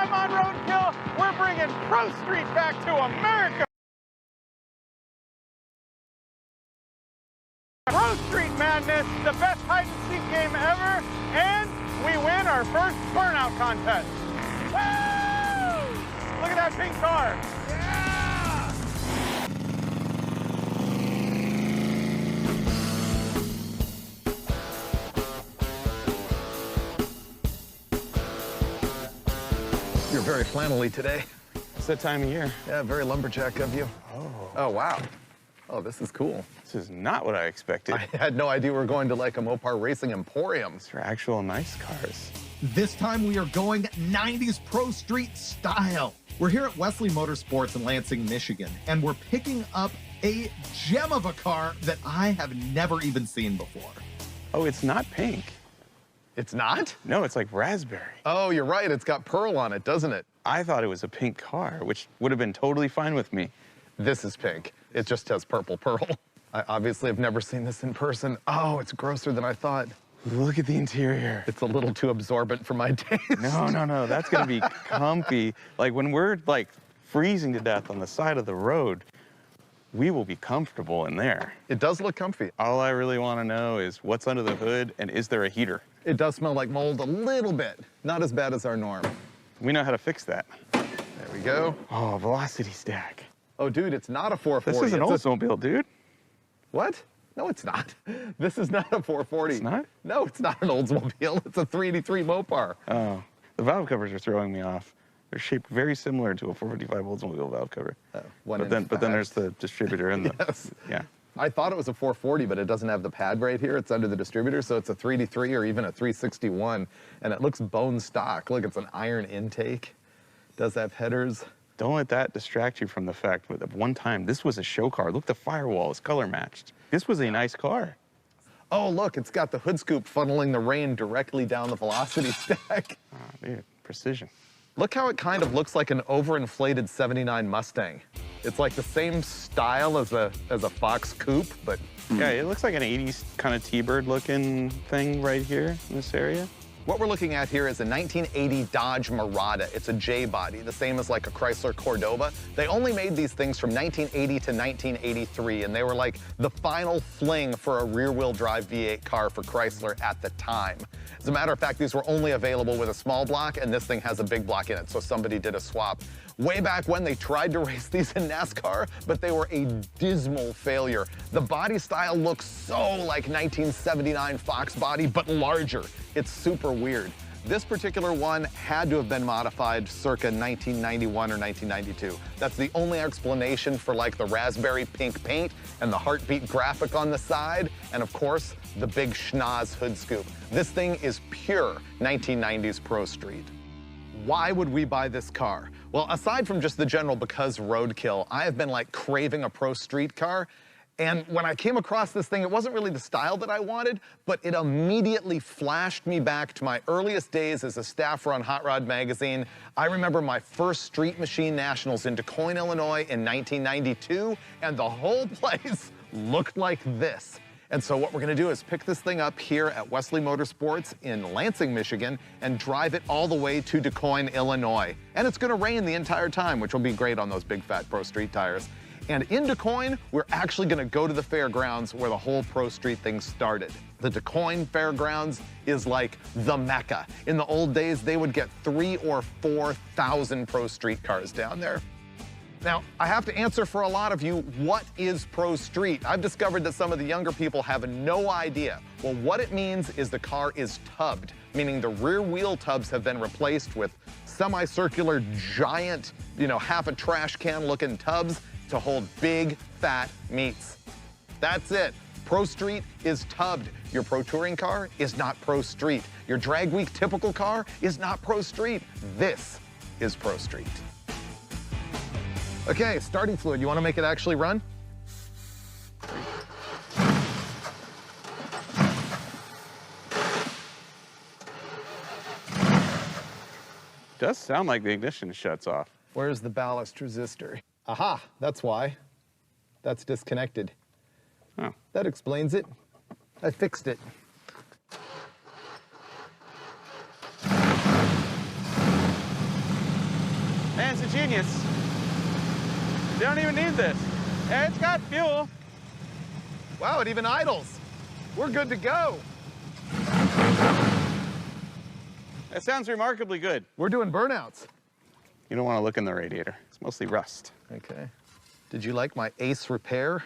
time on Roadkill, we're bringing Pro Street back to America. Pro Street Madness, the best hide-and-seek game ever, and we win our first burnout contest. Woo! Look at that pink car. Yeah! You're very flannelly today. It's that time of year. Yeah, very lumberjack of you. Oh, wow. Oh, this is cool. This is not what I expected. I had no idea we were going to like a Mopar racing emporium. These are actual nice cars. This time we are going 90s Pro Street style. We're here at Wesley Motorsports in Lansing, Michigan, and we're picking up a gem of a car that I have never even seen before. Oh, it's not pink. It's not? No, it's like raspberry. Oh, you're right. It's got pearl on it, doesn't it? I thought it was a pink car, which would have been totally fine with me. This is pink. It just has purple pearl. I obviously have never seen this in person. Oh, it's grosser than I thought. Look at the interior. It's a little too absorbent for my taste. No. That's gonna be comfy. Like when we're like freezing to death on the side of the road, we will be comfortable in there. It does look comfy. All I really wanna know is what's under the hood and is there a heater? It does smell like mold a little bit. Not as bad as our norm. We know how to fix that. There we go. Oh, velocity stack. Oh, dude, it's not a 440. This is an Oldsmobile, dude. What? No, it's not. This is not a 440. It's not? No, it's not an Oldsmobile. It's a 383 Mopar. Oh, the valve covers are throwing me off. They're shaped very similar to a 455 Oldsmobile valve cover. But then there's the distributor and the, yes. Yeah. I thought it was a 440, but it doesn't have the pad right here. It's under the distributor, so it's a 383 or even a 361, and it looks bone stock. Look, it's an iron intake. It does have headers. Don't let that distract you from the fact that at one time, this was a show car. Look, the firewall is color matched. This was a nice car. Oh, look, it's got the hood scoop funneling the rain directly down the velocity stack. Oh, dude, precision. Look how it kind of looks like an overinflated 79 Mustang. It's like the same style as a Fox Coupe, but... Yeah, it looks like an 80s kind of T-Bird looking thing right here in this area. What we're looking at here is a 1980 Dodge Mirada. It's a J-body, the same as like a Chrysler Cordoba. They only made these things from 1980 to 1983, and they were like the final fling for a rear-wheel drive V8 car for Chrysler at the time. As a matter of fact, these were only available with a small block, and this thing has a big block in it, so somebody did a swap. Way back when, they tried to race these in NASCAR, but they were a dismal failure. The body style looks so like 1979 Fox body, but larger. It's super weird. This particular one had to have been modified circa 1991 or 1992. That's the only explanation for like the raspberry pink paint and the heartbeat graphic on the side, and of course, the big schnoz hood scoop. This thing is pure 1990s Pro Street. Why would we buy this car? Well, aside from just the general because roadkill, I have been like craving a Pro Street car. And when I came across this thing, it wasn't really the style that I wanted, but it immediately flashed me back to my earliest days as a staffer on Hot Rod Magazine. I remember my first Street Machine Nationals in DuQuoin, Illinois in 1992, and the whole place looked like this. And so what we're gonna do is pick this thing up here at Wesley Motorsports in Lansing, Michigan, and drive it all the way to DuQuoin, Illinois. And it's gonna rain the entire time, which will be great on those big fat Pro Street tires. And in DuQuoin, we're actually gonna go to the fairgrounds where the whole Pro Street thing started. The DuQuoin Fairgrounds is like the Mecca. In the old days, they would get 3,000 or 4,000 Pro Street cars down there. Now, I have to answer for a lot of you, what is Pro Street? I've discovered that some of the younger people have no idea. Well, what it means is the car is tubbed, meaning the rear wheel tubs have been replaced with semicircular, giant, half a trash can looking tubs to hold big, fat meats. That's it. Pro Street is tubbed. Your Pro Touring car is not Pro Street. Your Drag Week typical car is not Pro Street. This is Pro Street. Okay, starting fluid. You want to make it actually run? Does sound like the ignition shuts off. Where's the ballast resistor? Aha, that's why. That's disconnected. Oh. That explains it. I fixed it. Man's a genius. They don't even need this. Hey, it's got fuel. Wow, it even idles. We're good to go. That sounds remarkably good. We're doing burnouts. You don't want to look in the radiator. It's mostly rust. Okay. Did you like my ace repair?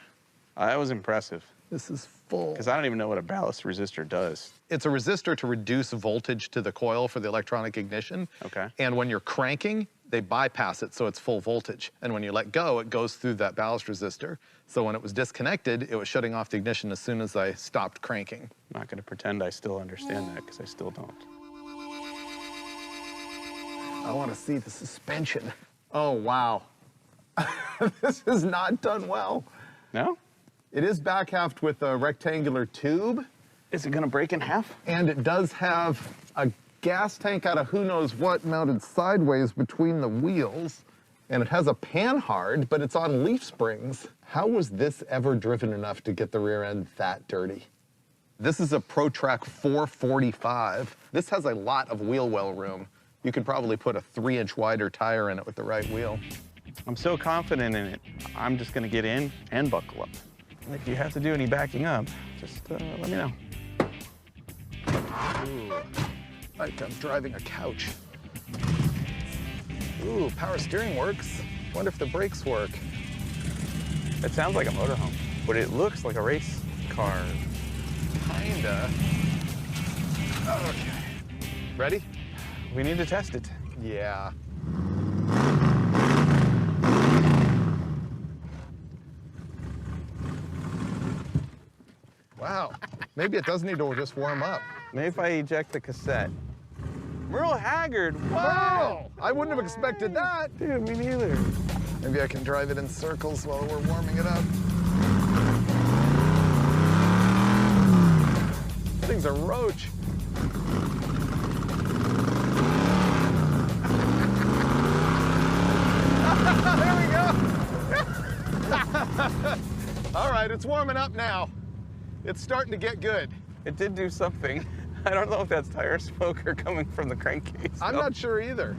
That was impressive. This is full. Because I don't even know what a ballast resistor does. It's a resistor to reduce voltage to the coil for the electronic ignition. Okay. And when you're cranking, they bypass it so it's full voltage. And when you let go, it goes through that ballast resistor. So when it was disconnected, it was shutting off the ignition as soon as I stopped cranking. I'm not going to pretend I still understand that, because I still don't. I want to see the suspension. Oh, wow. This is not done well. No? It is back-halved with a rectangular tube. Is it going to break in half? And it does have a gas tank out of who knows what mounted sideways between the wheels. And it has a panhard, but it's on leaf springs. How was this ever driven enough to get the rear end that dirty? This is a ProTrack 445. This has a lot of wheel well room. You could probably put a 3-inch wider tire in it with the right wheel. I'm so confident in it, I'm just going to get in and buckle up. If you have to do any backing up, just let me know. Ooh, like I'm driving a couch. Ooh, power steering works. Wonder if the brakes work. It sounds like a motorhome, but it looks like a race car. Kinda. Okay. Ready? We need to test it. Yeah. Wow. Maybe it does need to just warm up. Maybe if I eject the cassette. Merle Haggard, wow! Wow! I wouldn't have expected that. Dude, me neither. Maybe I can drive it in circles while we're warming it up. This thing's a roach. There we go. All right, it's warming up now. It's starting to get good. It did do something. I don't know if that's tire smoke or coming from the crankcase. I'm not sure either.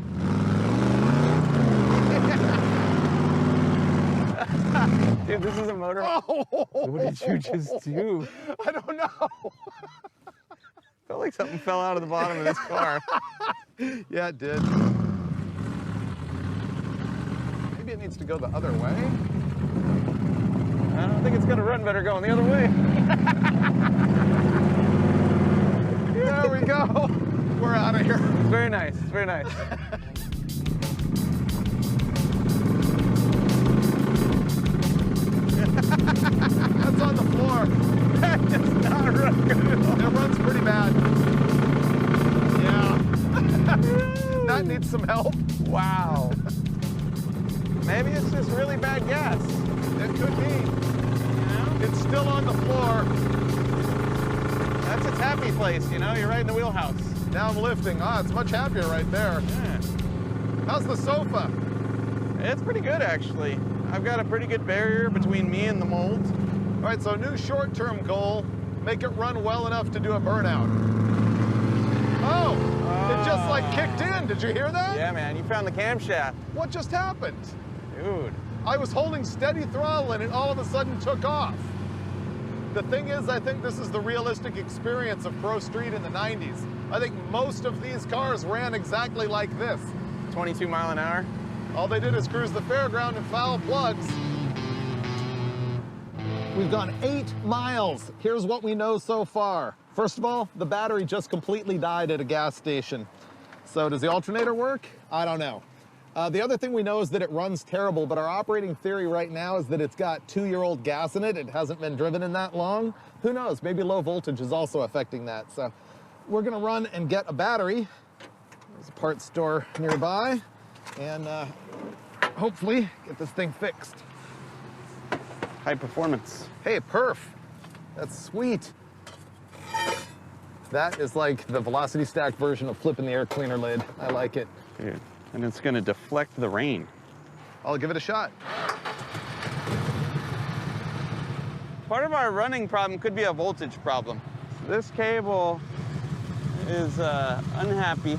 Dude, this is a motor. Oh. What did you just do? I don't know. Felt like something fell out of the bottom of this car. Yeah, it did. Maybe it needs to go the other way. I don't think it's gonna run better going the other way. There we go. We're out of here. It's very nice, it's very nice. That's on the floor. That does not run good at all. It runs pretty bad. Yeah. That needs some help. Wow. Maybe it's just really bad gas. It could be. You know? It's still on the floor. That's its happy place, you know? You're right in the wheelhouse. Now I'm lifting. Ah, it's much happier right there. Yeah. How's the sofa? It's pretty good, actually. I've got a pretty good barrier between me and the mold. All right, so new short-term goal, make it run well enough to do a burnout. Oh, it just like kicked in. Did you hear that? Yeah, man, you found the camshaft. What just happened? Dude. I was holding steady throttle and it all of a sudden took off. The thing is, I think this is the realistic experience of Pro Street in the 90s. I think most of these cars ran exactly like this. 22 mile an hour. All they did is cruise the fairground and foul plugs. We've gone 8 miles. Here's what we know so far. First of all, the battery just completely died at a gas station. So does the alternator work? I don't know. The other thing we know is that it runs terrible, but our operating theory right now is that it's got 2-year-old gas in it. It hasn't been driven in that long. Who knows? Maybe low voltage is also affecting that. So we're gonna run and get a battery. There's a parts store nearby. And hopefully get this thing fixed. High performance. Hey, perf. That's sweet. That is like the velocity stack version of flipping the air cleaner lid. I like it. Dude. And it's gonna deflect the rain. I'll give it a shot. Part of our running problem could be a voltage problem. This cable is unhappy.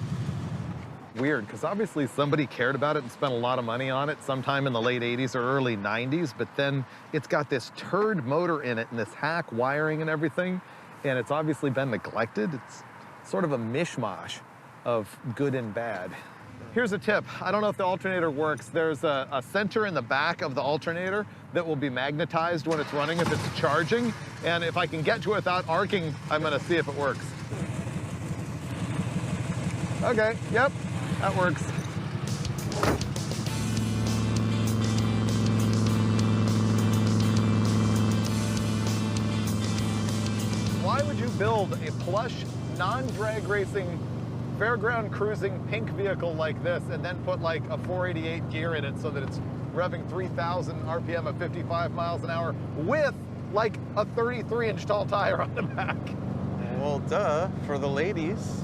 weird, because obviously somebody cared about it and spent a lot of money on it sometime in the late 80s or early 90s, but then it's got this turd motor in it and this hack wiring and everything, and it's obviously been neglected. It's sort of a mishmash of good and bad. Here's a tip. I don't know if the alternator works. There's a center in the back of the alternator that will be magnetized when it's running if it's charging. And if I can get to it without arcing, I'm gonna see if it works. Okay, yep, that works. Why would you build a plush, non-drag racing fairground cruising pink vehicle like this and then put like a 488 gear in it so that it's revving 3,000 RPM at 55 miles an hour with like a 33-inch tall tire on the back? Well, duh, for the ladies.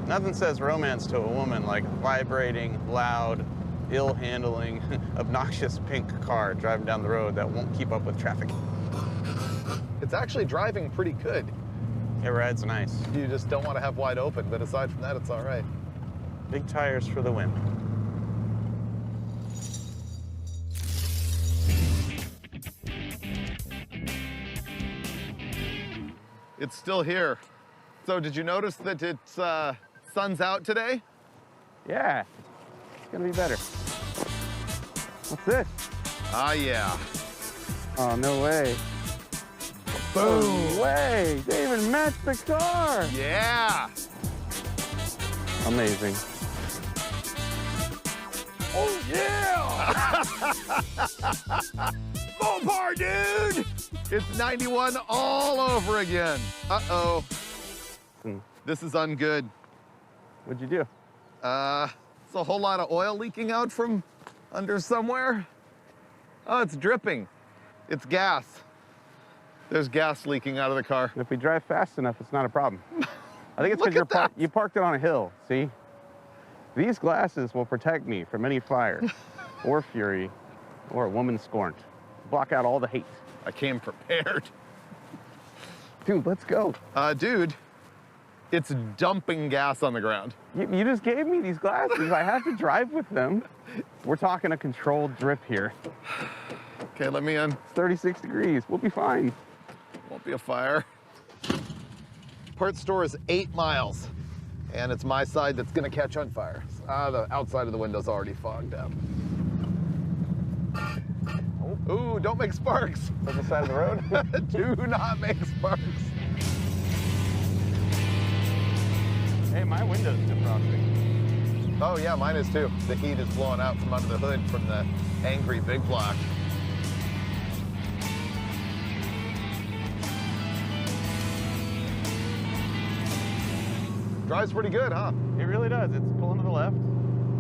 Nothing says romance to a woman like a vibrating, loud, ill-handling, obnoxious pink car driving down the road that won't keep up with traffic. It's actually driving pretty good. It rides nice. You just don't want to have wide open, but aside from that, it's all right. Big tires for the win. It's still here. So did you notice that it's sun's out today? Yeah, it's gonna be better. What's this? Ah, yeah. Oh, no way. Boom. No way, they even matched the car. Yeah. Amazing. Oh, yeah. Mopar, dude. It's 91 all over again. Uh-oh. This is ungood. What'd you do? It's a whole lot of oil leaking out from under somewhere. Oh, it's dripping. It's gas. There's gas leaking out of the car. If we drive fast enough, it's not a problem. I think it's because you parked it on a hill, see? These glasses will protect me from any fire or fury or a woman scorned. Block out all the hate. I came prepared. Dude, let's go. Dude, it's dumping gas on the ground. You just gave me these glasses. I have to drive with them. We're talking a controlled drip here. Okay, let me in. It's 36 degrees. We'll be fine. Won't be a fire. Parts store is 8 miles, and it's my side that's gonna catch on fire. The outside of the window's already fogged up. Ooh, don't make sparks. On the side of the road? Do not make sparks. Hey, my window's defrosting. Oh yeah, mine is too. The heat is blowing out from under the hood from the angry big block. Drives pretty good, huh? It really does. It's pulling to the left.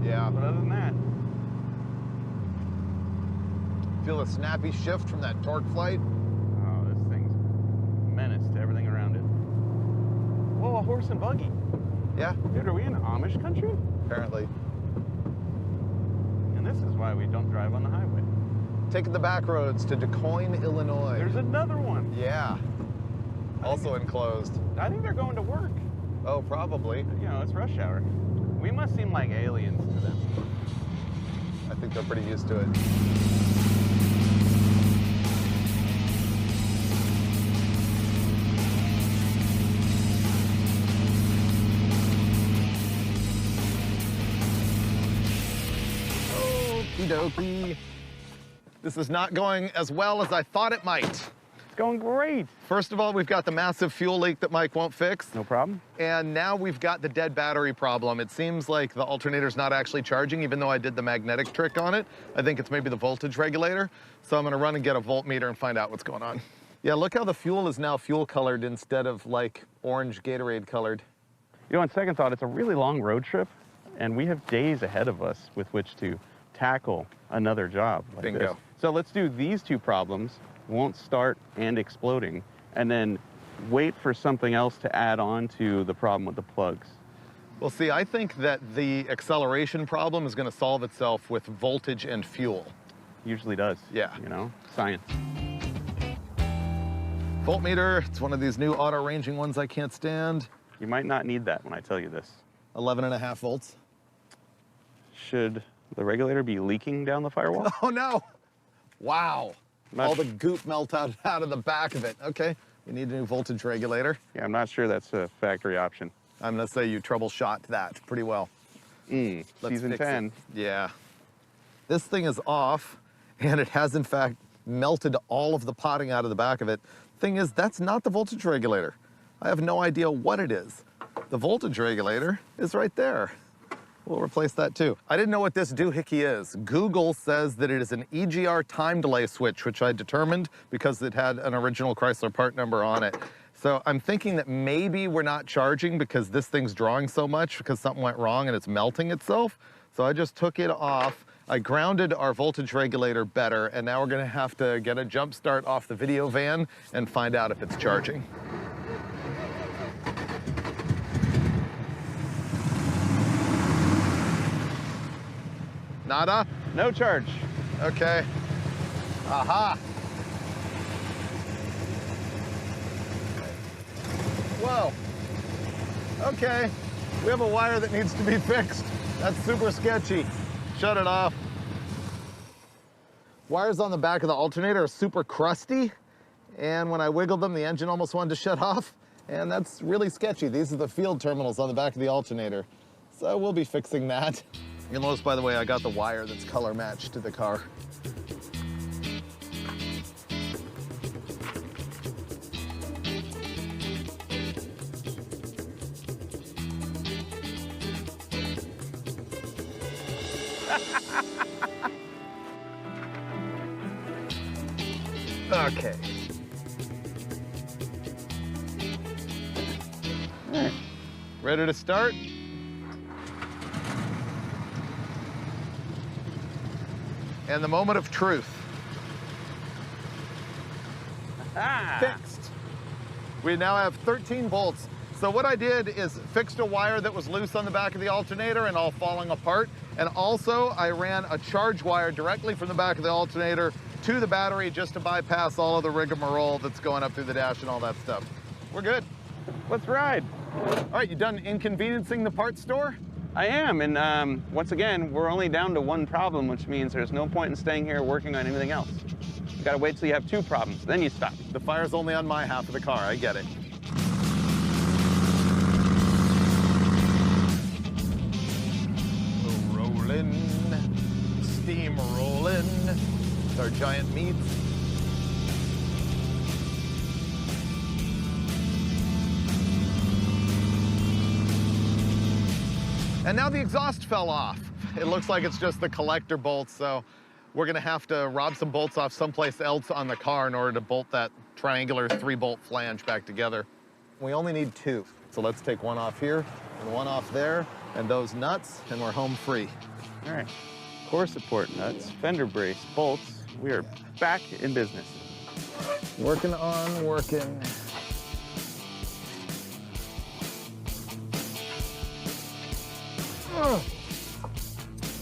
Yeah. But other than that, feel the snappy shift from that torque flight. oh, this thing's a menace to everything around it. Whoa, a horse and buggy. Yeah, Dude, are we in Amish country? apparently. And this is why we don't drive on the highway. Taking the back roads to DeCoin, Illinois. There's another one. Yeah. Also enclosed. I think they're going to work. Oh, probably. You know, it's rush hour. We must seem like aliens to them. I think they're pretty used to it. Okie dokie. This is not going as well as I thought it might. It's going great. First of all, we've got the massive fuel leak that Mike won't fix. No problem. And now we've got the dead battery problem. It seems like the alternator's not actually charging, even though I did the magnetic trick on it. I think it's maybe the voltage regulator. So I'm gonna run and get a voltmeter and find out what's going on. Yeah, look how the fuel is now fuel colored instead of like orange Gatorade colored. You know, on second thought, it's a really long road trip, and we have days ahead of us with which to tackle another job like Bingo. this. So let's do these two problems, won't start and exploding, and then wait for something else to add on to the problem with the plugs. Well, see, I think that the acceleration problem is gonna solve itself with voltage and fuel. Usually does. Yeah. You know, science. Voltmeter, it's one of these new auto-ranging ones I can't stand. You might not need that when I tell you this. 11.5 volts. Should the regulator be leaking down the firewall? Oh no! Wow. All the goop melted out of the back of it. Okay, we need a new voltage regulator. Yeah, I'm not sure that's a factory option. I'm gonna say you troubleshot that pretty well. Season 10. Yeah. This thing is off, and it has in fact melted all of the potting out of the back of it. Thing is, that's not the voltage regulator. I have no idea what it is. The voltage regulator is right there. We'll replace that too. I didn't know what this doohickey is. Google says that it is an EGR time delay switch, which I determined because it had an original Chrysler part number on it. So I'm thinking that maybe we're not charging because this thing's drawing so much because something went wrong and it's melting itself. So I just took it off. I grounded our voltage regulator better, and now we're gonna have to get a jump start off the video van and find out if it's charging. Nada? No charge. Okay. Aha. Whoa. Okay. We have a wire that needs to be fixed. That's super sketchy. Shut it off. Wires on the back of the alternator are super crusty, and when I wiggled them, the engine almost wanted to shut off, and that's really sketchy. These are the field terminals on the back of the alternator. So we'll be fixing that. You'll notice, by the way, I got the wire that's color matched to the car. Okay. All right. Ready to start? And the moment of truth. Fixed. We now have 13 volts. So what I did is fixed a wire that was loose on the back of the alternator and all falling apart. And also I ran a charge wire directly from the back of the alternator to the battery just to bypass all of the rigmarole that's going up through the dash and all that stuff. We're good. Let's ride. All right, you done inconveniencing the parts store? I am, and once again, we're only down to one problem, which means there's no point in staying here working on anything else. You gotta wait till you have two problems, then you stop. The fire's only on my half of the car, I get it. Rolling, steam rolling, it's our giant meats. And now the exhaust fell off. It looks like it's just the collector bolts, so we're gonna have to rob some bolts off someplace else on the car in order to bolt that triangular 3-bolt flange back together. We only need 2. So let's take one off here and one off there, and those nuts, and we're home free. All right, core support nuts, fender brace, bolts. We are back in business. Working on working.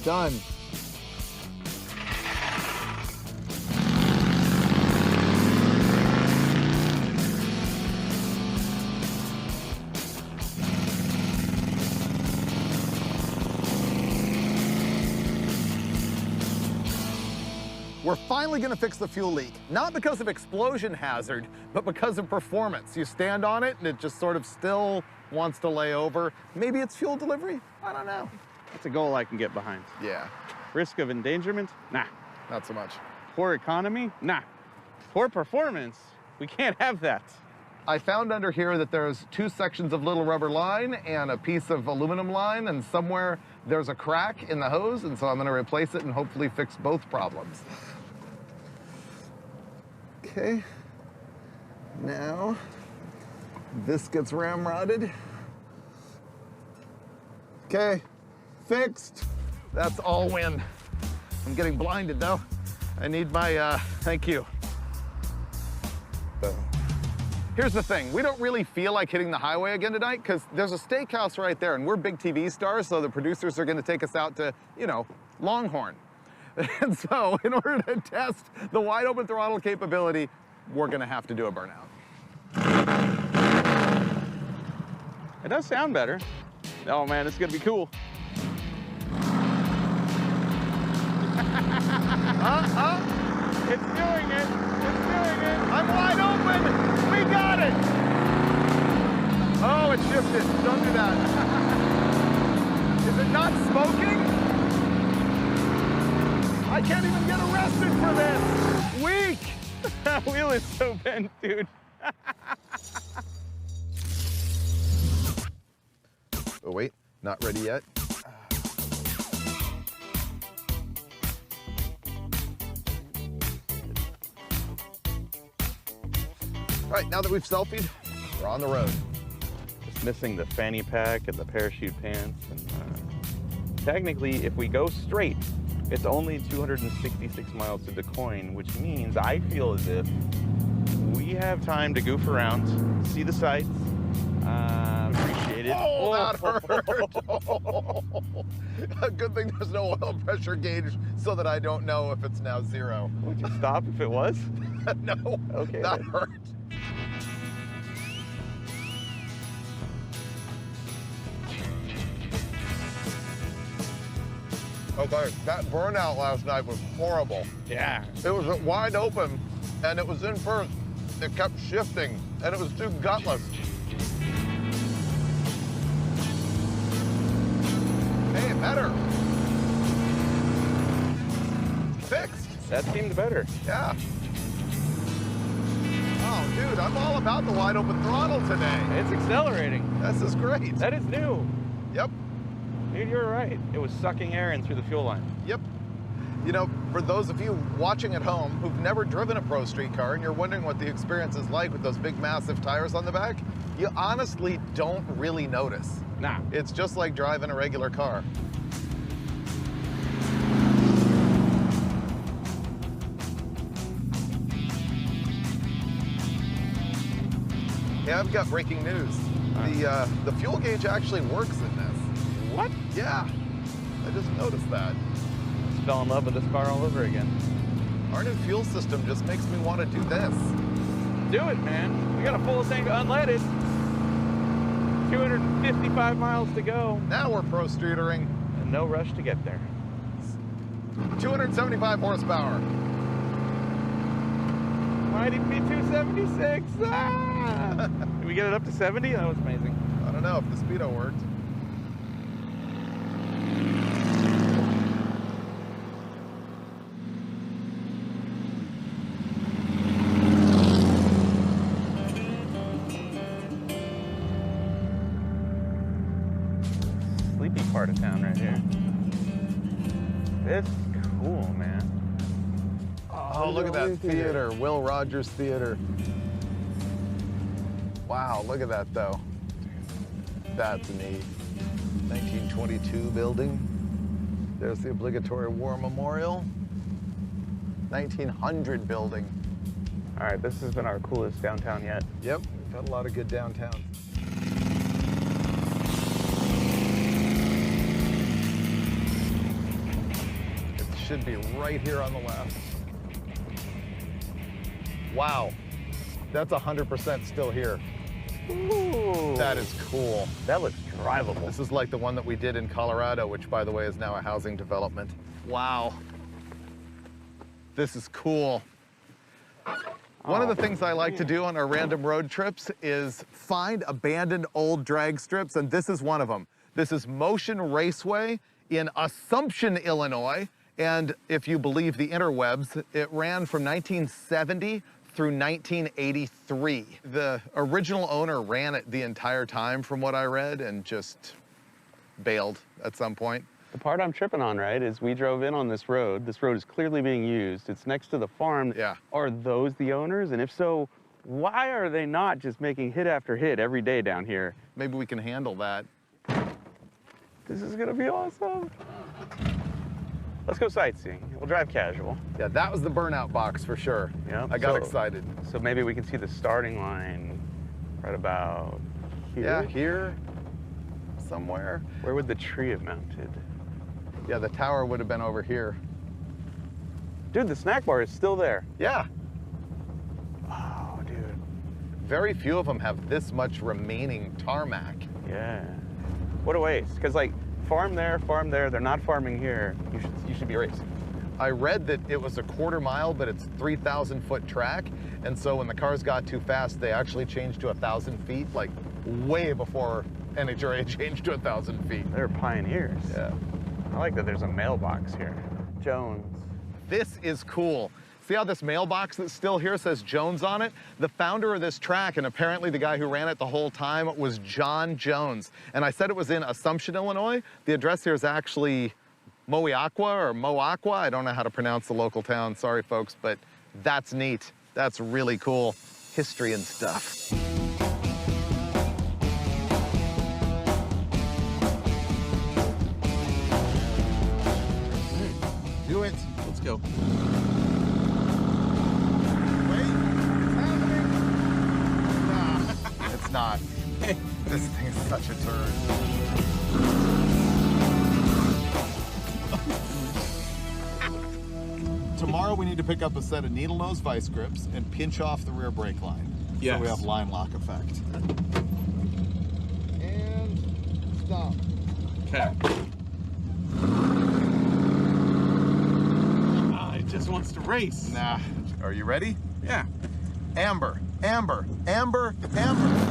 Done. We're finally gonna fix the fuel leak, not because of explosion hazard, but because of performance. You stand on it and it just sort of still wants to lay over. Maybe it's fuel delivery, I don't know. That's a goal I can get behind. Yeah, Risk of endangerment? Nah. not so much. Poor economy? Nah. Poor performance? We can't have that. I found under here that there's 2 sections of little rubber line and a piece of aluminum line, and somewhere there's a crack in the hose, and so I'm gonna replace it and hopefully fix both problems. Okay, now this gets ramrodded. Okay, fixed. That's all win. I'm getting blinded though. I need my, thank you. Here's the thing, we don't really feel like hitting the highway again tonight because there's a steakhouse right there and we're big TV stars, so the producers are gonna take us out to, you know, Longhorn. And so in order to test the wide open throttle capability, we're gonna have to do a burnout. It does sound better. Oh man, this is gonna be cool. It's doing it. It's doing it. I'm wide open. We got it. Oh, it shifted. Don't do that. Is it not smoking? I can't even get arrested for this. Weak. That wheel is so bent, dude. Oh, wait, not ready yet. All right, now that we've selfied, we're on the road. Just missing the fanny pack and the parachute pants. And technically, if we go straight, it's only 266 miles to DeCoin, which means I feel as if we have time to goof around, see the sights, appreciate it. Oh, that hurt. Good thing there's no oil pressure gauge so that I don't know if it's now 0. Would you stop if it was? No, Okay, that then. hurt. Okay, that burnout last night was horrible. Yeah. It was wide open, and it was in first. It kept shifting, and it was too gutless. Hey, better. Fixed. That seemed better. Yeah. Oh, dude, I'm all about the wide open throttle today. It's accelerating. This is great. That is new. Yep. Dude, you're right. It was sucking air in through the fuel line. Yep. You know, for those of you watching at home who've never driven a Pro Street car and you're wondering what the experience is like with those big, massive tires on the back, you honestly don't really notice. Nah. It's just like driving a regular car. Yeah, I've got breaking news. The fuel gauge actually works in this. What? Yeah, I just noticed that. Just fell in love with this car all over again. Our new fuel system just makes me want to do this. Do it, man. We got a full tank unleaded. 255 miles to go. Now we're Pro Streetering. And no rush to get there. 275 horsepower. Mighty P276. Ah! Did we get it up to 70? That was amazing. I don't know if the speedo worked. Sleepy part of town right here. This is cool, man. Oh, look at that theater, Will Rogers Theater. Wow, look at that though. That's neat. 1922 building. There's the obligatory war memorial. 1900 building. All right, this has been our coolest downtown yet. Yep, we've got a lot of good downtowns. It should be right here on the left. Wow, that's 100% still here. Ooh. That is cool. That looks drivable. This is like the one that we did in Colorado, which by the way is now a housing development. Wow. This is cool. One of the things I like to do on our random road trips is find abandoned old drag strips, and this is one of them. This is Motion Raceway in Assumption, Illinois, and if you believe the interwebs, it ran from 1970 through 1983. The original owner ran it the entire time from what I read and just bailed at some point. The part I'm tripping on, right, is we drove in on this road. This road is clearly being used. It's next to the farm. Yeah. Are those the owners? And if so, why are they not just making hit after hit every day down here? Maybe we can handle that. This is gonna be awesome. Let's go sightseeing. We'll drive casual. Yeah, that was the burnout box for sure. Yeah. I got excited. So maybe we can see the starting line right about here. Yeah, here, somewhere. Where would the tree have mounted? Yeah, the tower would have been over here. Dude, the snack bar is still there. Yeah, Oh, dude. very few of them have this much remaining tarmac. Yeah. What a waste. Because like, farm there, they're not farming here. You should be racing. I read that it was a quarter mile, but it's 3,000-foot track. And so when the cars got too fast, they actually changed to 1,000 feet, like way before NHRA changed to 1,000 feet. They're pioneers. Yeah. I like that there's a mailbox here. Jones. This is cool. See how this mailbox that's still here says Jones on it? The founder of this track, and apparently the guy who ran it the whole time, was John Jones. And I said it was in Assumption, Illinois. The address here is actually Moeaqua or Moaqua. I don't know how to pronounce the local town. Sorry, folks, but that's neat. That's really cool. History and stuff. Do it. Let's go. It's not. This thing is such a turd. Tomorrow we need to pick up a set of needle nose vice grips and pinch off the rear brake line. Yes. So we have line lock effect. And stop. Okay. It just wants to race. Nah. Are you ready? Yeah. Amber, amber, amber, amber.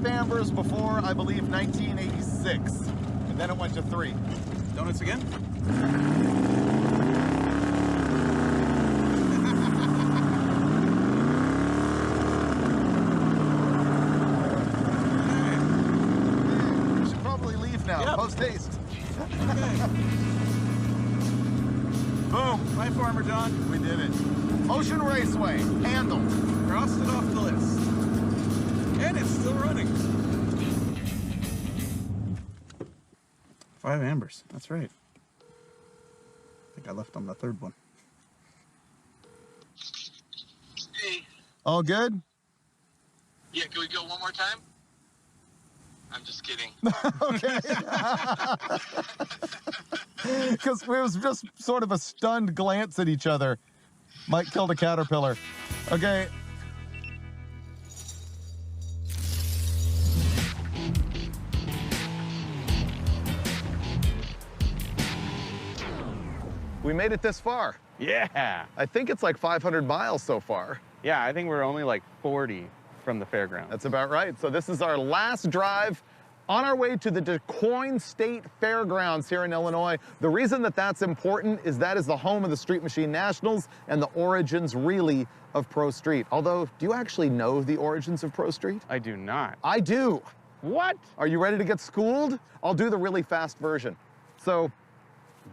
Ambers before, I believe, 1986. And then it went to 3. Donuts again? We should probably leave now. Yep. Post-haste. Boom. Bye, Farmer John. We did it. Ocean Raceway. Handle. Crossed it off the list. And it's still running. 5 ambers. That's right. I think I left on the 3rd one. Hey. All good? Yeah, can we go one more time? I'm just kidding. Okay. Because it was just sort of a stunned glance at each other. Mike killed a caterpillar. Okay. We made it this far. Yeah. I think it's like 500 miles so far. Yeah, I think we're only like 40 from the fairground. That's about right. So this is our last drive on our way to the Des Moines State Fairgrounds here in Illinois. The reason that that's important is that is the home of the Street Machine Nationals and the origins, really, of Pro Street. Although, do you actually know the origins of Pro Street? I do not. I do. What? Are you ready to get schooled? I'll do the really fast version. So,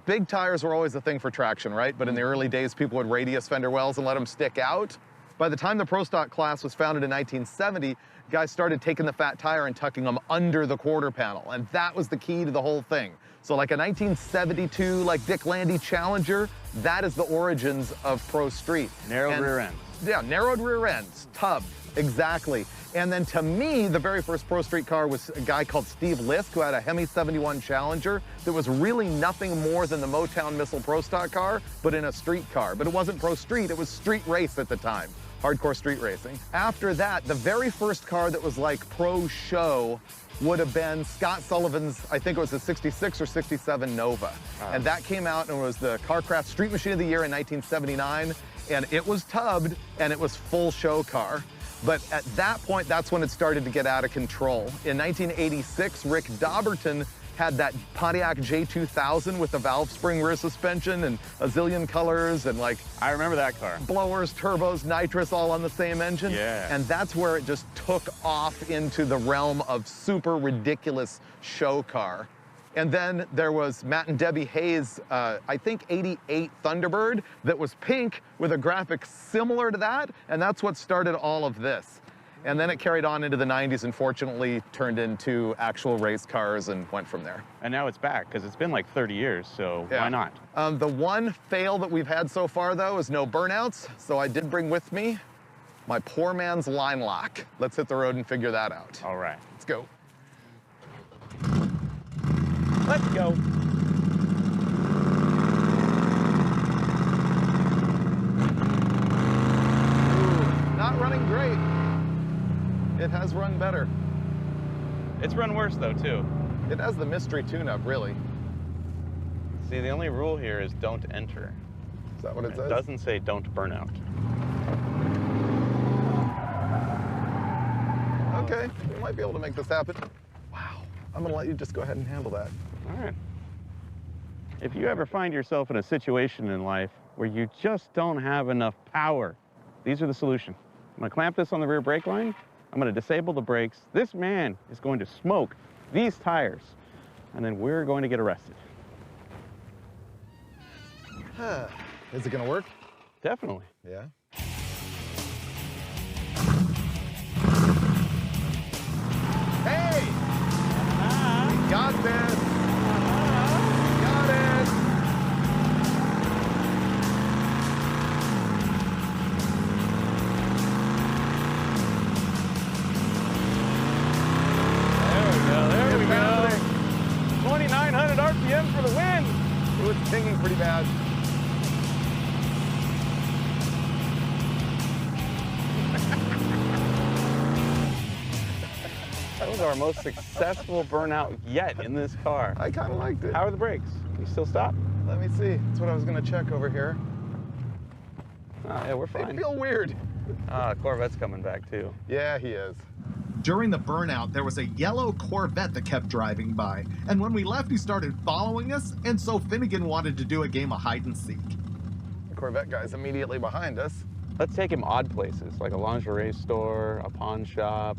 big tires were always a thing for traction, right? But in the early days, people would radius fender wells and let them stick out. By the time the Pro Stock class was founded in 1970, guys started taking the fat tire and tucking them under the quarter panel, and that was the key to the whole thing. So like a 1972, like Dick Landy Challenger, that is the origins of Pro Street. Narrowed rear ends. Yeah, narrowed rear ends, tub, exactly. And then to me, the very first Pro Street car was a guy called Steve Lisk, who had a Hemi 71 Challenger that was really nothing more than the Motown Missile Pro Stock car, but in a street car. But it wasn't Pro Street, it was street race at the time. Hardcore street racing. After that, the very first car that was like Pro Show would have been Scott Sullivan's, I think it was a 66 or 67 Nova. And that came out and was the Carcraft Street Machine of the Year in 1979. And it was tubbed and it was full show car. But at that point, that's when it started to get out of control. In 1986, Rick Dauberton had that Pontiac J2000 with the valve spring rear suspension and a zillion colors and like... I remember that car. Blowers, turbos, nitrous, all on the same engine. Yeah. And that's where it just took off into the realm of super ridiculous show car. And then there was Matt and Debbie Hayes', I think 88 Thunderbird that was pink with a graphic similar to that, and that's what started all of this. And then it carried on into the 90s and fortunately turned into actual race cars and went from there. And now it's back because it's been like 30 years, so why not? The one fail that we've had so far, though, is no burnouts. So I did bring with me my poor man's line lock. Let's hit the road and figure that out. All right. Let's go. Let's go. Ooh, not running great. It has run better. It's run worse though, too. It has the mystery tune-up, really. See, the only rule here is don't enter. Is that what it says? It doesn't say don't burn out. Okay, we might be able to make this happen. Wow, I'm gonna let you just go ahead and handle that. All right. If you ever find yourself in a situation in life where you just don't have enough power, these are the solution. I'm gonna clamp this on the rear brake line. I'm gonna disable the brakes. This man is going to smoke these tires, and then we're going to get arrested. Is it gonna work? Definitely. Yeah. Hey! We got this! We got it! There we go. 2,900 RPM for the win. It was pinging pretty bad. That was our most successful burnout yet in this car. I kind of liked it. How are the brakes? You still stop? Let me see. That's what I was gonna check over here. Oh, yeah, we're They fine. feel weird. Corvette's coming back too. Yeah, he is. During the burnout, there was a yellow Corvette that kept driving by. And when we left, he started following us, and so Finnegan wanted to do a game of hide and seek. The Corvette guy's immediately behind us. Let's take him odd places, like a lingerie store, a pawn shop.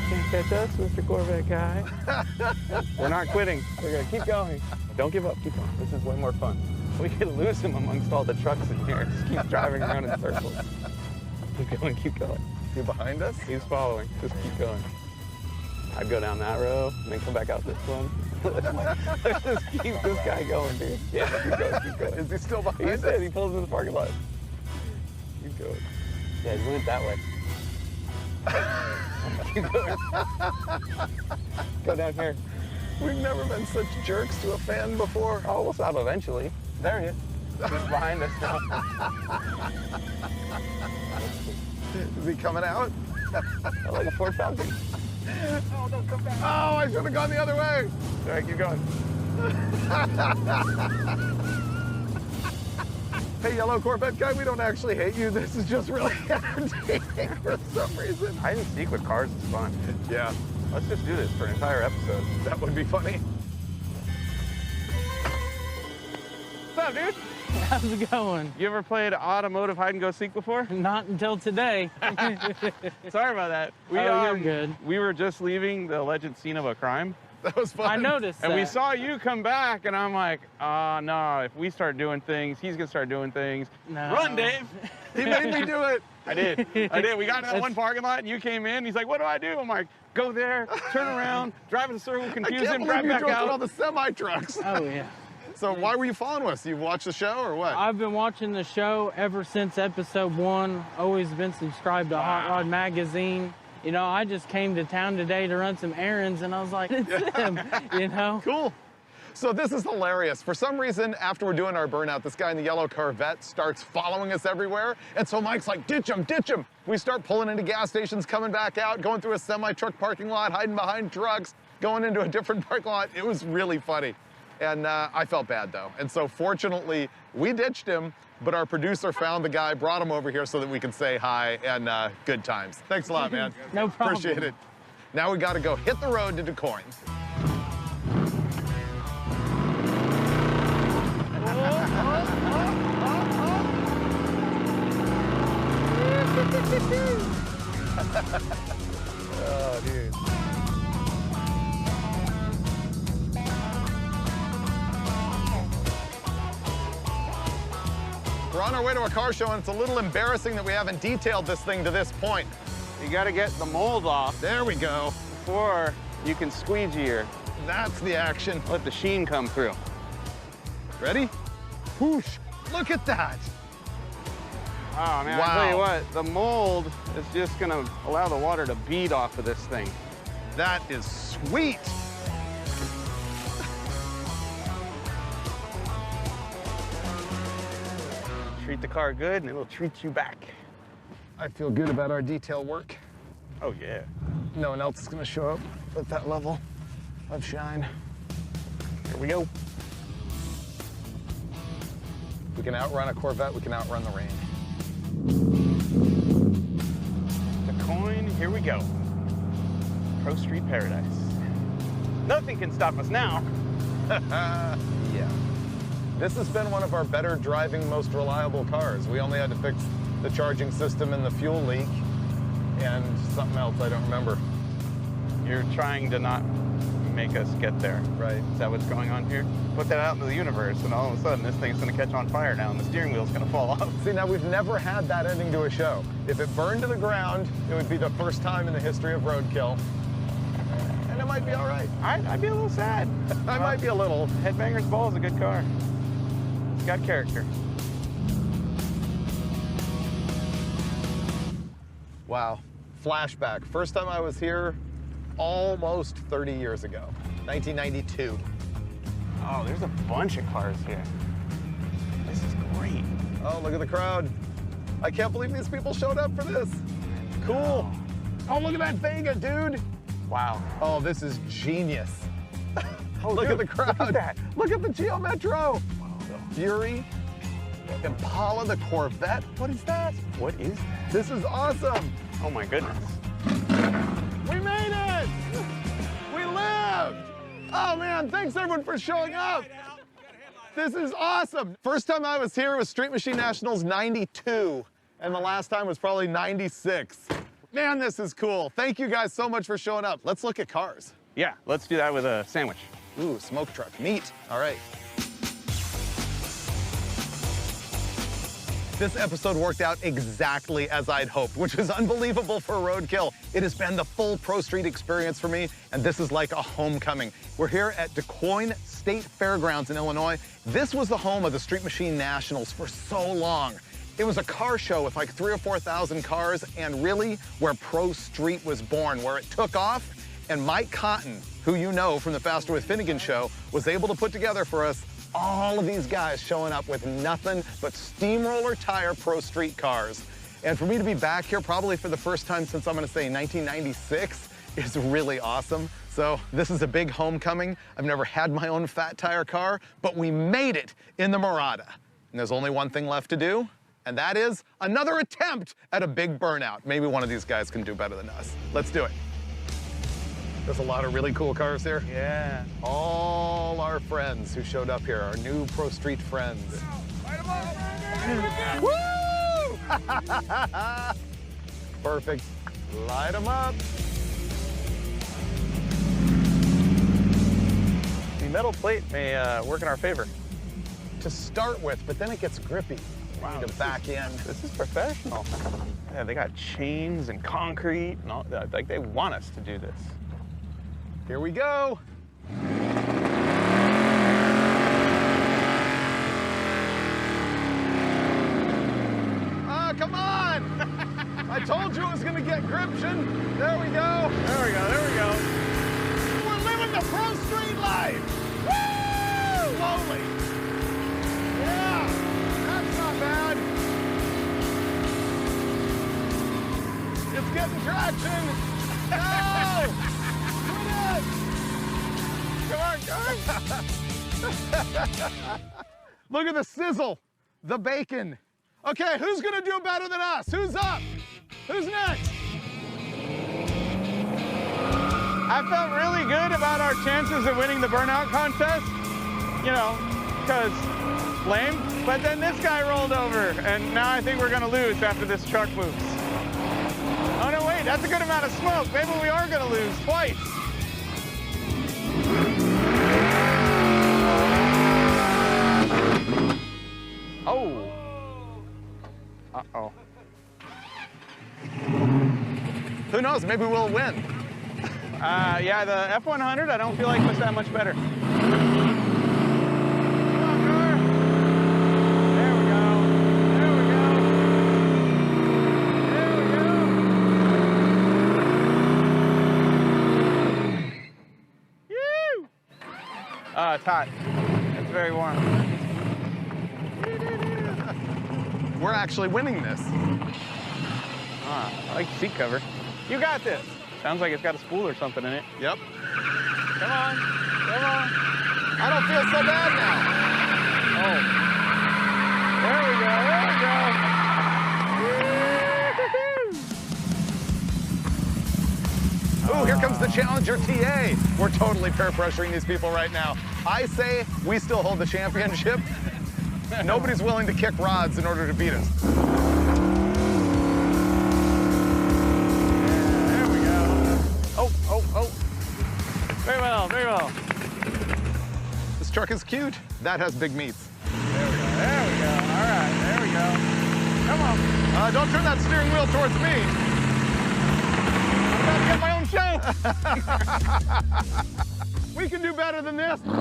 Can't catch us, Mr. Corvette guy. We're not quitting. We're gonna keep going. Don't give up, keep going. This is way more fun. We could lose him amongst all the trucks in here. Just keep driving around in circles. Keep going, keep going. Is he behind us? He's following. Just keep going. I'd go down that row and then come back out this one. Let's just keep this guy going, dude. Yeah, keep going, keep going. Is he still behind He us? said he pulls in the parking lot. Keep going. Yeah, he went that way. Keep going. Go down here. We've never been such jerks to a fan before. Oh, we'll stop eventually. There he is. He's behind us now. Is he coming out? Like a Ford Falcon. Oh, don't come back. Oh, I should have gone the other way. All right, keep going. Hey, yellow Corvette guy, we don't actually hate you. This is just really entertaining for some reason. Hide and seek with cars is fun. Yeah, Let's just do this for an entire episode. that would be funny. What's up, dude? How's it going? You ever played automotive hide and go seek before? Not until today. Sorry about that. You're good. We were just leaving the alleged scene of a crime, That was fun. I noticed and that. we saw you come back, and I'm like, no, if we start doing things, he's gonna start doing things. No. Run, Dave. He made me do it. I did. We got to that one parking lot, and you came in. He's like, what do I do? I'm like, go there, turn around, drive in a circle, I confuse can't him, believe drive you back drove through all out. the semi-trucks. Oh, yeah. So why were you following us? You watched the show or what? I've been watching the show ever since episode 1. Always been subscribed to Hot Rod Magazine. You know, I just came to town today to run some errands, and I was like, it's him, you know? Cool. So this is hilarious. For some reason, after we're doing our burnout, this guy in the yellow Corvette starts following us everywhere. And so Mike's like, ditch him, ditch him. We start pulling into gas stations, coming back out, going through a semi-truck parking lot, hiding behind trucks, going into a different parking lot. It was really funny. And I felt bad though. And so fortunately, we ditched him, but our producer found the guy, brought him over here so that we could say hi and good times. Thanks a lot, man. No problem. Appreciate it. Now we gotta go hit the road to DuQuoin. Oh, dude. our way to a car show, and it's a little embarrassing that we haven't detailed this thing to this point. You gotta get the mold off There we go. before you can squeegee her. That's the action. Let the sheen come through. Ready? Whoosh. Look at that. Oh man, Wow. I'll tell you what, the mold is just gonna allow the water to bead off of this thing. That is sweet. Treat the car good and it'll treat you back. I feel good about our detail work. Oh yeah. No one else is gonna show up at that level of shine. Here we go. We can outrun a Corvette, we can outrun the rain. The coin, here we go. Pro Street Paradise. Nothing can stop us now. Yeah. This has been one of our better driving, most reliable cars. We only had to fix the charging system and the fuel leak and something else I don't remember. You're trying to not make us get there. Right. Is that what's going on here? Put that out into the universe and all of a sudden this thing's gonna catch on fire now and the steering wheel's gonna fall off. See, now we've never had that ending to a show. If it burned to the ground, it would be the first time in the history of Roadkill. And it might be all right. I'd be a little sad. I might be a little. Headbanger's Ball is a good car. It's got character. Wow. Flashback. First time I was here, almost 30 years ago, 1992. Oh, there's a bunch of cars here. This is great. Oh, look at the crowd. I can't believe these people showed up for this. Cool. Oh, look at that Vega, dude. Wow. Oh, this is genius. Oh, Look dude, at the crowd. Look at that. Look at the Geo Metro. Fury. Impala, the Corvette. What is that? What is that? This is awesome. Oh my goodness. We made it. We lived. Oh man, thanks everyone for showing up. This is awesome. First time I was here was Street Machine Nationals 92, and the last time was probably 96. Man, this is cool. Thank you guys so much for showing up. Let's look at cars. Yeah, let's do that with a sandwich. Ooh, smoke truck, neat. All right. This episode worked out exactly as I'd hoped, which was unbelievable for Roadkill. It has been the full Pro Street experience for me, and this is like a homecoming. We're here at Des Moines State Fairgrounds in Illinois. This was the home of the Street Machine Nationals for so long. It was a car show with like 3,000 or 4,000 cars, and really where Pro Street was born, where it took off. And Mike Cotton, who you know from the Faster with Finnegan show, was able to put together for us all of these guys showing up with nothing but steamroller tire Pro Street cars. And for me to be back here probably for the first time since I'm gonna say 1996 is really awesome. So this is a big homecoming. I've never had my own fat tire car, but we made it in the Murata. And there's only one thing left to do, and that is another attempt at a big burnout. Maybe one of these guys can do better than us. Let's do it. There's a lot of really cool cars here. Yeah. All our friends who showed up here, our new Pro Street friends. Woo! Perfect. Light them up. The metal plate may work in our favor. To start with, but then it gets grippy. Wow, We need to back in. This is professional. Yeah, they got chains and concrete and all that. Like they want us to do this. Here we go. Ah, come on! I told you it was gonna get gription. There we go. There we go, there we go. We're living the Pro Street life. Woo! Slowly. Yeah, that's not bad. It's getting traction. No! Come on, guys. Look at the sizzle, the bacon. Okay, who's gonna do better than us? Who's up? Who's next? I felt really good about our chances of winning the burnout contest, you know, because lame. But then this guy rolled over, and now I think we're gonna lose after this truck moves. Oh no, wait, that's a good amount of smoke. Maybe we are gonna lose twice. Oh. Uh-oh. Who knows? Maybe we'll win. Yeah, the F100, I don't feel like was that much better. Come on, car. There we go. There we go. There we go. Woo! It's hot. It's very warm. We're actually winning this. I like the seat cover. You got this. Sounds like it's got a spool or something in it. Yep. Come on. Come on. I don't feel so bad now. Oh. There we go. There we go. Oh, here comes the Challenger TA. We're totally peer pressuring these people right now. I say we still hold the championship. Nobody's willing to kick rods in order to beat us. Oh. Very well, very well. This truck is cute. That has big meats. There we go, there we go. All right, there we go. Come on. Don't turn that steering wheel towards me. I'm about to get my own show. We can do better than this. There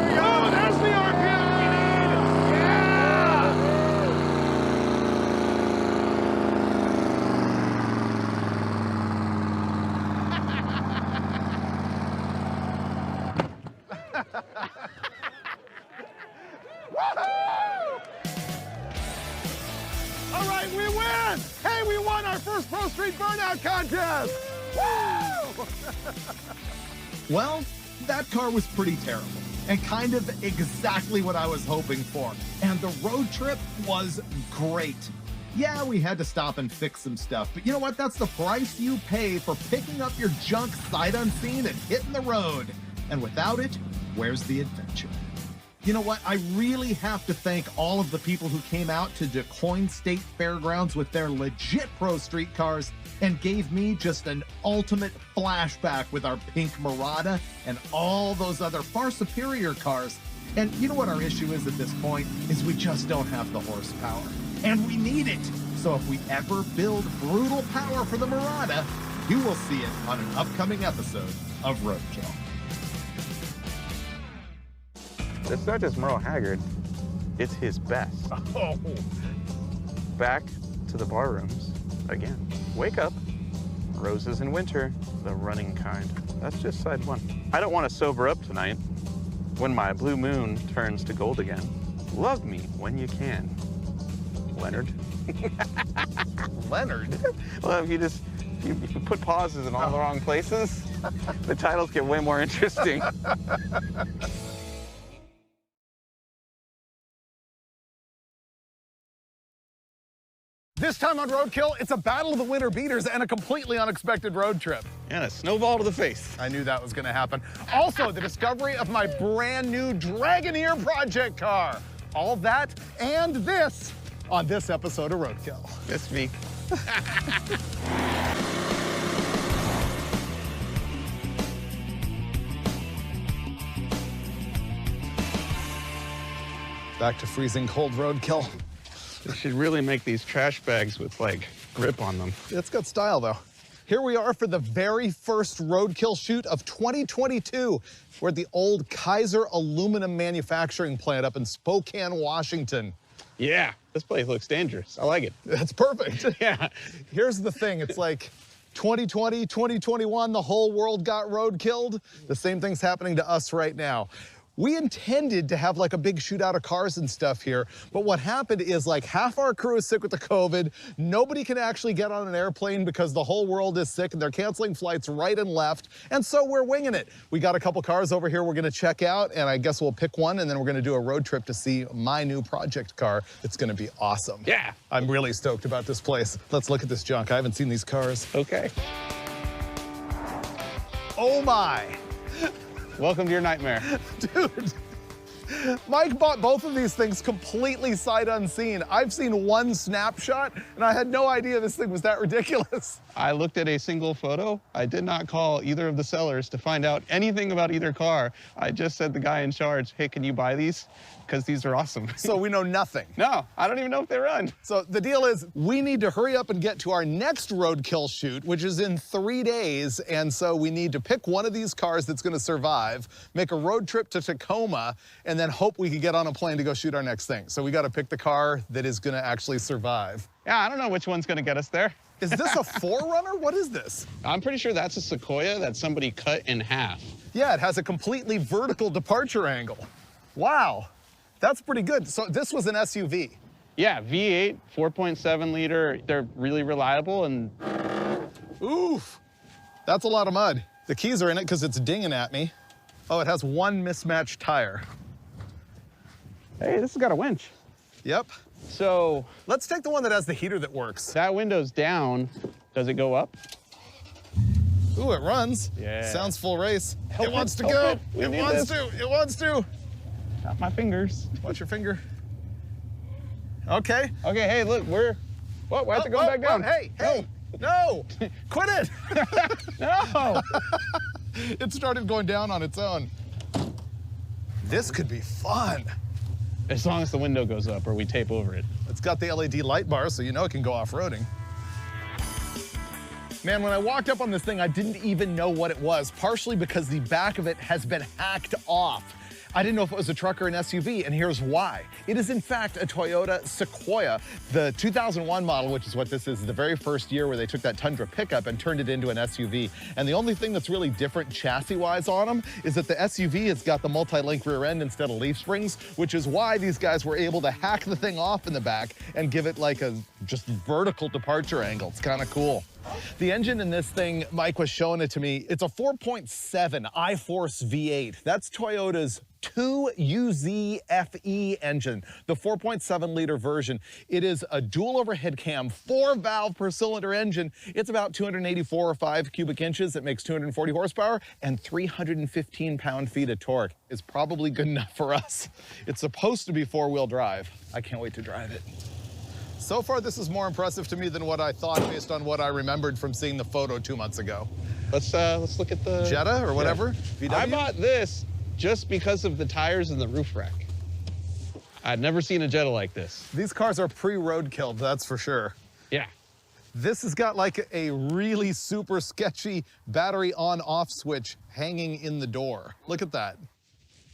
we go. There's the RPM we need. All right, we win! Hey, we won our first Pro Street Burnout contest! Woo! Well, that car was pretty terrible and kind of exactly what I was hoping for. And the road trip was great. Yeah, we had to stop and fix some stuff, but you know what? That's the price you pay for picking up your junk sight unseen and hitting the road. And without it, where's the adventure? You know what? I really have to thank all of the people who came out to DuQuoin State Fairgrounds with their legit Pro Street cars and gave me just an ultimate flashback with our pink Murata and all those other far superior cars. And you know what our issue is at this point? Is we just don't have the horsepower. And we need it. So if we ever build brutal power for the Murata, you will see it on an upcoming episode of Roadkill. It's not just Merle Haggard, it's his best. Oh. Back to the bar rooms again. Wake up, roses in winter, the running kind. That's just side one. I don't want to sober up tonight when my blue moon turns to gold again. Love me when you can. Leonard. Leonard? Well, if you put pauses in all the wrong places, the titles get way more interesting. This time on Roadkill, it's a battle of the winter beaters and a completely unexpected road trip. And a snowball to the face. I knew that was gonna happen. Also, the discovery of my brand new Dragoneer project car. All that and this on this episode of Roadkill. That's me. Back to freezing cold Roadkill. They should really make these trash bags with, like, grip on them. It's got style, though. Here we are for the very first Roadkill shoot of 2022. We're at the old Kaiser aluminum manufacturing plant up in Spokane, Washington. Yeah, this place looks dangerous. I like it. That's perfect. Yeah. Here's the thing. It's like 2020, 2021, the whole world got roadkilled. The same thing's happening to us right now. We intended to have like a big shootout of cars and stuff here, but what happened is like half our crew is sick with the COVID. Nobody can actually get on an airplane because the whole world is sick and they're canceling flights right and left. And so we're winging it. We got a couple cars over here we're gonna check out, and I guess we'll pick one and then we're gonna do a road trip to see my new project car. It's gonna be awesome. Yeah. I'm really stoked about this place. Let's look at this junk. I haven't seen these cars. Okay. Oh my. Welcome to your nightmare. Dude, Mike bought both of these things completely sight unseen. I've seen one snapshot, and I had no idea this thing was that ridiculous. I looked at a single photo. I did not call either of the sellers to find out anything about either car. I just said to the guy in charge, hey, can you buy these? Because these are awesome. So we know nothing. No, I don't even know if they run. So the deal is we need to hurry up and get to our next Roadkill shoot, which is in 3 days. And so we need to pick one of these cars that's going to survive, make a road trip to Tacoma, and then hope we can get on a plane to go shoot our next thing. So we got to pick the car that is going to actually survive. Yeah, I don't know which one's going to get us there. Is this a 4Runner? What is this? I'm pretty sure that's a Sequoia that somebody cut in half. Yeah, it has a completely vertical departure angle. Wow, that's pretty good. So this was an SUV. Yeah, V8, 4.7 liter. They're really reliable and... Oof, that's a lot of mud. The keys are in it because it's dinging at me. Oh, it has one mismatched tire. Hey, this has got a winch. Yep. So let's take the one that has the heater that works. that window's down. Does it go up? Ooh, it runs. Yeah. Sounds full race. Help It wants to help go. it. We It need wants this. to. It wants to. Not my fingers. Watch your finger. Okay. Okay, hey, look, we're... Whoa, why is it going back down? Hey, hey. No. Quit it. No! It started going down on its own. This could be fun. As long as the window goes up or we tape over it. It's got the LED light bar, so you know it can go off-roading. Man, when I walked up on this thing, I didn't even know what it was, partially because the back of it has been hacked off. I didn't know if it was a truck or an SUV, and here's why. It is, in fact, a Toyota Sequoia, the 2001 model, which is what this is, the very first year where they took that Tundra pickup and turned it into an SUV. And the only thing that's really different chassis-wise on them is that the SUV has got the multi-link rear end instead of leaf springs, which is why these guys were able to hack the thing off in the back and give it like a just vertical departure angle. It's kind of cool. The engine in this thing, Mike was showing it to me, it's a 4.7 I-Force V8. That's Toyota's 2UZ-FE engine, the 4.7 liter version. It is a dual overhead cam, 4-valve per cylinder engine. It's about 284 or 5 cubic inches. It makes 240 horsepower and 315 pound-feet of torque. It's probably good enough for us. It's supposed to be 4-wheel drive. I can't wait to drive it. So far, this is more impressive to me than what I thought based on what I remembered from seeing the photo 2 months ago. Let's look at the... Jetta or whatever? Yeah. VW? I bought this just because of the tires and the roof rack. I'd never seen a Jetta like this. These cars are pre-Roadkill, that's for sure. Yeah. This has got like a really super sketchy battery on-off switch hanging in the door. Look at that.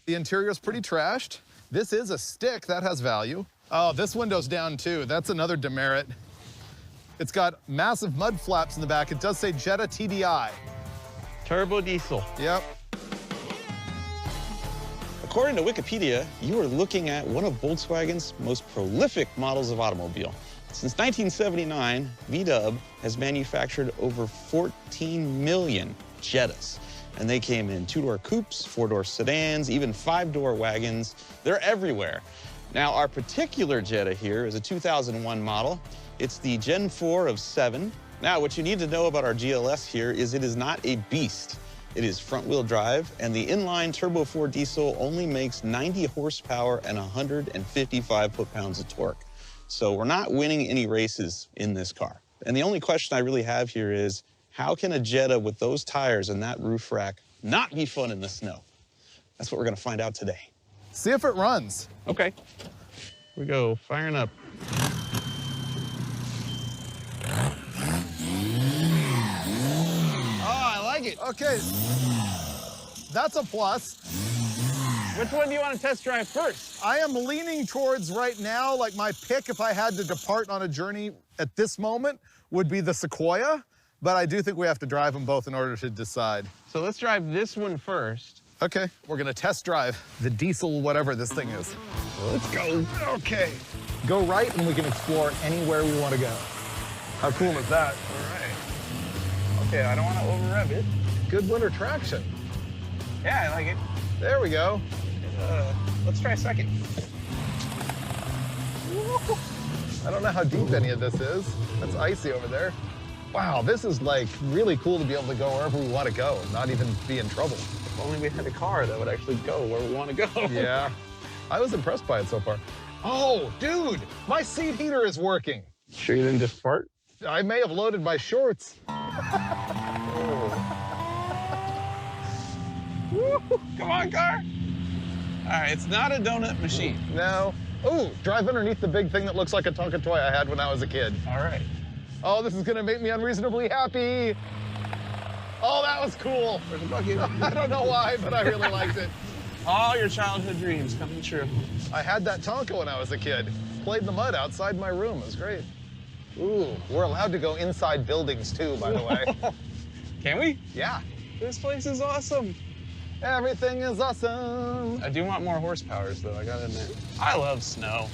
The interior is pretty trashed. This is a stick, that has value. Oh, this window's down too. That's another demerit. It's got massive mud flaps in the back. It does say Jetta TDI. Turbo diesel. Yep. According to Wikipedia, you are looking at one of Volkswagen's most prolific models of automobile. Since 1979, VW has manufactured over 14 million Jettas. And they came in 2-door coupes, 4-door sedans, even 5-door wagons. They're everywhere. Now, our particular Jetta here is a 2001 model. It's the Gen 4 of 7. Now, what you need to know about our GLS here is it is not a beast. It is front-wheel drive, and the inline turbo 4 diesel only makes 90 horsepower and 155 foot-pounds of torque. So we're not winning any races in this car. And the only question I really have here is, how can a Jetta with those tires and that roof rack not be fun in the snow? That's what we're gonna find out today. See if it runs. Okay. Here we go, firing up. Oh, I like it. Okay, that's a plus. Which one do you want to test drive first? I am leaning towards right now, like my pick if I had to depart on a journey at this moment would be the Sequoia, but I do think we have to drive them both in order to decide. So let's drive this one first. Okay, we're gonna test drive the diesel, whatever this thing is. Let's go. Okay. Go right and we can explore anywhere we want to go. How cool is that? All right. Okay, I don't want to over-rev it. Good winter traction. Yeah, I like it. There we go. Let's try second. I don't know how deep any of this is. That's icy over there. Wow, this is like really cool to be able to go wherever we want to go and not even be in trouble. If only we had a car that would actually go where we want to go. Yeah, I was impressed by it so far. Oh, dude, my seat heater is working. Sure you didn't just fart? I may have loaded my shorts. Woo, come on, car. All right, it's not a donut machine. No. Ooh, drive underneath the big thing that looks like a Tonka toy I had when I was a kid. All right. Oh, this is gonna make me unreasonably happy. Oh, that was cool. Where's the bucket? I don't know why, but I really liked it. All your childhood dreams coming true. I had that Tonka when I was a kid. Played in the mud outside my room. It was great. Ooh, we're allowed to go inside buildings too, by the way. Can we? Yeah. This place is awesome. Everything is awesome. I do want more horsepowers, though, I gotta admit. I love snow.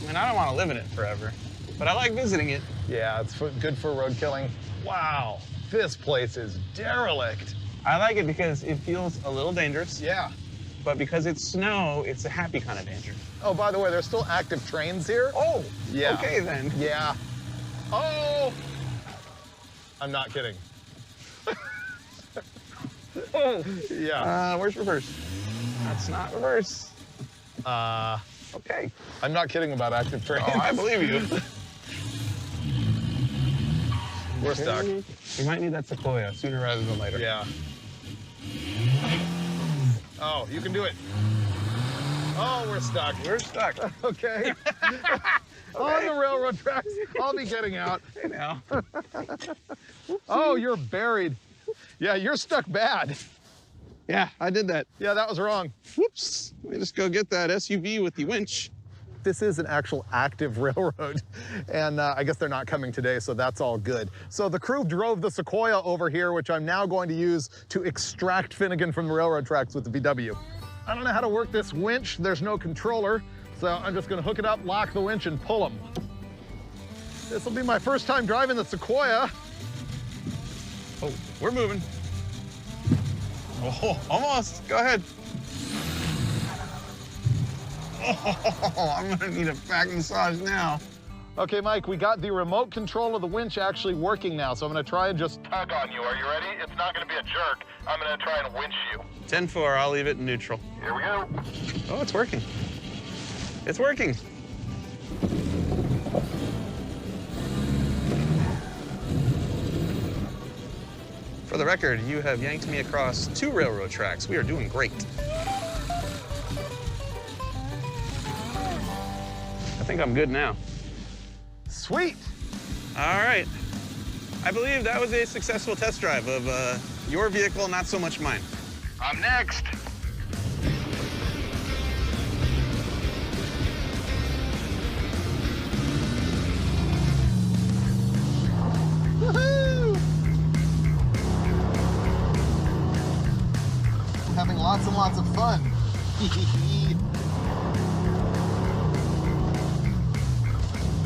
I mean, I don't want to live in it forever, but I like visiting it. Yeah, it's good for road killing. Wow, this place is derelict. I like it because it feels a little dangerous. Yeah. But because it's snow, it's a happy kind of danger. Oh, by the way, there's still active trains here. Oh, yeah. Okay then. Yeah. Oh! I'm not kidding. Yeah. Where's reverse? That's not reverse. Okay. I'm not kidding about active trains. Oh, I believe you. We're stuck. We might need that Sequoia sooner rather than later. Yeah. Oh, you can do it. Oh, we're stuck. We're stuck. Okay. On the railroad tracks. I'll be getting out. Hey now. Oh, you're buried. Yeah, you're stuck bad. Yeah, I did that. Yeah, that was wrong. Whoops. Let me just go get that SUV with the winch. This is an actual active railroad, and I guess they're not coming today, so that's all good. So the crew drove the Sequoia over here, which I'm now going to use to extract Finnegan from the railroad tracks with the VW. I don't know how to work this winch. There's no controller, so I'm just gonna hook it up, lock the winch, and pull him. This will be my first time driving the Sequoia. Oh, we're moving. Oh, almost. Go ahead. Oh, I'm gonna need a back massage now. Okay, Mike, we got the remote control of the winch actually working now, so I'm gonna try and just tug on you. Are you ready? It's not gonna be a jerk. I'm gonna try and winch you. 10-4, I'll leave it in neutral. Here we go. Oh, it's working. It's working. For the record, you have yanked me across 2 railroad tracks. We are doing great. I think I'm good now. Sweet. All right. I believe that was a successful test drive of your vehicle, not so much mine. I'm next. Woohoo! Having lots and lots of fun.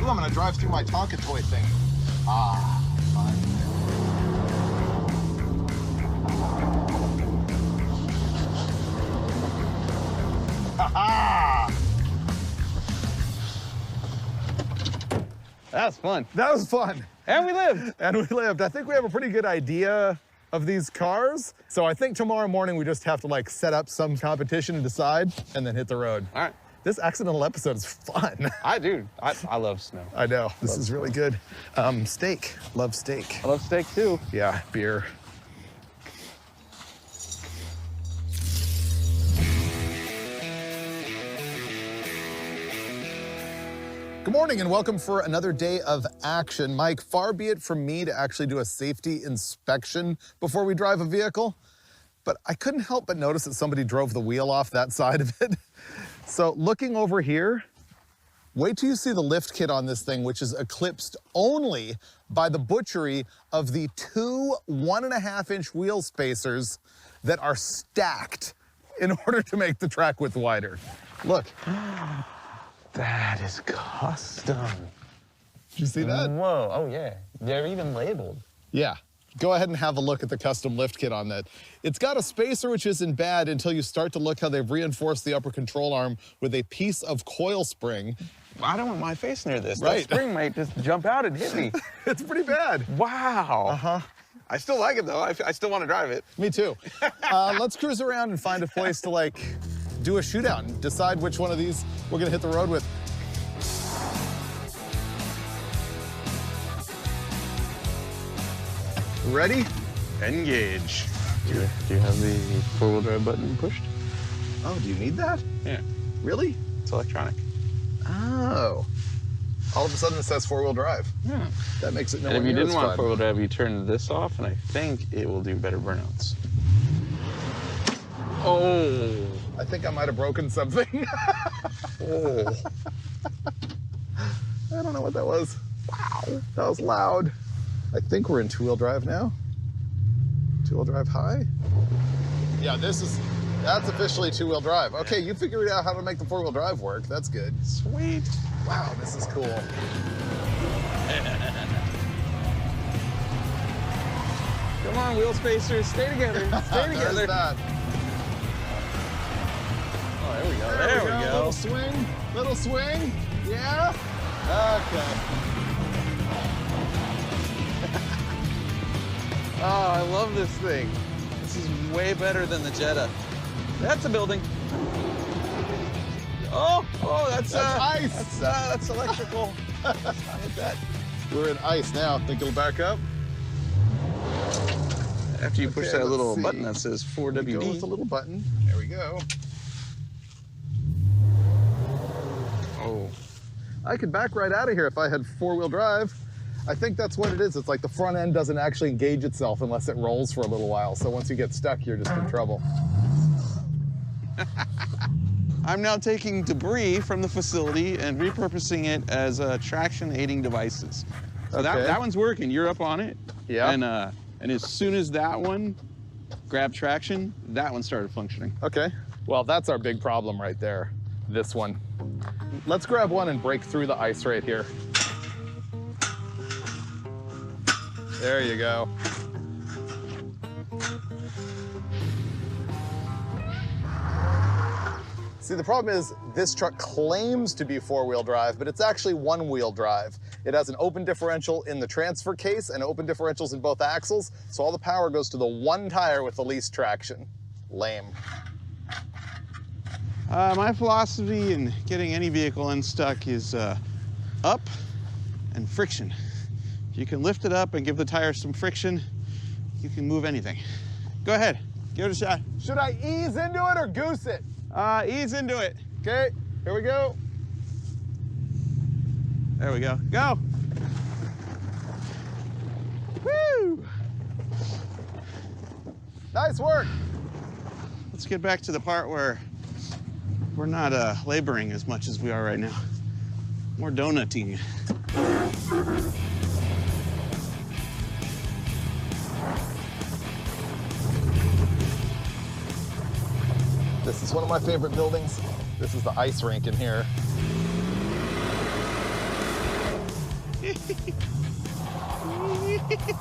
Ooh, I'm gonna drive through my Tonka toy thing. Ah, fun. Ha-ha! That was fun. That was fun. And we lived. And we lived. I think we have a pretty good idea of these cars. So I think tomorrow morning we just have to like set up some competition and decide and then hit the road. All right. This accidental episode is fun. I love snow. I know. This is really good. Steak. Love steak. I love steak too. Yeah, beer. Good morning and welcome for another day of action. Mike, far be it from me to actually do a safety inspection before we drive a vehicle, but I couldn't help but notice that somebody drove the wheel off that side of it. So looking over here, wait till you see the lift kit on this thing, which is eclipsed only by the butchery of the 2 1.5-inch wheel spacers that are stacked in order to make the track width wider. Look. That is custom. Did you see that? Whoa, oh yeah. They're even labeled. Yeah. Go ahead and have a look at the custom lift kit on that. It's got a spacer which isn't bad until you start to look how they've reinforced the upper control arm with a piece of coil spring. I don't want my face near this. Right. That spring might just jump out and hit me. It's pretty bad. Wow. Uh-huh. I still like it though. I still want to drive it. Me too. Let's cruise around and find a place to like do a shootout and decide which one of these we're gonna hit the road with. Ready? Engage. Do you have the four-wheel drive button pushed? Oh, do you need that? Yeah. Really? It's electronic. Oh. All of a sudden it says four-wheel drive. Yeah. That makes it no And if you near didn't as want fun. four-wheel drive, you turn this off, and I think it will do better burnouts. Oh. I think I might have broken something. Oh. I don't know what that was. Wow, that was loud. I think we're in two-wheel drive now. Two-wheel drive high? Yeah, that's officially two-wheel drive. Okay, you figured out how to make the four-wheel drive work. That's good. Sweet. Wow, this is cool. Come on, wheel spacers, stay together. Stay together. There's that. Oh, there we go. There we go. Little swing. Little swing. Yeah. Okay. Oh, I love this thing. This is way better than the Jetta. That's a building. Oh, that's ice. That's electrical. Hit that. We're in ice now. Think it'll back up? After you push Okay, that little let's see. button that says Go with the 4WD. little button. There we go. Oh. I could back right out of here if I had four-wheel drive. I think that's what it is. It's like the front end doesn't actually engage itself unless it rolls for a little while. So once you get stuck, you're just in trouble. I'm now taking debris from the facility and repurposing it as traction aiding devices. So Okay. that one's working. You're up on it. Yeah. And as soon as that one grabbed traction, that one started functioning. Okay. Well, that's our big problem right there. This one. Let's grab one and break through the ice right here. There you go. See, the problem is this truck claims to be four-wheel drive, but it's actually one-wheel drive. It has an open differential in the transfer case and open differentials in both axles, so all the power goes to the one tire with the least traction. Lame. My philosophy in getting any vehicle unstuck is up and friction. If you can lift it up and give the tires some friction, you can move anything. Go ahead, give it a shot. Should I ease into it or goose it? Ease into it. Okay, here we go. There we go. Go! Woo! Nice work. Let's get back to the part where we're not laboring as much as we are right now. More donutting. This is one of my favorite buildings. This is the ice rink in here.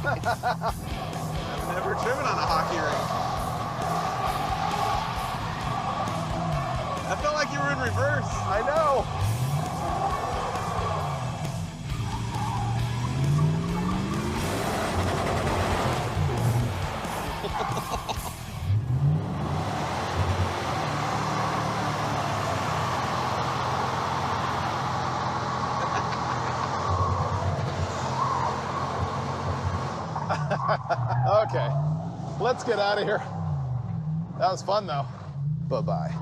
I've never driven on a hockey rink. I felt like you were in reverse. I know. Okay, let's get out of here. That was fun though. Bye-bye.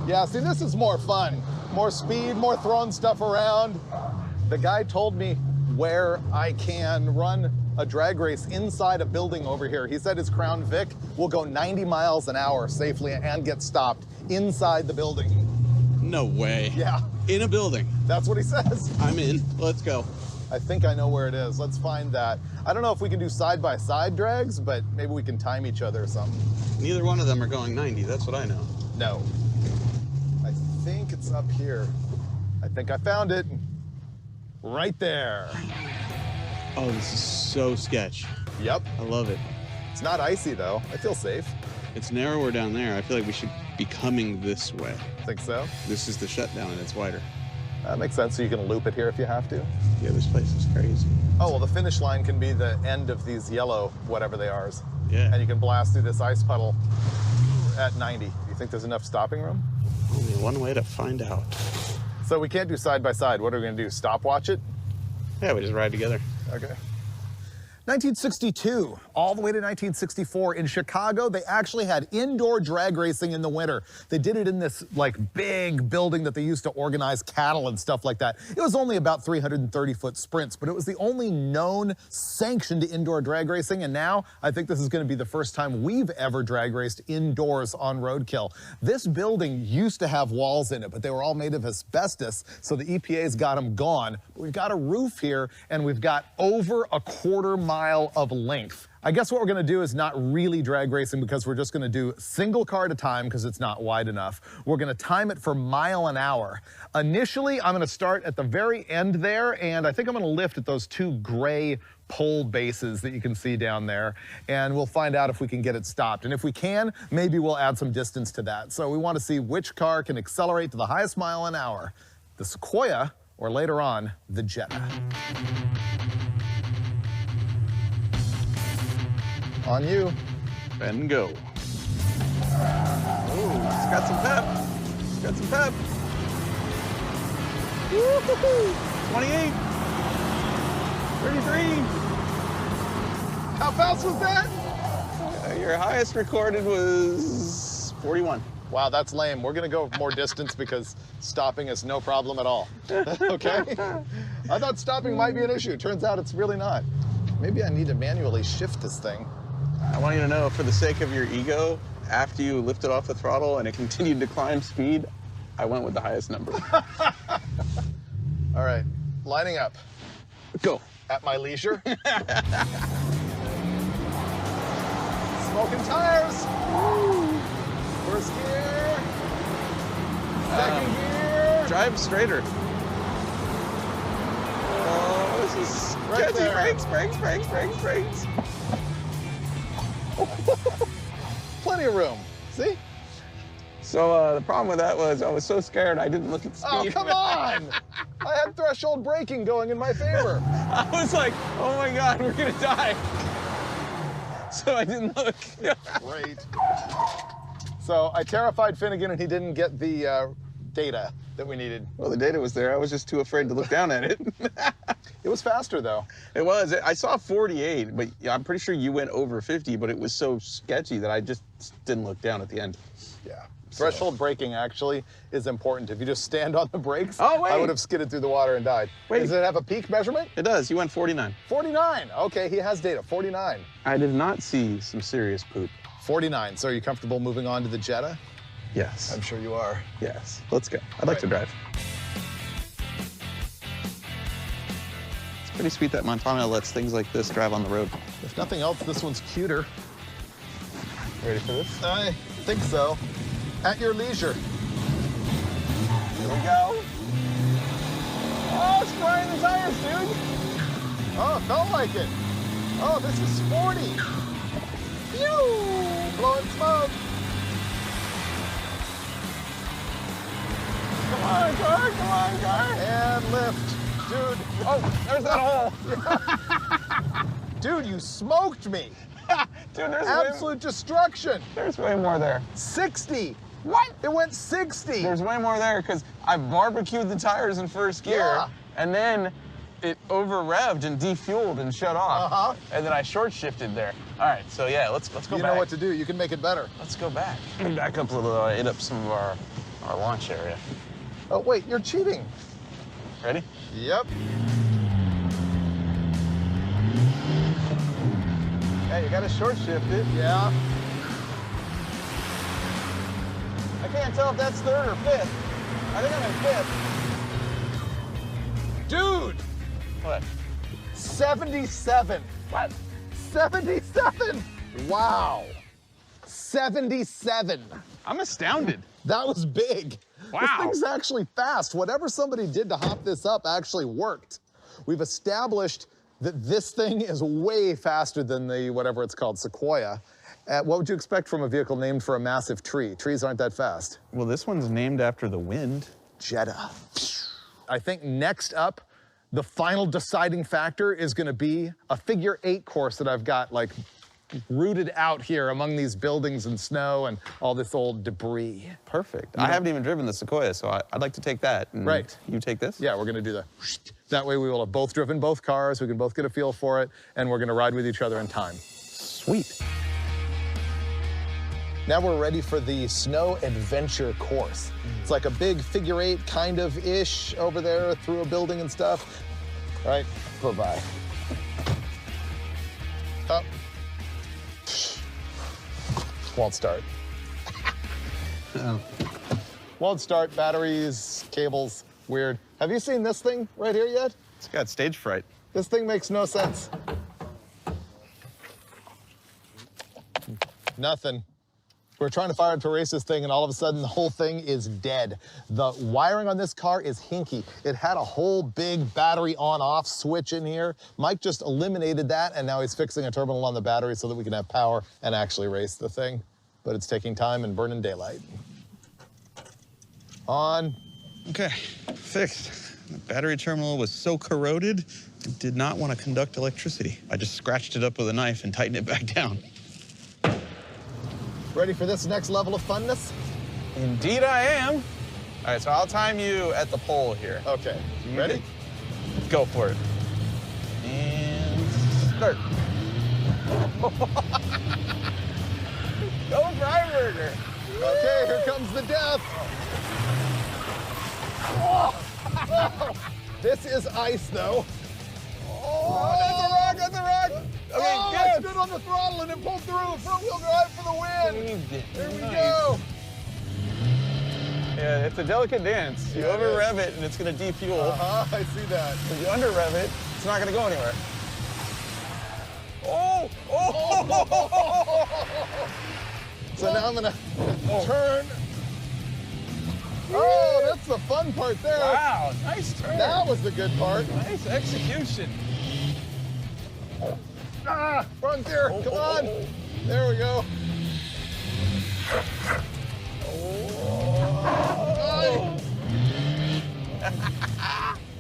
Yeah, see, this is more fun. More speed, more throwing stuff around. The guy told me where I can run a drag race inside a building over here. He said his Crown Vic will go 90 miles an hour safely and get stopped inside the building. No way. Yeah, In a building. that's what he says. I'm in. Let's go. I think I know where it is. Let's find that. I don't know if we can do side-by-side drags, but maybe we can time each other or something. Neither one of them are going 90. That's what I know. No. I think it's up here. I think I found it. Right there. Oh, this is so sketch. Yep. I love it. It's not icy though. I feel safe. It's narrower down there. I feel like we should be coming this way. Think so? This is the shutdown and it's wider. That makes sense. So you can loop it here if you have to. Yeah, this place is crazy. Oh, well, the finish line can be the end of these yellow, whatever they are. Yeah. And you can blast through this ice puddle at 90. Do you think there's enough stopping room? Only one way to find out. So we can't do side by side. What are we gonna do? Stopwatch it? Yeah, we just ride together. Okay. 1962, all the way to 1964. In Chicago, they actually had indoor drag racing in the winter. They did it in this like big building that they used to organize cattle and stuff like that. It was only about 330-foot sprints, but it was the only known sanctioned indoor drag racing. And now I think this is going to be the first time we've ever drag raced indoors on Roadkill. This building used to have walls in it, but they were all made of asbestos, so the EPA's got them gone. But we've got a roof here, and we've got over a quarter-mile of length. I guess what we're gonna do is not really drag racing, because we're just gonna do single car at a time because it's not wide enough. We're gonna time it for mile an hour. Initially, I'm gonna start at the very end there, and I think I'm gonna lift at those two gray pole bases that you can see down there, and we'll find out if we can get it stopped. And if we can, maybe we'll add some distance to that. So we wanna see which car can accelerate to the highest mile an hour, the Sequoia, or later on, the Jetta. On you. And go. Oh, it's got some pep. It's got some pep. Woo-hoo-hoo. 28. 33. How fast was that? Your highest recorded was 41. Wow, that's lame. We're gonna go more distance because stopping is no problem at all. Okay? I thought stopping might be an issue. Turns out it's really not. Maybe I need to manually shift this thing. I want you to know, for the sake of your ego, after you lifted off the throttle and it continued to climb speed, I went with the highest number. All right, lining up. Go. At my leisure. Smoking tires. Woo. First gear. Second gear. Drive straighter. Oh, this is Right there. brakes. Plenty of room. See? So the problem with that was I was so scared I didn't look at speed. Oh, come on! I had threshold braking going in my favor. I was like, oh my God, we're gonna die. So I didn't look. Great. So I terrified Finnegan and he didn't get the data that we needed. Well, the data was there. I was just too afraid to look down at it. It was faster though. It was. I saw 48, but I'm pretty sure you went over 50, but it was so sketchy that I just didn't look down at the end. Yeah. Threshold braking actually is important. If you just stand on the brakes, Oh, wait. I would have skidded through the water and died. Wait. Does it have a peak measurement? It does. You went 49. 49. Okay, he has data. 49. I did not see some serious poop. 49. So are you comfortable moving on to the Jetta? Yes. I'm sure you are. Yes. Let's go. I'd like to drive. It's pretty sweet that Montana lets things like this drive on the road. If nothing else, this one's cuter. Ready for this? I think so. At your leisure. Here we go. Oh, it's frying the tires, dude. Oh, it felt like it. Oh, this is sporty. Phew! Blowing smoke. Come on, car. Come on, car. And lift. Dude. Oh, there's that hole. Dude, you smoked me. Dude, Absolute destruction. there's way more there. 60. What? It went 60. There's way more there because I barbecued the tires in first gear, Yeah. and then it over-revved and defueled and shut off. Uh-huh. And then I short shifted there. All right, so yeah, let's go You back. know what to do. You can make it better. Let's go back. Back up a little, hit up some of our launch area. Oh, wait, you're cheating. Ready? Yep. Yeah, you gotta short shift it. Yeah. I can't tell if that's third or fifth. I think I'm in fifth. Dude, What? 77. What? 77. Wow. 77. I'm astounded. That was big. Wow. This thing's actually fast. Whatever somebody did to hop this up actually worked. We've established that this thing is way faster than the, whatever it's called, Sequoia. What would you expect from a vehicle named for a massive tree? Trees aren't that fast. Well, this one's named after the wind. Jetta. I think next up, the final deciding factor is gonna be a figure 8 course that I've got like rooted out here among these buildings and snow and all this old debris. Perfect. I haven't even driven the Sequoia, so I'd like to take that. And Right. You take this? Yeah, we're gonna do that. That way we will have both driven both cars, we can both get a feel for it, and we're gonna ride with each other in time. Sweet. Now we're ready for the snow adventure course. It's like a big figure eight kind of ish over there through a building and stuff. All right, bye-bye. Up. Won't start. Oh. Won't start, batteries, cables, weird. Have you seen this thing right here yet? It's got stage fright. This thing makes no sense. Nothing. We're trying to fire it to race this thing, and all of a sudden, the whole thing is dead. The wiring on this car is hinky. It had a whole big battery on-off switch in here. Mike just eliminated that, and now he's fixing a terminal on the battery so that we can have power and actually race the thing. But it's taking time and burning daylight. On. Okay, fixed. The battery terminal was so corroded, it did not want to conduct electricity. I just scratched it up with a knife and tightened it back down. Ready for this next level of funness? Indeed I am. All right, so I'll time you at the pole here. Okay, ready? Go for it. And start. Go Freiburger. Okay, here comes the death. Oh. Oh. This is ice, though. Oh, that's a rock, that's a rock. Okay, I good. stood on the throttle and it pulled through. Front wheel drive for the win. There we go. Yeah, it's a delicate dance. You over rev it and it's gonna defuel. I see that. If you under rev it, it's not gonna go anywhere. Oh! Oh! So now I'm gonna turn. Oh, that's the fun part there. Wow, nice turn. That was the good part. Nice execution. Ah, frontier, come on. There we go.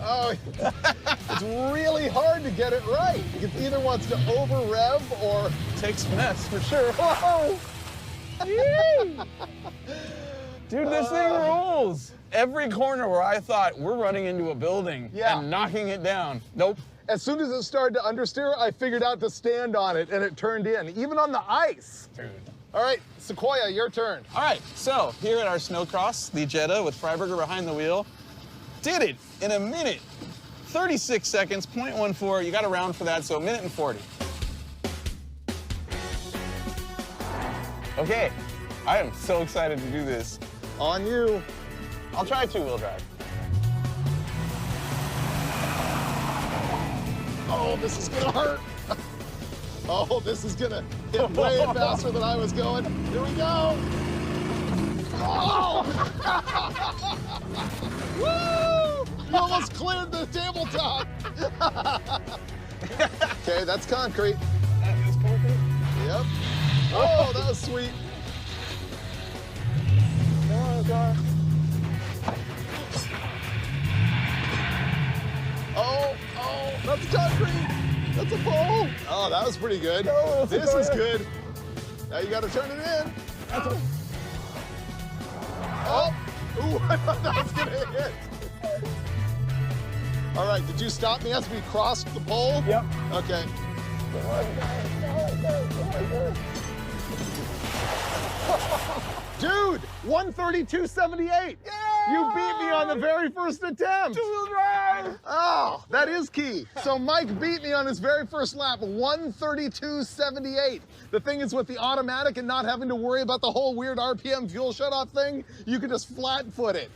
Oh, it's really hard to get it right. It either wants to over rev or Takes finesse for sure. Whoa! Dude, this thing rules. Every corner where I thought we're running into a building and knocking it down. Nope. As soon as it started to understeer, I figured out to stand on it and it turned in, even on the ice. Dude. All right, Sequoia, your turn. All right, so here at our snowcross, the Jetta with Freiburger behind the wheel, did it in a minute. 36 seconds, 0.14. You got a round for that, so a minute and 40. Okay, I am so excited to do this. On you. I'll try two-wheel drive. Oh, this is gonna hurt. Oh, this is gonna hit way faster than I was going. Here we go. Oh! Woo! You almost cleared the tabletop. Okay, that's concrete. That is concrete? Yep. Oh, that was sweet. Come on, car. Oh, that's concrete. That's a pole. Oh, that was pretty good. Oh, this is good. Now you got to turn it in. Oh, ooh, I thought that was gonna hit. All right, did you stop me as we crossed the pole? Yep. Okay. Dude, 132.78. Yeah! You beat me on the very first attempt. Two-wheel drive. Oh, that is key. So Mike beat me on his very first lap, 132.78. The thing is, with the automatic and not having to worry about the whole weird RPM fuel shutoff thing, you can just flat foot it.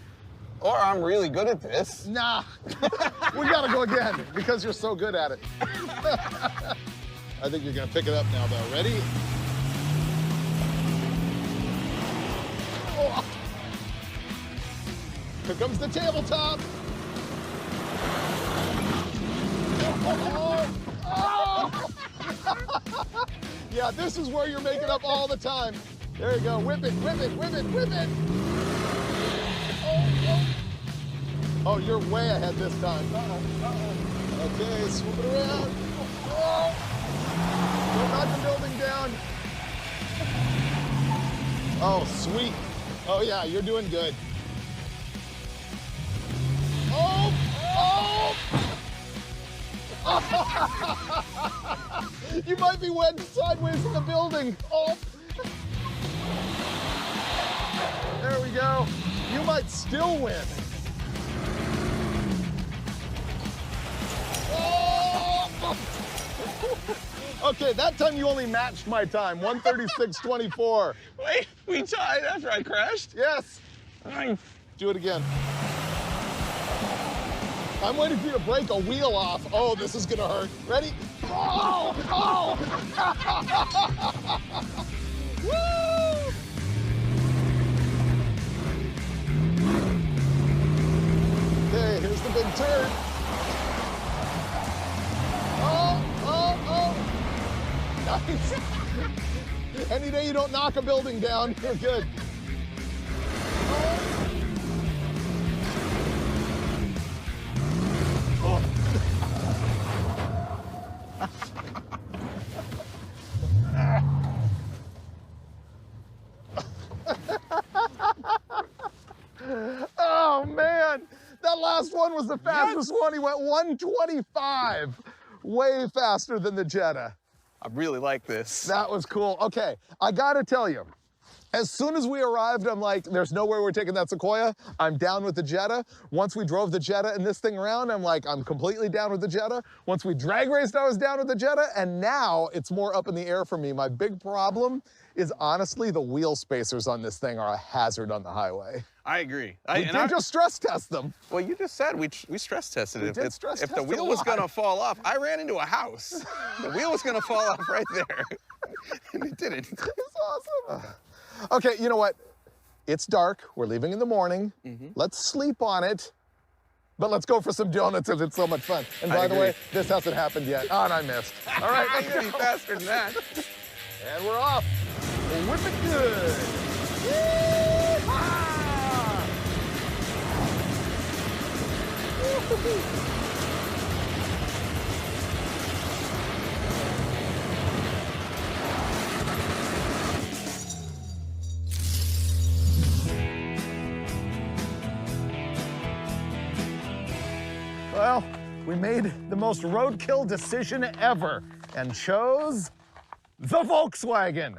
Or I'm really good at this. Nah, we gotta go again because you're so good at it. I think you're gonna pick it up now though. Ready? Oh. Here comes the tabletop. Oh. Oh. Yeah, this is where you're making up all the time. There you go, whip it, whip it, whip it, whip it. Oh, you're way ahead this time. Okay, swoop it around. Oh. Don't knock the building down. Oh, sweet. Oh, yeah, you're doing good. Oh! Oh! You might be wedged sideways in the building. Oh! There we go. You might still win. Oh! Okay, that time you only matched my time, 1:36.24. Wait, we tied after I crashed? Yes. Nice. Do it again. I'm waiting for you to break a wheel off. Oh, this is gonna hurt. Ready? Oh! Oh! Woo! Okay, here's the big turn. Oh! Oh! Oh! Nice. Any day you don't knock a building down, you're good. Oh man, that last one was the fastest one. He went 125, way faster than the Jetta. I really like this. That was cool. Okay, I gotta tell you, as soon as we arrived, I'm like, there's nowhere we're taking that Sequoia. I'm down with the Jetta. Once we drove the Jetta and this thing around, I'm like, I'm completely down with the Jetta. Once we drag raced, I was down with the Jetta. And now it's more up in the air for me. My big problem is honestly the wheel spacers on this thing are a hazard on the highway. I agree. We did just stress test them. Well, you just said we stress tested it. If the wheel a was lot. gonna fall off, I ran into a house. The wheel was gonna fall off right there, and it didn't. It's awesome. Okay, you know what? It's dark. We're leaving in the morning. Let's sleep on it. But let's go for some donuts because it's so much fun. And by the way, this hasn't happened yet. Oh, and I missed. All right, I'm let's gonna be go. faster than that. And we're off. Whip it good. Yee-haw! Woo-hoo-hoo. Well, we made the most roadkill decision ever and chose the Volkswagen.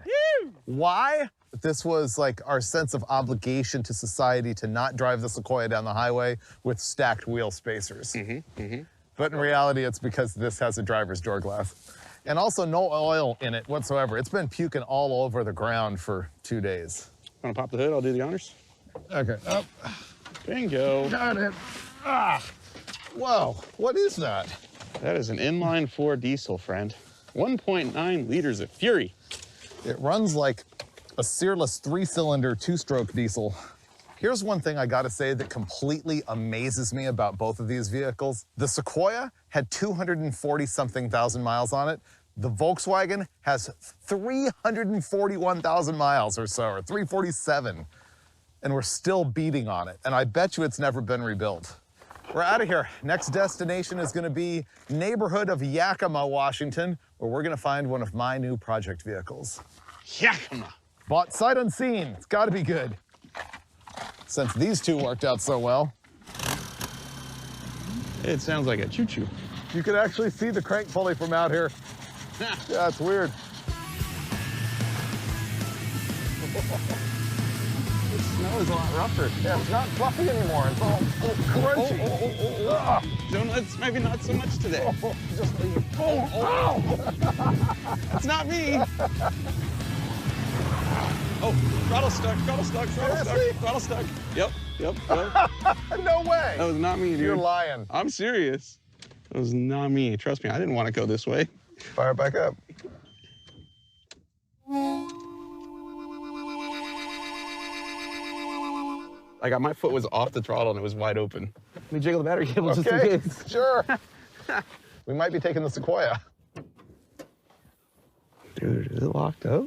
Why? This was like our sense of obligation to society to not drive the Sequoia down the highway with stacked wheel spacers. But in reality, it's because this has a driver's door glass. And also no oil in it whatsoever. It's been puking all over the ground for 2 days. Want to pop the hood? I'll do the honors. Okay. Oh, Bingo. got it. Ah. Whoa, what is that? That is an inline 4 diesel, friend. 1.9 liters of fury. It runs like a searless 3-cylinder 2-stroke diesel. Here's one thing I gotta say that completely amazes me about both of these vehicles. The Sequoia had 240-something thousand miles on it. The Volkswagen has 341,000 miles or so, or 347. And we're still beating on it. And I bet you it's never been rebuilt. We're out of here. Next destination is gonna be neighborhood of Yakima, Washington, where we're gonna find one of my new project vehicles. Yakima. Bought sight unseen. It's gotta be good. Since these two worked out so well. It sounds like a choo-choo. You could actually see the crank pulley from out here. Yeah, it's weird. The snow is a lot rougher. Yeah, it's not fluffy anymore. It's all crunchy. Donuts, maybe not so much today. Just leave. That's not me. Oh, throttle stuck, throttle stuck, throttle stuck, Seriously? throttle stuck. Yep. No way. That was not me, dude. You're lying. I'm serious. That was not me. Trust me, I didn't want to go this way. Fire it back up. Like my foot was off the throttle and it was wide open. Let me jiggle the battery cable just in Okay, case. sure. We might be taking the Sequoia. Dude, is it locked up?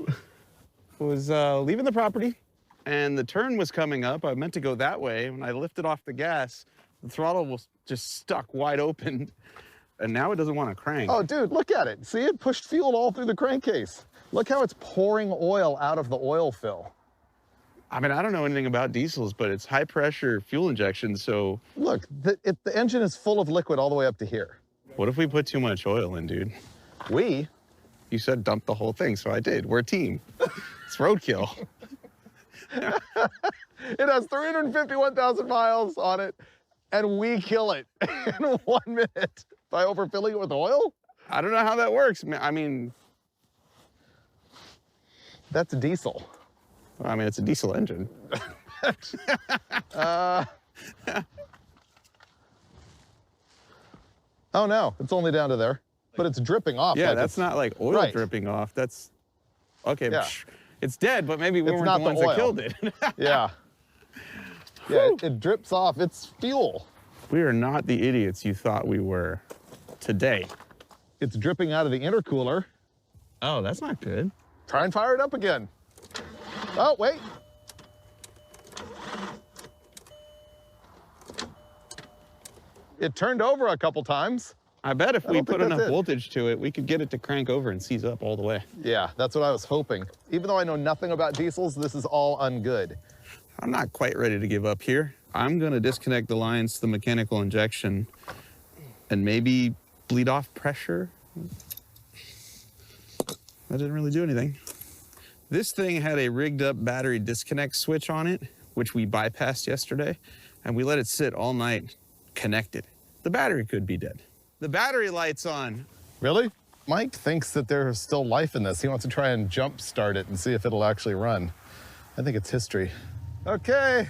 I was leaving the property and the turn was coming up. I meant to go that way. When I lifted off the gas, the throttle was just stuck wide open. and now it doesn't want to crank. Oh, dude, look at it. See, it pushed fuel all through the crankcase. Look how it's pouring oil out of the oil fill. I mean, I don't know anything about diesels, but it's high pressure fuel injection, so. Look, the engine is full of liquid all the way up to here. What if we put too much oil in, dude? We? You said dump the whole thing, so I did. We're a team. It's roadkill. It has 351,000 miles on it, and we kill it in 1 minute by overfilling it with oil? I don't know how that works. I mean, that's a diesel. I mean, it's a diesel engine. Oh no, it's only down to there, but it's dripping off. Yeah, like that's not like oil dripping off. That's, okay, yeah. It's dead, but maybe we weren't not the ones that killed it. Yeah. Yeah, it drips off. It's fuel. We are not the idiots you thought we were today. It's dripping out of the intercooler. Oh, that's not good. Try and fire it up again. Oh, wait. It turned over a couple times. I bet if we put enough voltage to it, we could get it to crank over and seize up all the way. Yeah, that's what I was hoping. Even though I know nothing about diesels, this is all ungood. I'm not quite ready to give up here. I'm gonna disconnect the lines to the mechanical injection and maybe bleed off pressure. That didn't really do anything. This thing had a rigged up battery disconnect switch on it, which we bypassed yesterday, and we let it sit all night connected. The battery could be dead. The battery light's on. Really? Mike thinks that there's still life in this. He wants to try and jump start it and see if it'll actually run. I think it's history. Okay.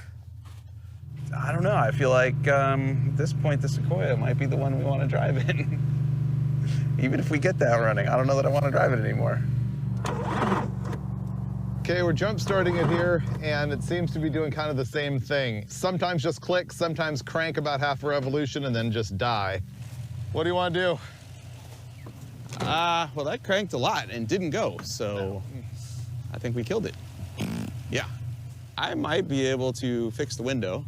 I don't know. I feel like at this point, the Sequoia might be the one we want to drive in. Even if we get that running, I don't know that I want to drive it anymore. Okay, we're jump starting it here, and it seems to be doing kind of the same thing. Sometimes just click, sometimes crank about half a revolution, and then just die. What do you want to do? Well, that cranked a lot and didn't go, so I think we killed it. Yeah. I might be able to fix the window,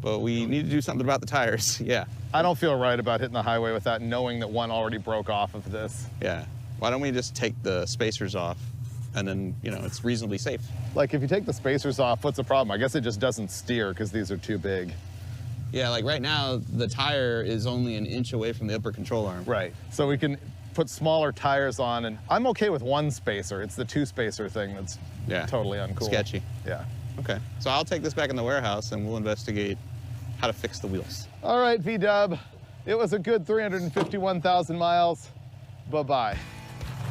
but we need to do something about the tires. Yeah. I don't feel right about hitting the highway without knowing that one already broke off of this. Yeah. Why don't we just take the spacers off, and then, you know, it's reasonably safe. Like, if you take the spacers off, what's the problem? I guess it just doesn't steer because these are too big. Yeah, like right now, the tire is only an inch away from the upper control arm. Right. So we can put smaller tires on, and I'm okay with one spacer. It's the two spacer thing that's totally uncool. Sketchy. Yeah. Okay. So I'll take this back in the warehouse and we'll investigate how to fix the wheels. All right, V-Dub. It was a good 351,000 miles. Bye-bye.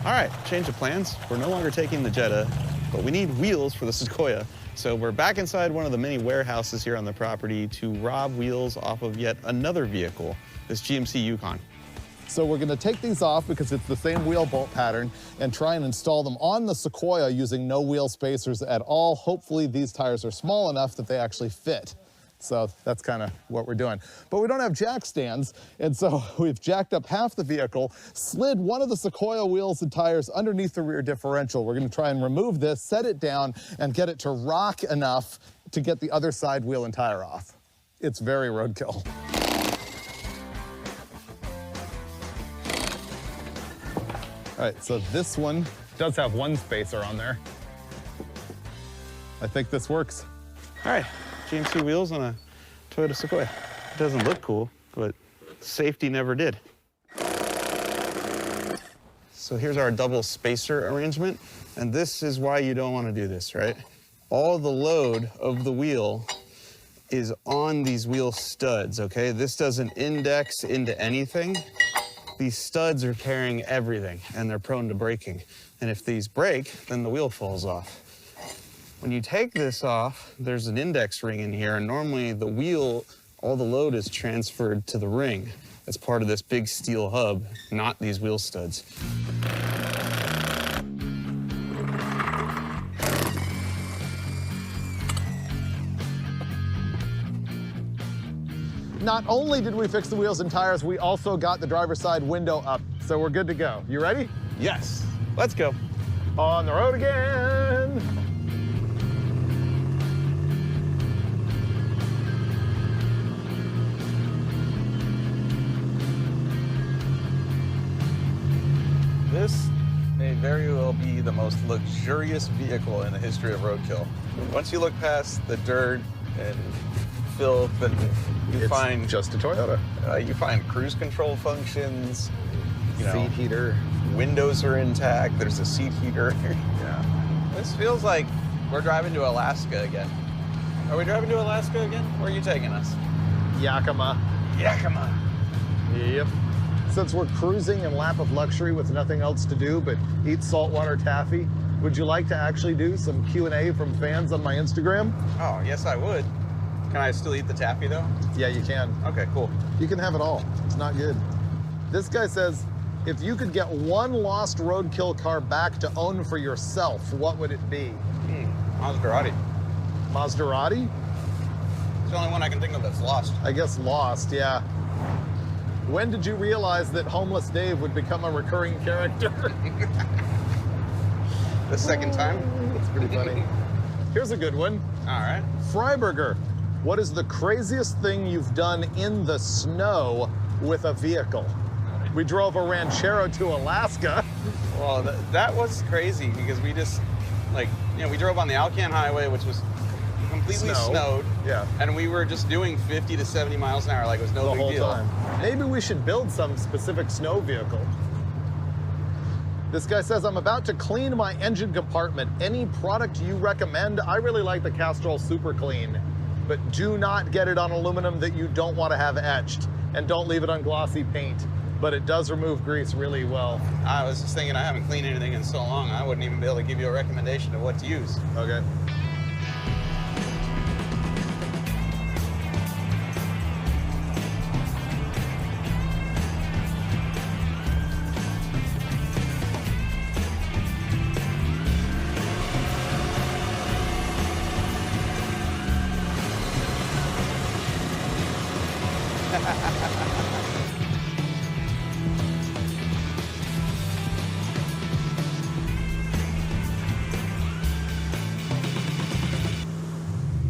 All right, change of plans. We're no longer taking the Jetta, but we need wheels for the Sequoia. So we're back inside one of the many warehouses here on the property to rob wheels off of yet another vehicle, this GMC Yukon. So we're gonna take these off because it's the same wheel bolt pattern and try and install them on the Sequoia using no wheel spacers at all. Hopefully these tires are small enough that they actually fit. So that's kind of what we're doing. But we don't have jack stands, and so we've jacked up half the vehicle, slid one of the Sequoia wheels and tires underneath the rear differential. We're gonna try and remove this, set it down, and get it to rock enough to get the other side wheel and tire off. It's very roadkill. All right, so this one does have one spacer on there. I think this works. All right, GMC wheels on a Toyota Sequoia. It doesn't look cool, but safety never did. So here's our double spacer arrangement, and this is why you don't want to do this, right? All the load of the wheel is on these wheel studs, okay? This doesn't index into anything. These studs are carrying everything, and they're prone to breaking. And if these break, then the wheel falls off. When you take this off, there's an index ring in here, and normally the wheel, all the load is transferred to the ring. That's part of this big steel hub, not these wheel studs. Not only did we fix the wheels and tires, we also got the driver's side window up. So we're good to go. You ready? Yes, let's go. On the road again. very well be the most luxurious vehicle in the history of Roadkill. Once you look past the dirt and filth, and you find just a Toyota. You find cruise control functions, Seat heater. windows are intact, there's a seat heater. Yeah. This feels like we're driving to Alaska again. Are we driving to Alaska again? Where are you taking us? Yakima. Yakima. Yep. Since we're cruising in lap of luxury with nothing else to do but eat saltwater taffy, would you like to actually do some Q&A from fans on my Instagram? Oh, yes, I would. Can I still eat the taffy, though? Yeah, you can. Okay, cool. You can have it all. It's not good. This guy says, if you could get one lost Roadkill car back to own for yourself, what would it be? Maserati. Maserati? It's the only one I can think of that's lost. I guess lost, yeah. When did you realize that Homeless Dave would become a recurring character? The second time? That's pretty funny. Here's a good one. All right. Freiburger, what is the craziest thing you've done in the snow with a vehicle? We drove a Ranchero to Alaska. Well, that was crazy because we just, we drove on the Alcan Highway, which was completely snowed. Yeah. And we were just doing 50 to 70 miles an hour like it was no The big whole deal. time. Maybe we should build some specific snow vehicle. This guy says, I'm about to clean my engine compartment. Any product you recommend? I really like the Castrol Super Clean, but do not get it on aluminum that you don't want to have etched, and don't leave it on glossy paint, but it does remove grease really well. I was just thinking I haven't cleaned anything in so long, I wouldn't even be able to give you a recommendation of what to use. Okay.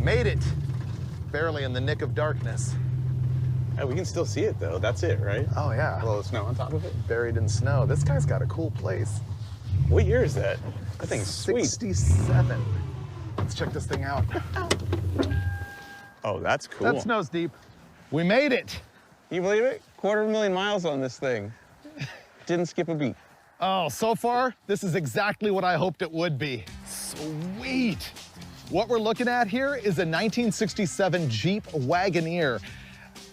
Made it. Barely in the nick of darkness. Oh, we can still see it though. That's it, right? Oh yeah. A little snow on top of it. Buried in snow. This guy's got a cool place. What year is that? That thing's sweet. 67. Let's check this thing out. Oh, that's cool. That snow's deep. We made it. Can you believe it? 250,000 miles on this thing. Didn't skip a beat. Oh, so far, this is exactly what I hoped it would be. Sweet. What we're looking at here is a 1967 Jeep Wagoneer.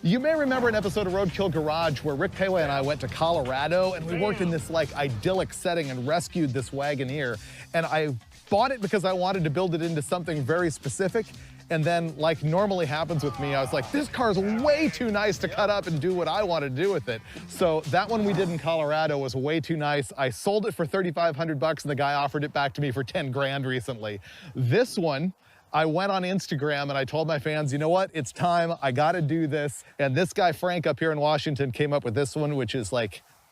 You may remember an episode of Roadkill Garage where Rick Payway and I went to Colorado and we worked in this idyllic setting and rescued this Wagoneer. And I bought it because I wanted to build it into something very specific. And then, like normally happens with me, I was like, this car's way too nice to cut up and do what I want to do with it. So that one we did in Colorado was way too nice. I sold it for $3,500 and the guy offered it back to me for 10 grand recently. This one, I went on Instagram and I told my fans, you know what, it's time, I gotta do this. And this guy, Frank, up here in Washington came up with this one, which is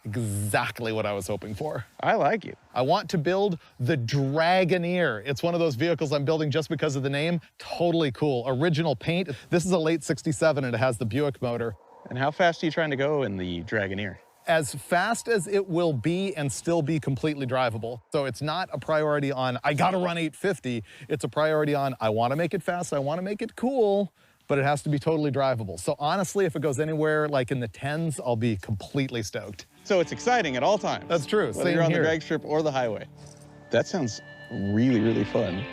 exactly what I was hoping for. I like it. I want to build the Dragoneer. It's one of those vehicles I'm building just because of the name. Totally cool. Original paint. This is a late 67 and it has the Buick motor. And how fast are you trying to go in the Dragoneer? As fast as it will be and still be completely drivable. So it's not a priority on, I gotta run 850. It's a priority on, I wanna make it fast, I wanna make it cool, but it has to be totally drivable. So honestly, if it goes anywhere in the 10s, I'll be completely stoked. So it's exciting at all times. That's true. Whether Same you're on here. the Dragstrip or the highway. That sounds really, really fun.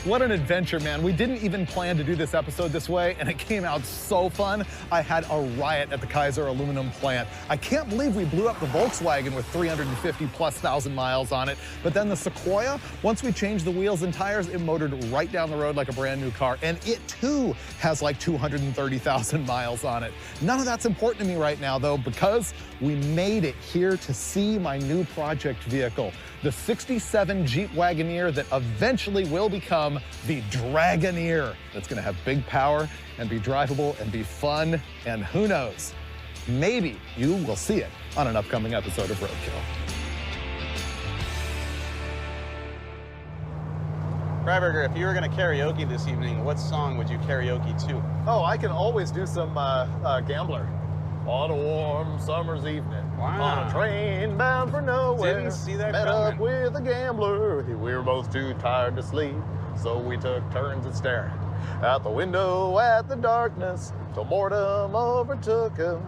What an adventure, man. We didn't even plan to do this episode this way, and it came out so fun. I had a riot at the Kaiser aluminum plant. I can't believe we blew up the Volkswagen with 350,000+ miles on it. But then the Sequoia, once we changed the wheels and tires, it motored right down the road like a brand new car. And it too has 230,000 miles on it. None of that's important to me right now though, because we made it here to see my new project vehicle. The 67 Jeep Wagoneer that eventually will become the Dragoneer. That's gonna have big power and be drivable and be fun, and who knows, maybe you will see it on an upcoming episode of Roadkill. Freiburger, if you were gonna karaoke this evening, what song would you karaoke to? Oh, I can always do some Gambler. on a warm summer's evening. Wow. On a train bound for nowhere. Didn't see that Met coming. up with a gambler. We were both too tired to sleep, so we took turns at staring out the window at the darkness till boredom overtook him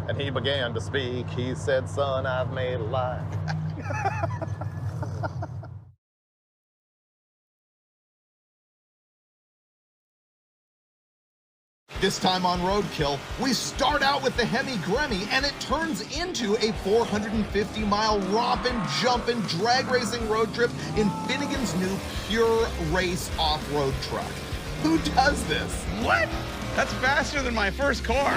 and he began to speak. He said, son, I've made a lie. This time on Roadkill, we start out with the Hemi Gremmy, and it turns into a 450-mile romping, jumping, drag racing road trip in Finnegan's new pure race off-road truck. Who does this? What? That's faster than my first car.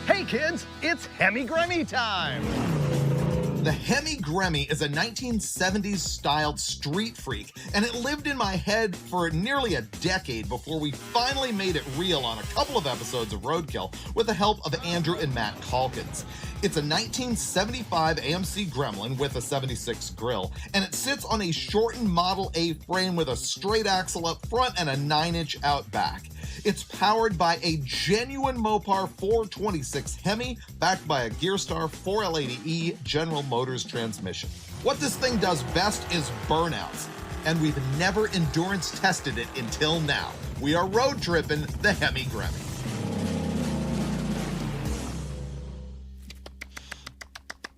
Hey kids, it's Hemi Gremmy time. The Hemi Gremmy is a 1970s styled street freak, and it lived in my head for nearly a decade before we finally made it real on a couple of episodes of Roadkill with the help of Andrew and Matt Calkins. It's a 1975 AMC Gremlin with a 76 grill, and it sits on a shortened Model A frame with a straight axle up front and a 9-inch out back. It's powered by a genuine Mopar 426 Hemi, backed by a Gearstar 4L80E General Motors transmission. What this thing does best is burnouts, and we've never endurance tested it until now. We are road tripping the Hemi Gremmy.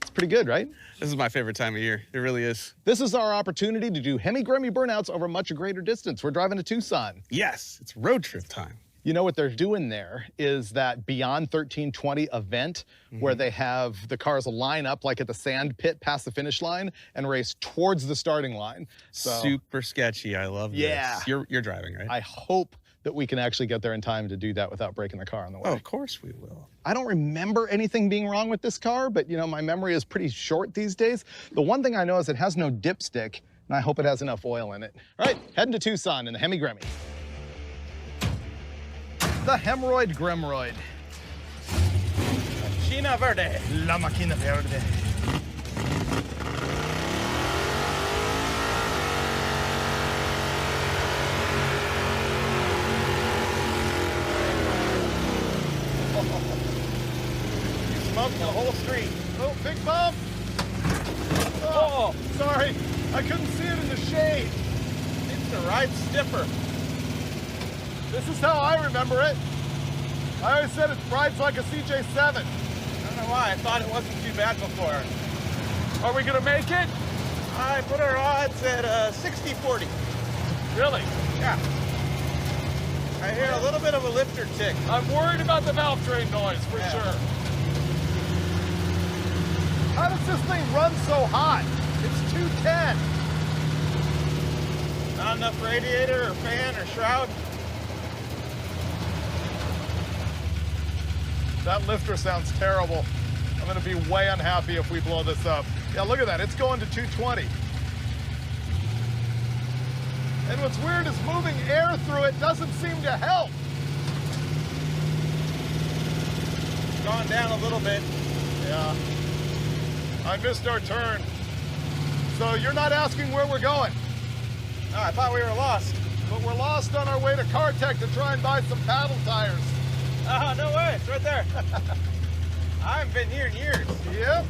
It's pretty good, right? This is my favorite time of year. It really is. This is our opportunity to do Hemi Gremmy burnouts over much greater distance. We're driving to Tucson. Yes, it's road trip time. You know what they're doing there is that Beyond 1320 event where they have the cars line up like at the sand pit past the finish line and race towards the starting line. So, Super sketchy. I love Yeah. this. You're driving, right? I hope that we can actually get there in time to do that without breaking the car on the way. Oh, of course we will. I don't remember anything being wrong with this car, but you know, my memory is pretty short these days. The one thing I know is it has no dipstick, and I hope it has enough oil in it. All right, heading to Tucson in the Hemi Gremmy. The Hemorrhoid Gremroid. China Verde. La Máquina Verde. You smoked the whole street. Oh, big bump. Oh, Sorry, I couldn't see it in the shade. needs to ride stiffer. This is how I remember it. I always said it rides like a CJ7. I don't know why. I thought it wasn't too bad before. Are we gonna make it? I put our odds at 60-40. Really? Yeah. I hear a little bit of a lifter tick. I'm worried about the valve train noise for Yeah. sure. How does this thing run so hot? It's 210. Not enough radiator or fan or shroud. That lifter sounds terrible. I'm gonna be way unhappy if we blow this up. Yeah, look at that, it's going to 220. And what's weird is moving air through it doesn't seem to help. Gone down a little bit. Yeah. I missed our turn. So you're not asking where we're going, Oh, I thought we were lost. but we're lost on our way to CarTech to try and buy some paddle tires. Oh, no way. It's right there. I haven't been here in years. Yep.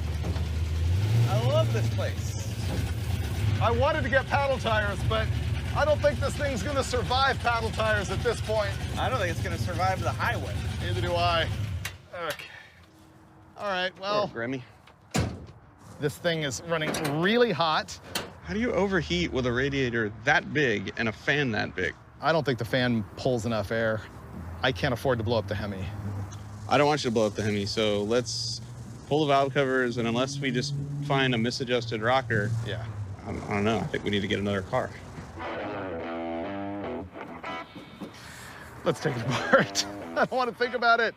I love this place. I wanted to get paddle tires, but I don't think this thing's gonna survive paddle tires at this point. I don't think it's going to survive the highway. Neither do I. Okay. All right, well, Grimmy. This thing is running really hot. How do you overheat with a radiator that big and a fan that big? I don't think the fan pulls enough air. I can't afford to blow up the Hemi. I don't want you to blow up the Hemi, so let's pull the valve covers, and unless we just find a misadjusted rocker, Yeah. I don't know. I think we need to get another car. Let's take it apart. I don't want to think about it.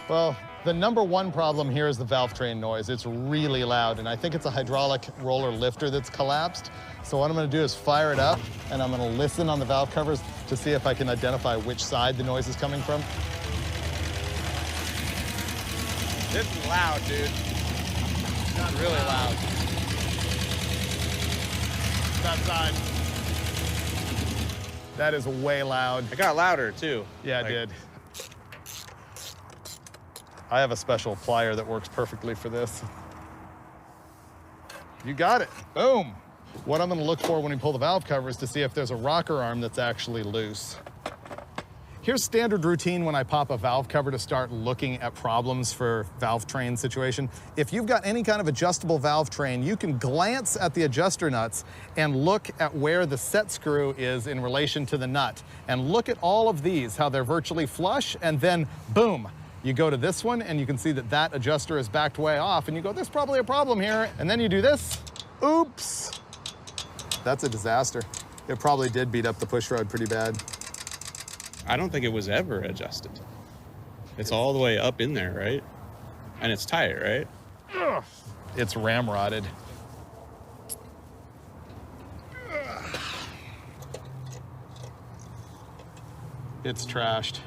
Well, the #1 problem here is the valve train noise. It's really loud, and I think it's a hydraulic roller lifter that's collapsed. So what I'm gonna do is fire it up, and I'm gonna listen on the valve covers to see if I can identify which side the noise is coming from. This is loud, dude. Got really loud. That side. That is way loud. It got louder too. Yeah, it did. I have a special plier that works perfectly for this. You got it. Boom. What I'm going to look for when we pull the valve cover is to see if there's a rocker arm that's actually loose. Here's standard routine when I pop a valve cover to start looking at problems for valve train situation. If you've got any kind of adjustable valve train, you can glance at the adjuster nuts and look at where the set screw is in relation to the nut. And look at all of these, how they're virtually flush, and then boom, you go to this one and you can see that that adjuster is backed way off, and you go, there's probably a problem here. And then you do this, oops. That's a disaster. It probably did beat up the push rod pretty bad. I don't think it was ever adjusted. It's all the way up in there, right? And it's tight, right? Ugh. It's ramrodded. It's trashed.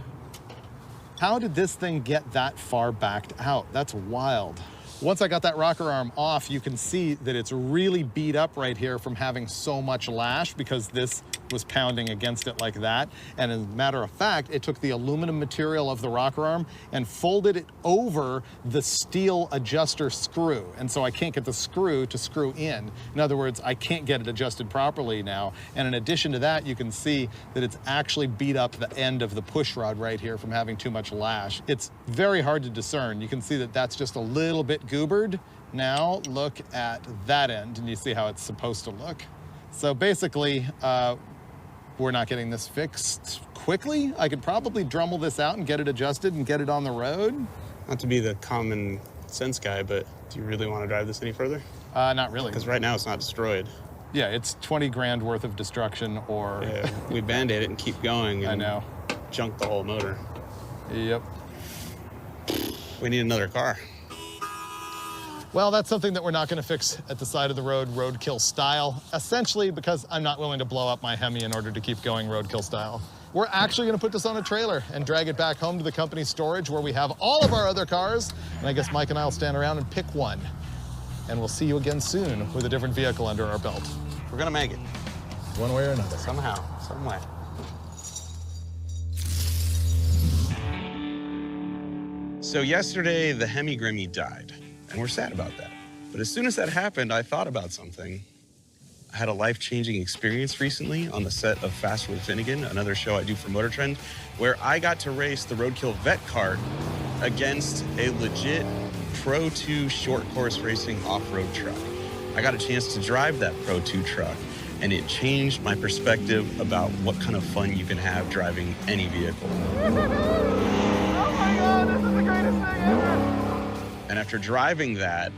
How did this thing get that far backed out? That's wild. Once I got that rocker arm off, you can see that it's really beat up right here from having so much lash because this was pounding against it like that. And as a matter of fact, it took the aluminum material of the rocker arm and folded it over the steel adjuster screw. And so I can't get the screw to screw in. In other words, I can't get it adjusted properly now. And in addition to that, you can see that it's actually beat up the end of the push rod right here from having too much lash. It's very hard to discern. You can see that that's just a little bit goobered. Now look at that end and you see how it's supposed to look. So basically, we're not getting this fixed quickly. I could probably Dremel this out and get it adjusted and get it on the road. Not to be the common sense guy, but do you really want to drive this any further? Not really. Because right now it's not destroyed. Yeah, it's 20 grand worth of destruction or... Yeah, we Band-Aid it and keep going and I know. Junk the whole motor. Yep. We need another car. Well, that's something that we're not going to fix at the side of the road, roadkill style, essentially because I'm not willing to blow up my Hemi in order to keep going roadkill style. We're actually going to put this on a trailer and drag it back home to the company storage where we have all of our other cars. And I guess Mike and I will stand around and pick one. And we'll see you again soon with a different vehicle under our belt. We're going to make it. One way or another. Somehow, some way. So yesterday, the Hemi Grimmy died. And we're sad about that. But as soon as that happened, I thought about something. I had a life-changing experience recently on the set of Freiburger and Finnegan, another show I do for Motor Trend, where I got to race the Roadkill vet cart against a legit Pro 2 short course racing off-road truck. I got a chance to drive that Pro 2 truck, and it changed my perspective about what kind of fun you can have driving any vehicle. Oh my God, this is the greatest thing ever! And after driving that,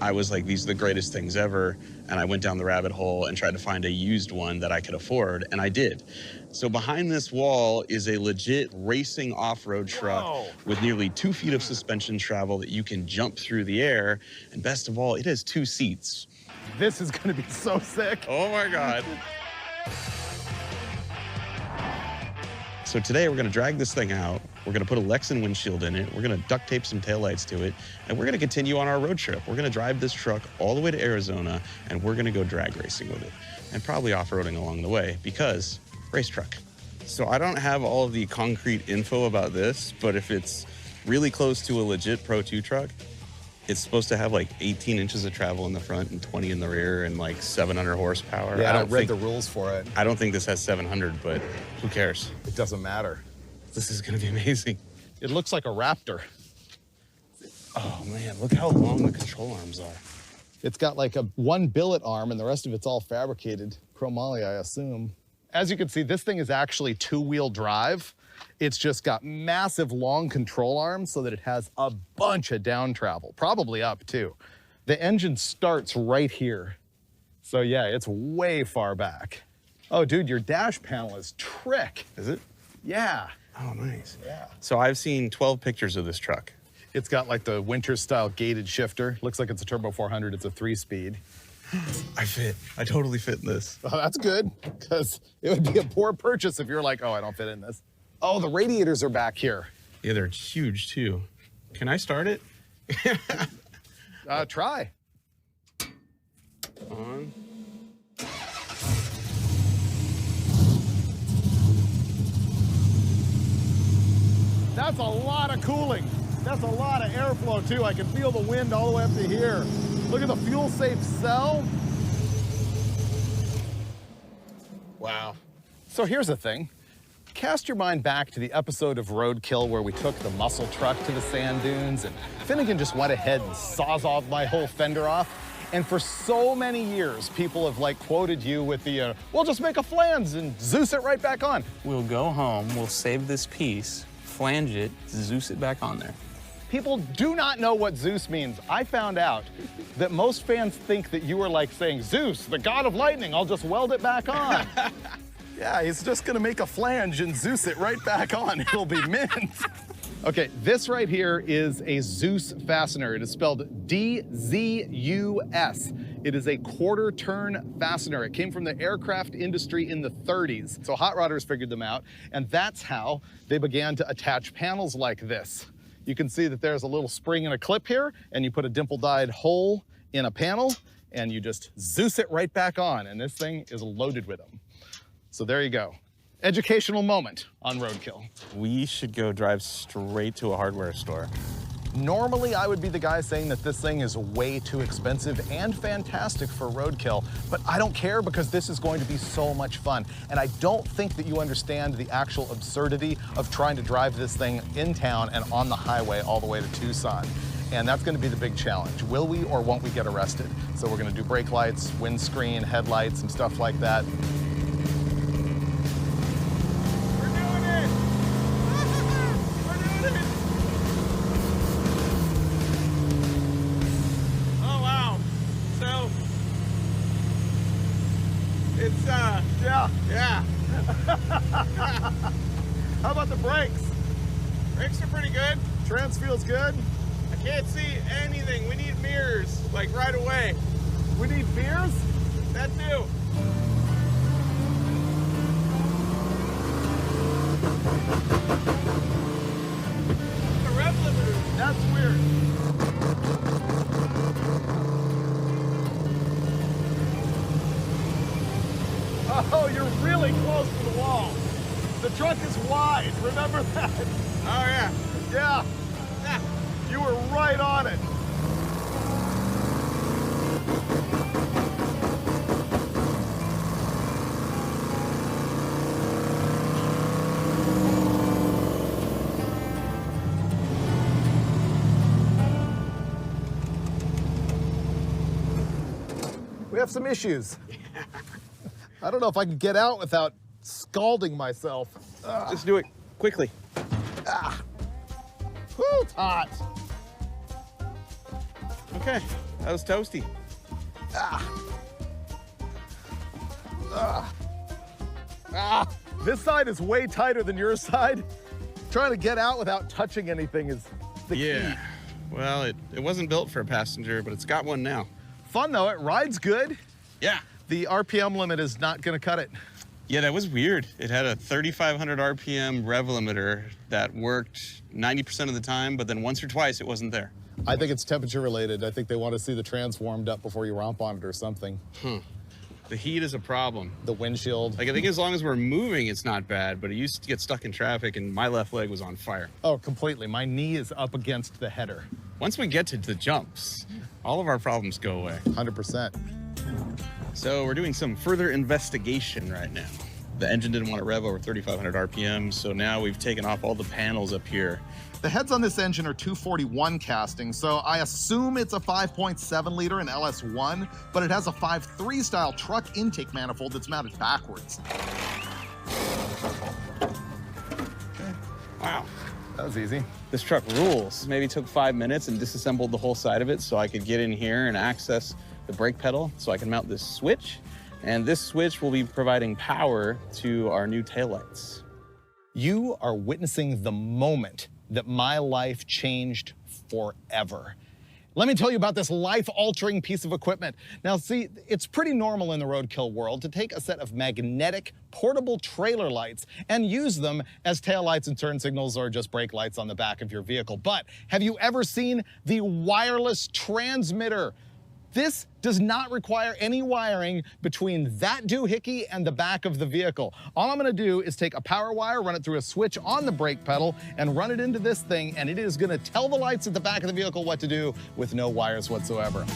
I was like, these are the greatest things ever. And I went down the rabbit hole and tried to find a used one that I could afford, and I did. So behind this wall is a legit racing off-road truck with nearly 2 feet of suspension travel that you can jump through the air. And best of all, it has 2 seats. This is gonna be so sick. Oh my God. So today we're gonna drag this thing out. We're gonna put a Lexan windshield in it. We're gonna duct tape some taillights to it. And we're gonna continue on our road trip. We're gonna drive this truck all the way to Arizona, and we're gonna go drag racing with it. And probably off-roading along the way, because race truck. So I don't have all of the concrete info about this, but if it's really close to a legit Pro 2 truck, it's supposed to have like 18 inches of travel in the front and 20 in the rear and like 700 horsepower. Yeah, I read the rules for it. I don't think this has 700, but who cares? It doesn't matter. This is gonna be amazing. It looks like a Raptor. Oh man, look how long the control arms are. It's got like one billet arm and the rest of it's all fabricated. Chromoly, I assume. As you can see, this thing is actually 2-wheel drive. It's just got massive long control arms so that it has a bunch of down travel, probably up too. The engine starts right here. So yeah, it's way far back. Oh dude, your dash panel is trick. Is it? Yeah. Oh, nice. Yeah. So I've seen 12 pictures of this truck. It's got like the winter style gated shifter. Looks like it's a Turbo 400. It's a 3-speed. I fit. I totally fit in this. Oh, that's good, because it would be a poor purchase if you're like, oh, I don't fit in this. Oh, the radiators are back here. Yeah, they're huge too. Can I start it? Try. On. That's a lot of cooling. That's a lot of airflow too. I can feel the wind all the way up to here. Look at the fuel safe cell. Wow. So here's the thing. Cast your mind back to the episode of Roadkill where we took the muscle truck to the sand dunes and Finnegan just went ahead and sawzalled my whole fender off. And for so many years, people have like quoted you with the, we'll just make a flange and Zeus it right back on. We'll go home, we'll save this piece, flange it, Zeus it back on there. People do not know what Zeus means. I found out that most fans think that you were like saying, Zeus, the god of lightning, I'll just weld it back on. Yeah, he's just gonna make a flange and Zeus it right back on. It'll be mint. Okay, this right here is a Zeus fastener. It is spelled D-Z-U-S. It is a quarter-turn fastener. It came from the aircraft industry in the 30s. So hot rodders figured them out, and that's how they began to attach panels like this. You can see that there's a little spring and a clip here, and you put a dimple-dyed hole in a panel, and you just Zeus it right back on, and this thing is loaded with them. So there you go. Educational moment on Roadkill. We should go drive straight to a hardware store. Normally, I would be the guy saying that this thing is way too expensive and fantastic for Roadkill, but I don't care because this is going to be so much fun. And I don't think that you understand the actual absurdity of trying to drive this thing in town and on the highway all the way to Tucson. And that's going to be the big challenge. Will we or won't we get arrested? So we're going to do brake lights, windscreen, headlights, and stuff like that. Yeah. How about the brakes? Brakes are pretty good. Trans feels good. I can't see anything. We need mirrors, like right away. We need beers? That too. The rev limiter. That's weird. Oh, you're really close to the wall. The truck is wide, remember that? Oh, yeah. Yeah. You were right on it. We have some issues. I don't know if I can get out without scalding myself. Just do it quickly. Whew, it's hot. Okay, that was toasty. This side is way tighter than your side. Trying to get out without touching anything is the key. Well, it wasn't built for a passenger, but it's got one now. Fun though, it rides good. Yeah. The RPM limit is not gonna cut it. Yeah, that was weird. It had a 3,500 RPM rev limiter that worked 90% of the time, but then once or twice it wasn't there. I think it's temperature related. I think they want to see the trans warmed up before you romp on it or something. The heat is a problem. The windshield. Like, I think as long as we're moving, it's not bad, but it used to get stuck in traffic and my left leg was on fire. Oh, completely. My knee is up against the header. Once we get to the jumps, all of our problems go away. 100%. So we're doing some further investigation right now. The engine didn't want to rev over 3,500 RPM, so now we've taken off all the panels up here. The heads on this engine are 241 casting, so I assume it's a 5.7 liter in LS1, but it has a 5.3 style truck intake manifold that's mounted backwards. Wow. That was easy. This truck rules. Maybe took 5 minutes and disassembled the whole side of it so I could get in here and access the brake pedal so I can mount this switch. And this switch will be providing power to our new taillights. You are witnessing the moment that my life changed forever. Let me tell you about this life-altering piece of equipment. Now, see, it's pretty normal in the roadkill world to take a set of magnetic portable trailer lights and use them as taillights and turn signals or just brake lights on the back of your vehicle. But have you ever seen the wireless transmitter? This does not require any wiring between that doohickey and the back of the vehicle. All I'm gonna do is take a power wire, run it through a switch on the brake pedal, and run it into this thing, and it is gonna tell the lights at the back of the vehicle what to do with no wires whatsoever.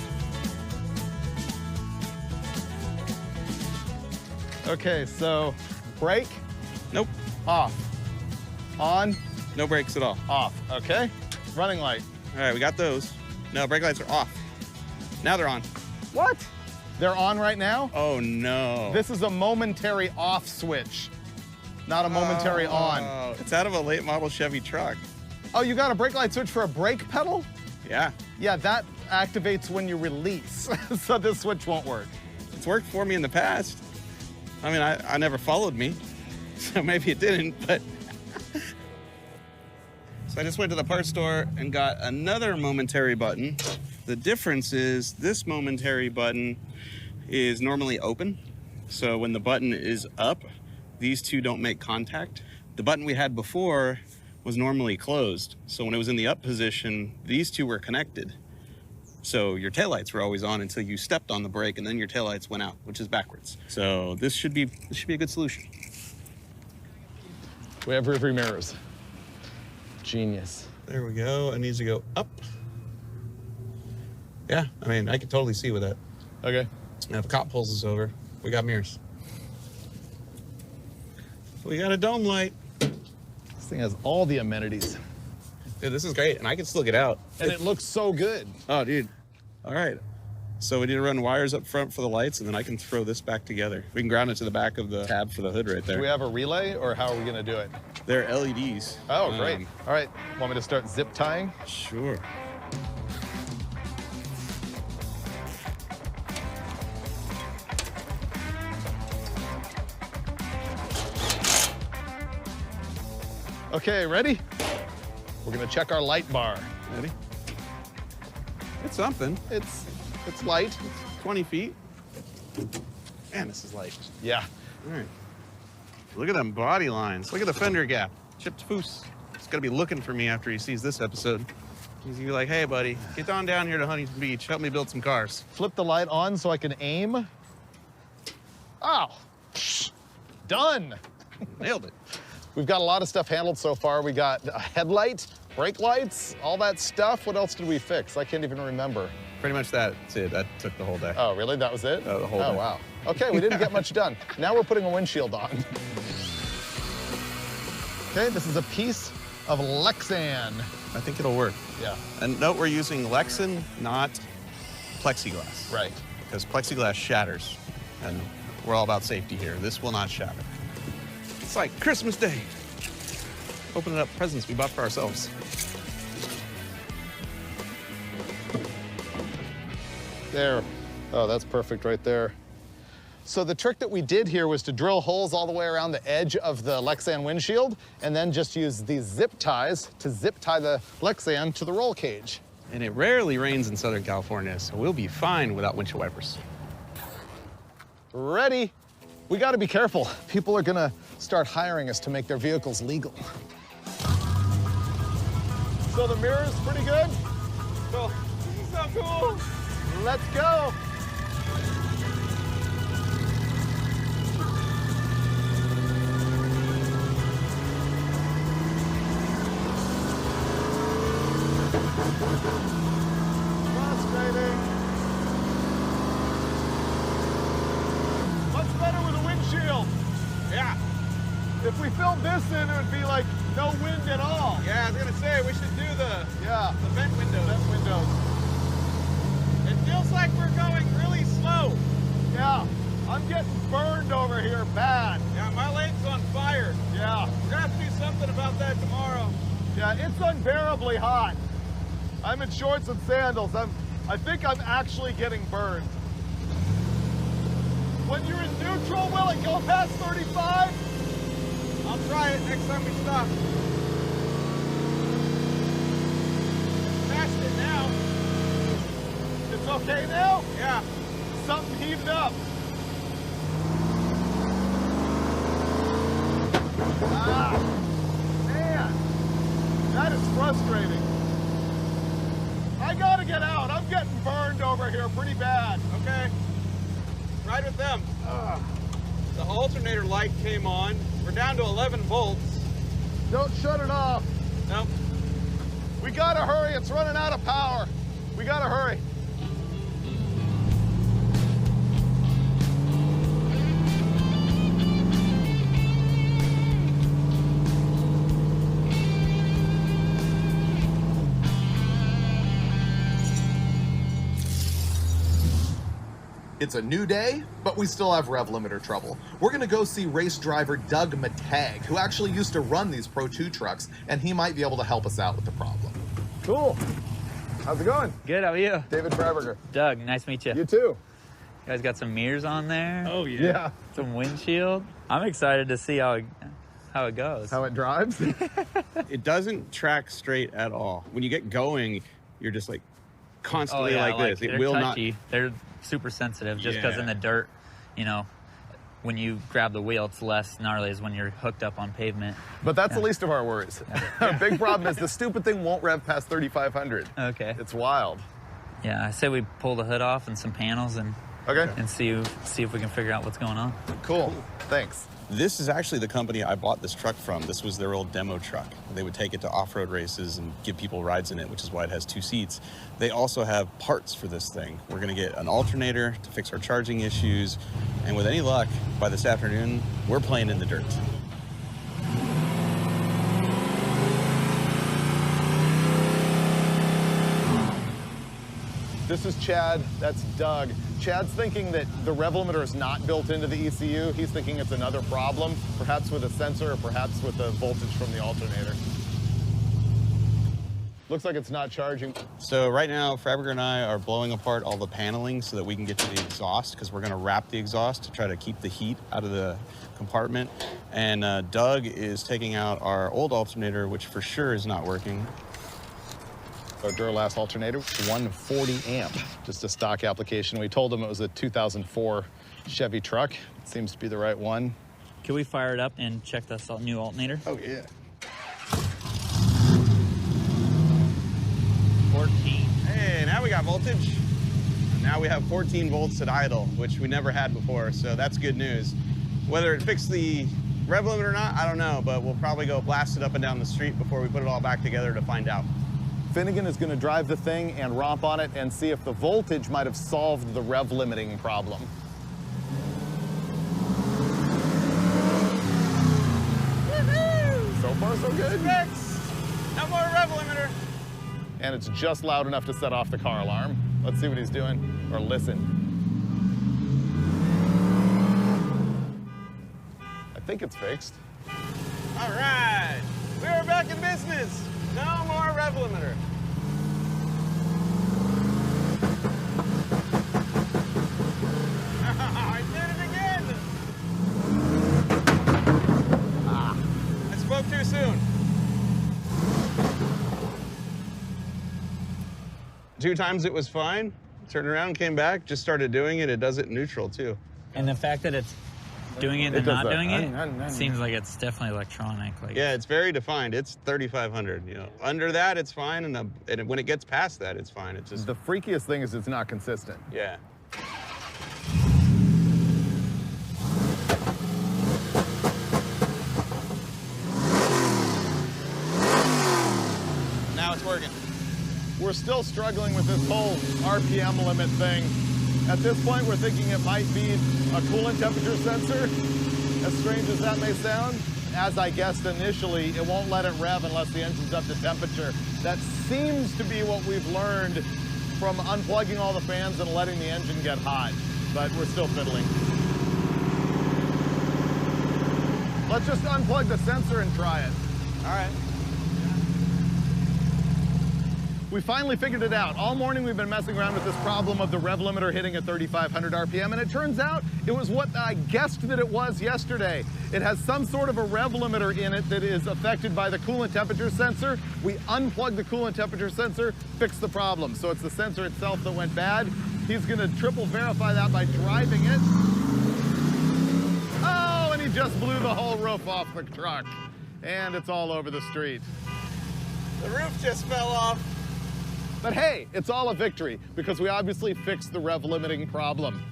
Okay, so brake? Nope. Off. On? No brakes at all. Off, okay. Running light. All right, we got those. No, brake lights are off. Now they're on. What? They're on right now? Oh no. This is a momentary off switch, not a momentary on. It's out of a late model Chevy truck. Oh, you got a brake light switch for a brake pedal? Yeah. Yeah, that activates when you release, so this switch won't work. It's worked for me in the past. I mean, I never followed me, so maybe it didn't, but. So I just went to the parts store and got another momentary button. The difference is this momentary button is normally open. So when the button is up, these two don't make contact. The button we had before was normally closed. So when it was in the up position, these two were connected. So your taillights were always on until you stepped on the brake and then your taillights went out, which is backwards. So this should be a good solution. We have rear mirrors. Genius. There we go. It needs to go up. Yeah, I mean, I can totally see with that. Okay. Now, if a cop pulls us over, we got mirrors. We got a dome light. This thing has all the amenities. Dude, this is great, and I can still get out. And it looks so good. Oh, dude. All right. So we need to run wires up front for the lights, and then I can throw this back together. We can ground it to the back of the tab for the hood right there. Do we have a relay, or how are we gonna do it? They're LEDs. Oh, great. All right, want me to start zip tying? Sure. Okay, ready? We're gonna check our light bar. Ready? It's something. It's light. 20 feet. Man, this is light. Yeah. All right. Look at them body lines. Look at the fender gap. Chipped foose. He's gonna be looking for me after he sees this episode. He's gonna be like, hey, buddy, get on down here to Huntington Beach. Help me build some cars. Flip the light on so I can aim. Oh, done. Nailed it. We've got a lot of stuff handled so far. We got a headlight, brake lights, all that stuff. What else did we fix? I can't even remember. Pretty much that's it. That took the whole day. Oh, really? That was it? The whole day. Oh, wow. Okay, we didn't get much done. Now we're putting a windshield on. Okay, this is a piece of Lexan. I think it'll work. Yeah. And note we're using Lexan, not plexiglass. Right. Because plexiglass shatters. And we're all about safety here. This will not shatter. It's like Christmas Day. Opening up presents we bought for ourselves. There. Oh, that's perfect right there. So the trick that we did here was to drill holes all the way around the edge of the Lexan windshield and then just use these zip ties to zip tie the Lexan to the roll cage. And it rarely rains in Southern California, so we'll be fine without windshield wipers. Ready? We gotta be careful. People are gonna start hiring us to make their vehicles legal. So the mirror's pretty good? Cool. This is so cool. Let's go. Frustrating. Much better with a windshield. Yeah. If we filmed this in, it would be like no wind at all. Yeah, I was gonna say we should do the vent windows. Vent windows. It feels like we're going really slow. Yeah, I'm getting burned over here bad. Yeah, my leg's on fire. Yeah. We're gonna have to do something about that tomorrow. Yeah, it's unbearably hot. I'm in shorts and sandals. I think I'm actually getting burned. When you're in neutral, will it go past 35? I'll try it next time we stop. Past it now. okay now? Yeah. Something heated up. Ah, man, that is frustrating. I gotta get out. I'm getting burned over here pretty bad. Okay. Right with them. The alternator light came on. We're down to 11 volts. Don't shut it off. Nope. We gotta hurry. It's running out of power. We gotta hurry. It's a new day, but we still have rev limiter trouble. We're gonna go see race driver Doug Matag, who actually used to run these Pro 2 trucks, and he might be able to help us out with the problem. Cool. How's it going? Good, how are you? David Freiburger. Doug, nice to meet you. You too. You guys got some mirrors on there? Oh, yeah. Yeah. Some windshield? I'm excited to see how it goes. How it drives? It doesn't track straight at all. When you get going, you're just like constantly like this. They're It will touchy. not. They're super sensitive just because in the dirt, you know, when you grab the wheel, it's less gnarly as when you're hooked up on pavement. But that's the least of our worries. Our big problem is the stupid thing won't rev past 3,500. Okay. It's wild. Yeah, I say we pull the hood off and some panels and see if we can figure out what's going on. Cool. Thanks. This is actually the company I bought this truck from. This was their old demo truck. They would take it to off-road races and give people rides in it, which is why it has 2 seats. They also have parts for this thing. We're gonna get an alternator to fix our charging issues. And with any luck, by this afternoon, we're playing in the dirt. This is Chad, that's Doug. Chad's thinking that the rev limiter is not built into the ECU. He's thinking it's another problem, perhaps with a sensor or perhaps with the voltage from the alternator. Looks like it's not charging. So right now, Freiburger and I are blowing apart all the paneling so that we can get to the exhaust, because we're gonna wrap the exhaust to try to keep the heat out of the compartment. And Doug is taking out our old alternator, which for sure is not working. Our Duralast alternator, 140 amp, just a stock application. We told him it was a 2004 Chevy truck. It seems to be the right one. Can we fire it up and check this new alternator? Oh, yeah. 14. Hey, now we got voltage. Now we have 14 volts at idle, which we never had before, so that's good news. Whether it fixed the rev limiter or not, I don't know, but we'll probably go blast it up and down the street before we put it all back together to find out. Finnegan is going to drive the thing and romp on it and see if the voltage might have solved the rev limiting problem. So far, so good. No more rev limiter. And it's just loud enough to set off the car alarm. Let's see what he's doing, or listen. I think it's fixed. All right, we are back in business. No more rev limiter. I did it again. I spoke too soon. 2 times it was fine. Turned around, came back, just started doing it. It does it in neutral too. And the fact that it's doing it and not doing it that. seems like it's definitely electronic. Like, Yeah, it's very defined. It's 3,500. You know, under that it's fine, and when it gets past that, it's fine. It's just The freakiest thing is it's not consistent. yeah. Now it's working. We're still struggling with this whole RPM limit thing. At this point, we're thinking it might be a coolant temperature sensor, as strange as that may sound. As I guessed initially, it won't let it rev unless the engine's up to temperature. That seems to be what we've learned from unplugging all the fans and letting the engine get hot, but we're still fiddling. Let's just unplug the sensor and try it. All right. We finally figured it out. All morning we've been messing around with this problem of the rev limiter hitting at 3,500 RPM, and it turns out it was what I guessed that it was yesterday. It has some sort of a rev limiter in it that is affected by the coolant temperature sensor. We unplugged the coolant temperature sensor, fixed the problem. So it's the sensor itself that went bad. He's gonna triple verify that by driving it. Oh, and he just blew the whole roof off the truck. And it's all over the street. The roof just fell off. But hey, it's all a victory because we obviously fixed the rev limiting problem.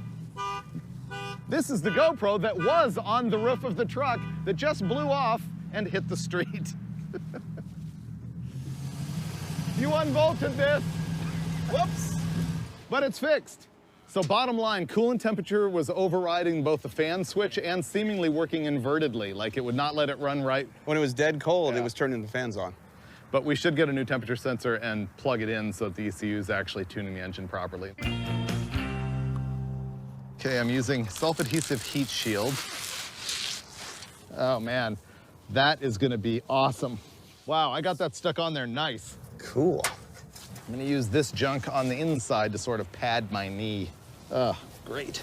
This is the GoPro that was on the roof of the truck that just blew off and hit the street. You unbolted this. Whoops. But it's fixed. So bottom line, coolant temperature was overriding both the fan switch and seemingly working invertedly, like it would not let it run right. When it was dead cold, it was turning the fans on. But we should get a new temperature sensor and plug it in so that the ECU is actually tuning the engine properly. Okay, I'm using self-adhesive heat shield. Oh man, that is gonna be awesome. Wow, I got that stuck on there nice. Cool. I'm gonna use this junk on the inside to sort of pad my knee. Oh, great.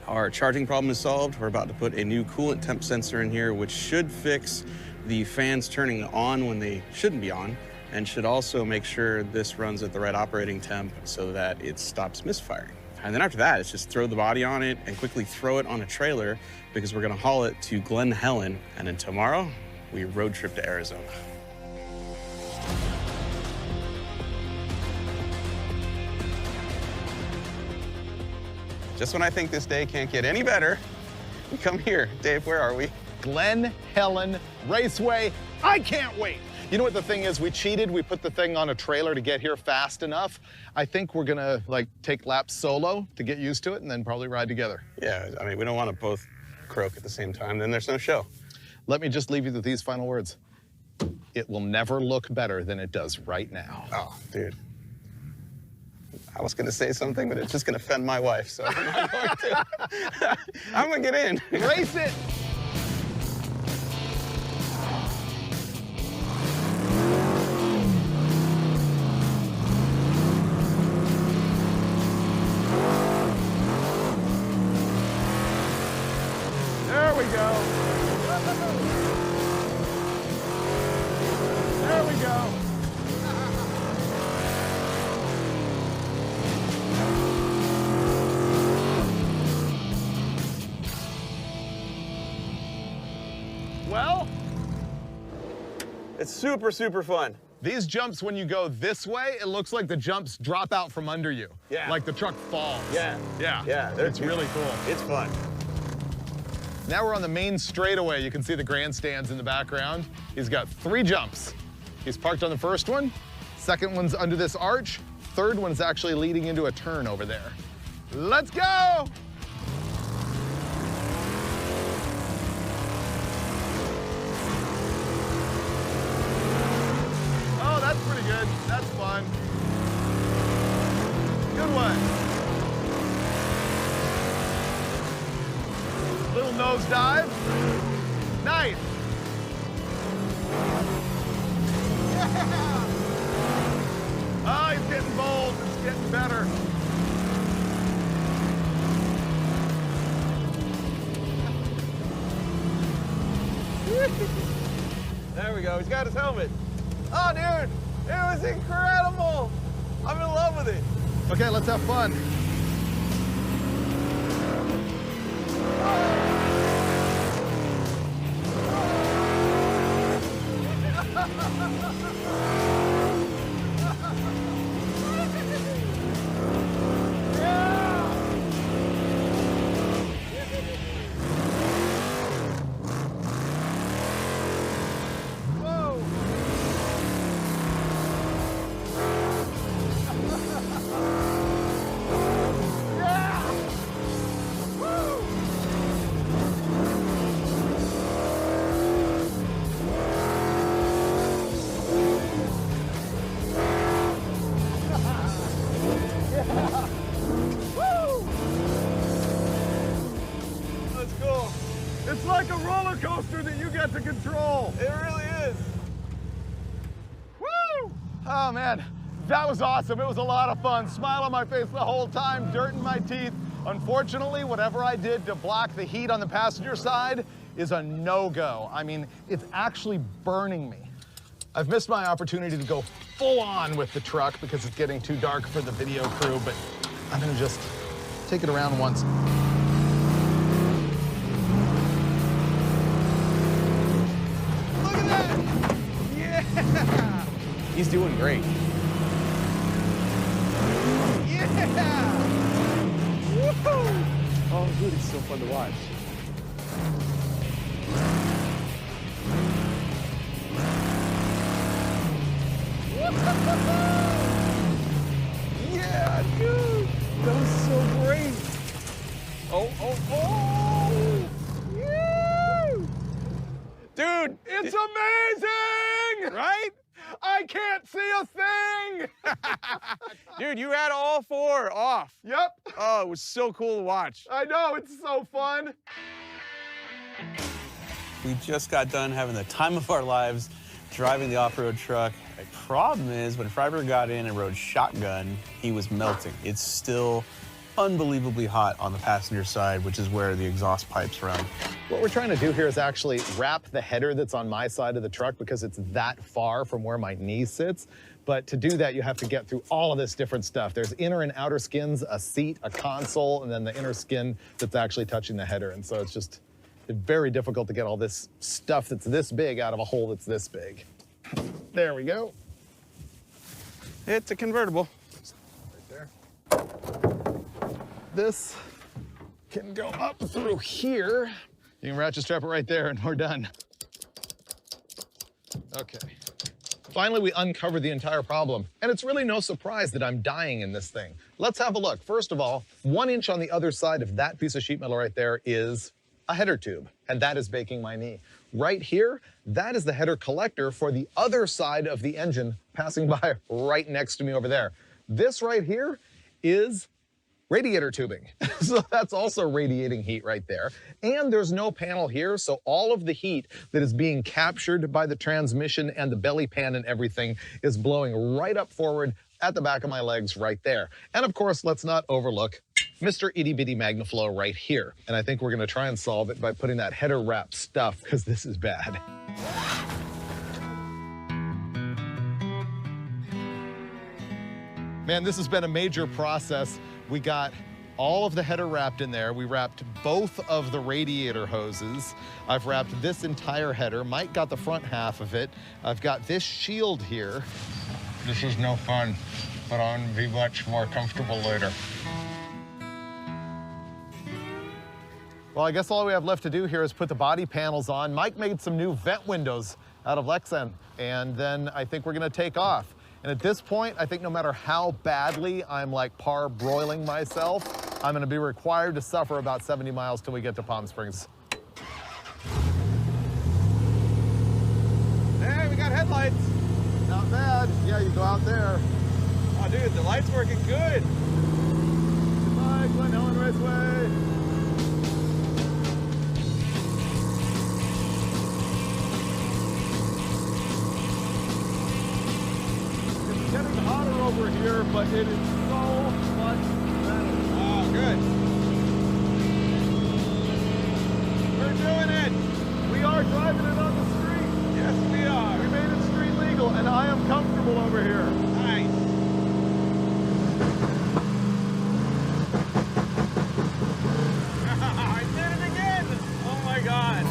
Our charging problem is solved. We're about to put a new coolant temp sensor in here, which should fix the fans turning on when they shouldn't be on, and should also make sure this runs at the right operating temp so that it stops misfiring. And then after that, it's just throw the body on it and quickly throw it on a trailer because we're gonna haul it to Glen Helen, and then tomorrow, we road trip to Arizona. Just when I think this day can't get any better, we come here. Dave, where are we? Glen Helen Raceway. I can't wait. You know what the thing is? We cheated. We put the thing on a trailer to get here fast enough. I think we're gonna like take laps solo to get used to it and then probably ride together. Yeah, I mean, we don't want to both croak at the same time, then there's no show. Let me just leave you with these final words. It will never look better than it does right now. Oh, dude. I was gonna say something, but it's just gonna offend my wife, so I'm not going to. I'm gonna get in. Race it! There we go. There we go. Well, It's super, super fun. These jumps, when you go this way, it looks like the jumps drop out from under you. Yeah. Like the truck falls. Yeah. Yeah. Yeah. It's really cool. It's fun. Now we're on the main straightaway. You can see the grandstands in the background. He's got 3 jumps. He's parked on the first one. Second one's under this arch. Third one's actually leading into a turn over there. Let's go! Oh, that's pretty good. That's fun. Good one. Little nose dive. Nice. Yeah. Oh, he's getting bold. It's getting better. There we go. He's got his helmet. Oh, dude, it was incredible. I'm in love with it. Okay, let's have fun. It's like a roller coaster that you get to control. It really is. Woo! Oh man, That was awesome. It was a lot of fun. Smile on my face the whole time, dirt in my teeth. Unfortunately, whatever I did to block the heat on the passenger side is a no-go. I mean, it's actually burning me. I've missed my opportunity to go full on with the truck because it's getting too dark for the video crew, but I'm gonna just take it around once. Look at that! Yeah! He's doing great. Yeah! Woohoo! Oh, dude, it's so fun to watch. Yeah, dude! That was so great! Oh, oh, oh! Woo! Dude! It's amazing! Right? I can't see a thing! Dude, you had all 4 off. Yep. Oh, it was so cool to watch. I know, it's so fun. We just got done having the time of our lives driving the off-road truck. The problem is when Freiburger got in and rode shotgun, he was melting. It's still unbelievably hot on the passenger side, which is where the exhaust pipes run. What we're trying to do here is actually wrap the header that's on my side of the truck because it's that far from where my knee sits. But to do that, you have to get through all of this different stuff. There's inner and outer skins, a seat, a console, and then the inner skin that's actually touching the header. And so it's just very difficult to get all this stuff that's this big out of a hole that's this big. There we go. It's a convertible. Right there. This can go up through here. You can ratchet strap it right there and we're done. Okay. Finally, we uncovered the entire problem. And it's really no surprise that I'm dying in this thing. Let's have a look. First of all, 1 inch on the other side of that piece of sheet metal right there is a header tube, and that is baking my knee. Right here, that is the header collector for the other side of the engine passing by right next to me over there. This right here is radiator tubing. So that's also radiating heat right there. And there's no panel here, so all of the heat that is being captured by the transmission and the belly pan and everything is blowing right up forward at the back of my legs right there. And of course, let's not overlook Mr. Itty Bitty Magnaflow right here. And I think we're gonna try and solve it by putting that header wrap stuff, because this is bad. Man, this has been a major process. We got all of the header wrapped in there. We wrapped both of the radiator hoses. I've wrapped this entire header. Mike got the front half of it. I've got this shield here. This is no fun, but I'm gonna be much more comfortable later. Well, I guess all we have left to do here is put the body panels on. Mike made some new vent windows out of Lexan, and then I think we're gonna take off. And at this point, I think no matter how badly I'm like parboiling myself, I'm gonna be required to suffer about 70 miles till we get to Palm Springs. Hey, we got headlights. Not bad. Yeah, you go out there. Oh, dude, the light's working good. Goodbye, Glen Helen Raceway. It's getting hotter over here, but it is so much better. Oh, good. We're doing it. We are driving it on the street. Yes, we are. We made it street legal, and I am comfortable over here. Nice. I did it again. Oh my God.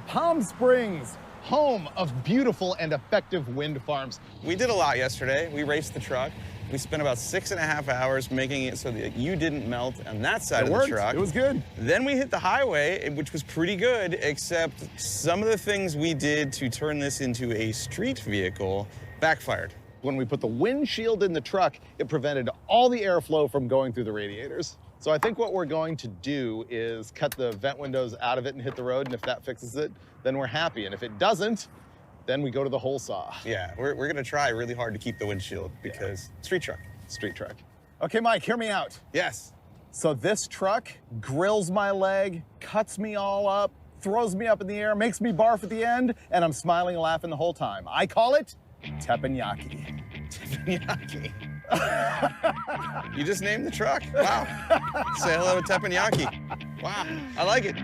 Palm Springs, home of beautiful and effective wind farms. We did a lot yesterday. We raced the truck. We spent about 6.5 hours making it so that you didn't melt on that side of the truck. It was good. Then we hit the highway, which was pretty good, except some of the things we did to turn this into a street vehicle backfired. When we put the windshield in the truck, it prevented all the airflow from going through the radiators. So I think what we're going to do is cut the vent windows out of it and hit the road, and if that fixes it, then we're happy. And if it doesn't, then we go to the hole saw. Yeah, we're gonna try really hard to keep the windshield because street truck. Street truck. Okay, Mike, hear me out. Yes. So this truck grills my leg, cuts me all up, throws me up in the air, makes me barf at the end, and I'm smiling and laughing the whole time. I call it teppanyaki. Teppanyaki. You just named the truck. Wow. Say hello to teppanyaki. Wow, I like it.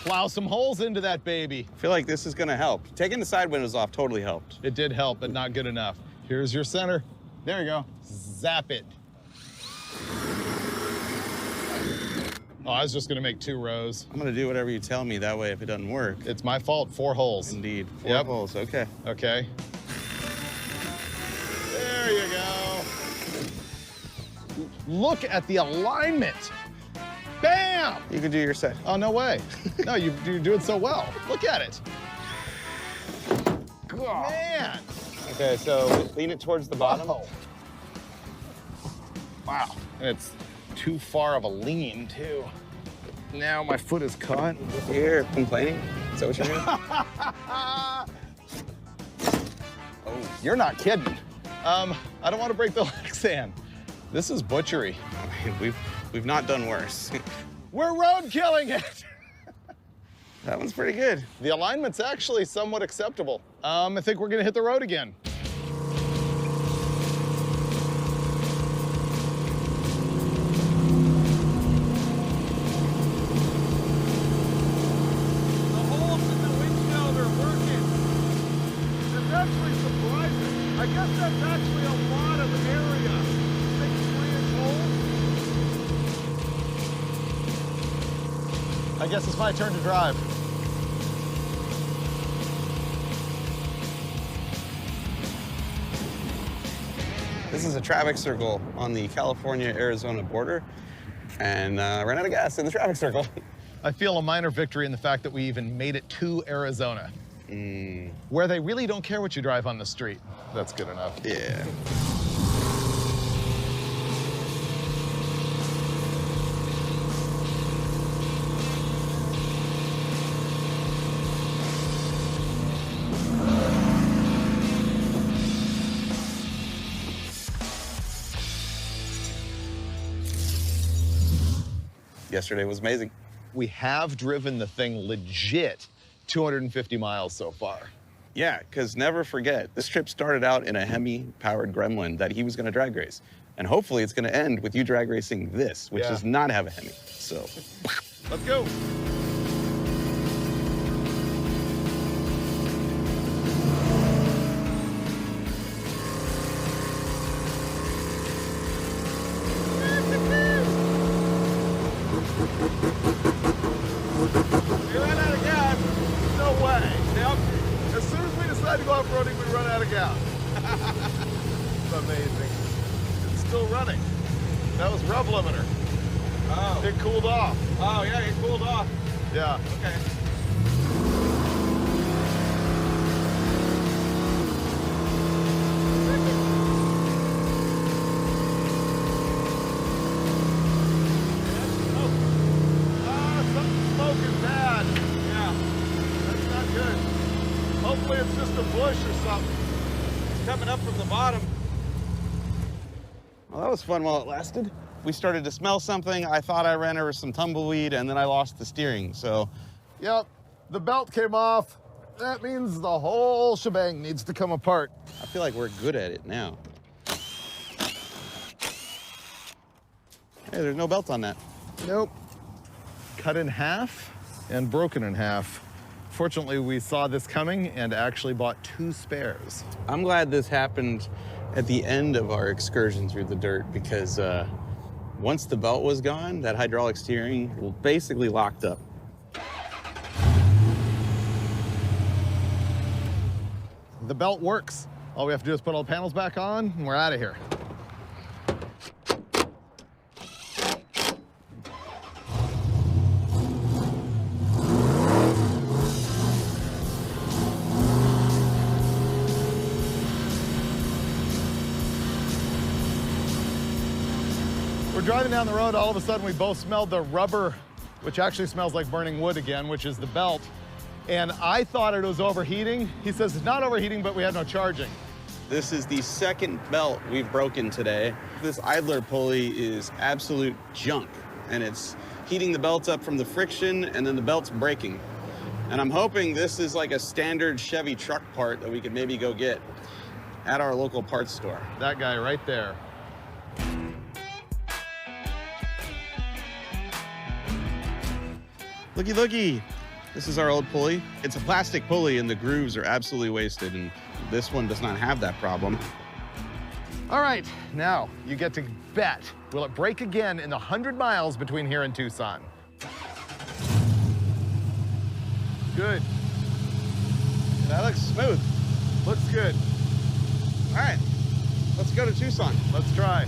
Plow some holes into that baby. I feel like this is gonna help. Taking the side windows off totally helped. It did help, but not good enough. Here's your center. There you go. Zap it. Oh, I was just gonna make 2 rows. I'm gonna do whatever you tell me, that way if it doesn't work. It's my fault, 4 holes. Indeed, 4 holes, okay. Okay. There you go. Look at the alignment. Bam! You can do your set. Oh, no way. No, you're doing so well. Look at it. Man. Okay, so lean it towards the bottom. Whoa. Wow. And it's too far of a lean, too. Now my foot is caught. You're complaining? Is that what you're doing? Oh, you're not kidding. I don't want to break the Lexan. This is butchery. I mean, we've not done worse. We're road killing it. That one's pretty good. The alignment's actually somewhat acceptable. I think we're gonna hit the road again. The holes in the windshield are working. It's actually surprising. I guess that's actually a lot of area. 6 3-inch holes. I guess it's my turn to drive. This is a traffic circle on the California-Arizona border, and ran out of gas in the traffic circle. I feel a minor victory in the fact that we even made it to Arizona, where they really don't care what you drive on the street. That's good enough. Yeah. Yesterday was amazing. We have driven the thing legit 250 miles so far. Yeah, because never forget, this trip started out in a Hemi-powered Gremlin that he was going to drag race. And hopefully it's going to end with you drag racing this, which does not have a Hemi. So, let's go. We ran out of gas. No way. Yep. As soon as we decide to go off-roading, we run out of gas. It's amazing. It's still running. That was rub limiter. Oh. It cooled off. Oh, yeah, it cooled off. Yeah. Okay. Hopefully it's just a bush or something. It's coming up from the bottom. well, that was fun while it lasted. We started to smell something. I thought I ran over some tumbleweed, and then I lost the steering, so. Yep, the belt came off. That means the whole shebang needs to come apart. I feel like we're good at it now. Hey, there's no belt on that. Nope. Cut in half and broken in half. Fortunately, we saw this coming and actually bought 2 spares. I'm glad this happened at the end of our excursion through the dirt because once the belt was gone, that hydraulic steering basically locked up. the belt works. All we have to do is put all the panels back on, and we're out of here. We're driving down the road, all of a sudden we both smelled the rubber, which actually smells like burning wood again, which is the belt. And I thought it was overheating. He says it's not overheating, but we had no charging. This is the second belt we've broken today. This idler pulley is absolute junk, and it's heating the belts up from the friction, and then the belt's breaking. And I'm hoping this is like a standard Chevy truck part that we could maybe go get at our local parts store. That guy right there. Looky, looky. This is our old pulley. It's a plastic pulley and the grooves are absolutely wasted, and this one does not have that problem. All right, now you get to bet, will it break again in the 100 miles between here and Tucson? Good. That looks smooth. Looks good. All right, let's go to Tucson. Let's try.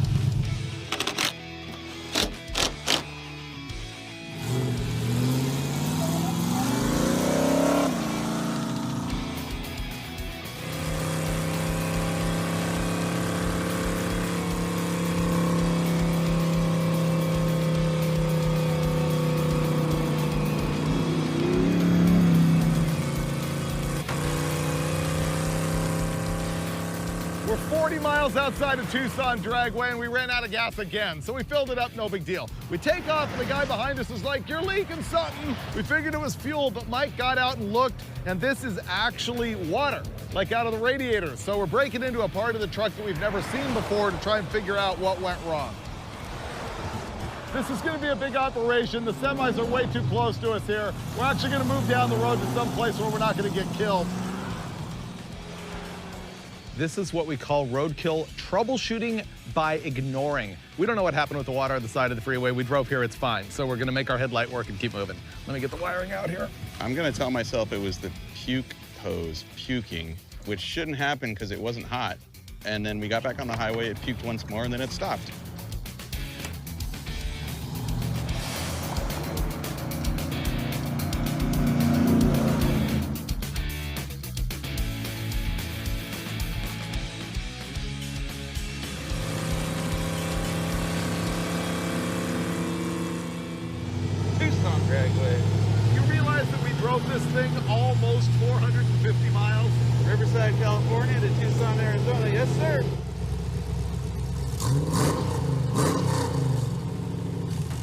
We're 40 miles outside of Tucson Dragway, and we ran out of gas again, so we filled it up, no big deal. We take off, and the guy behind us is like, "You're leaking something." We figured it was fuel, but Mike got out and looked, and this is actually water, like out of the radiator. So we're breaking into a part of the truck that we've never seen before to try and figure out what went wrong. This is gonna be a big operation. The semis are way too close to us here. We're actually gonna move down the road to some place where we're not gonna get killed. This is what we call roadkill troubleshooting by ignoring. We don't know what happened with the water on the side of the freeway. We drove here, it's fine. So we're gonna make our headlight work and keep moving. Let me get the wiring out here. I'm gonna tell myself it was the puke hose puking, which shouldn't happen because it wasn't hot. And then we got back on the highway, it puked once more, and then it stopped. Tucson Dragway. You realize that we drove this thing almost 450 miles? Riverside, California to Tucson, Arizona. Yes, sir.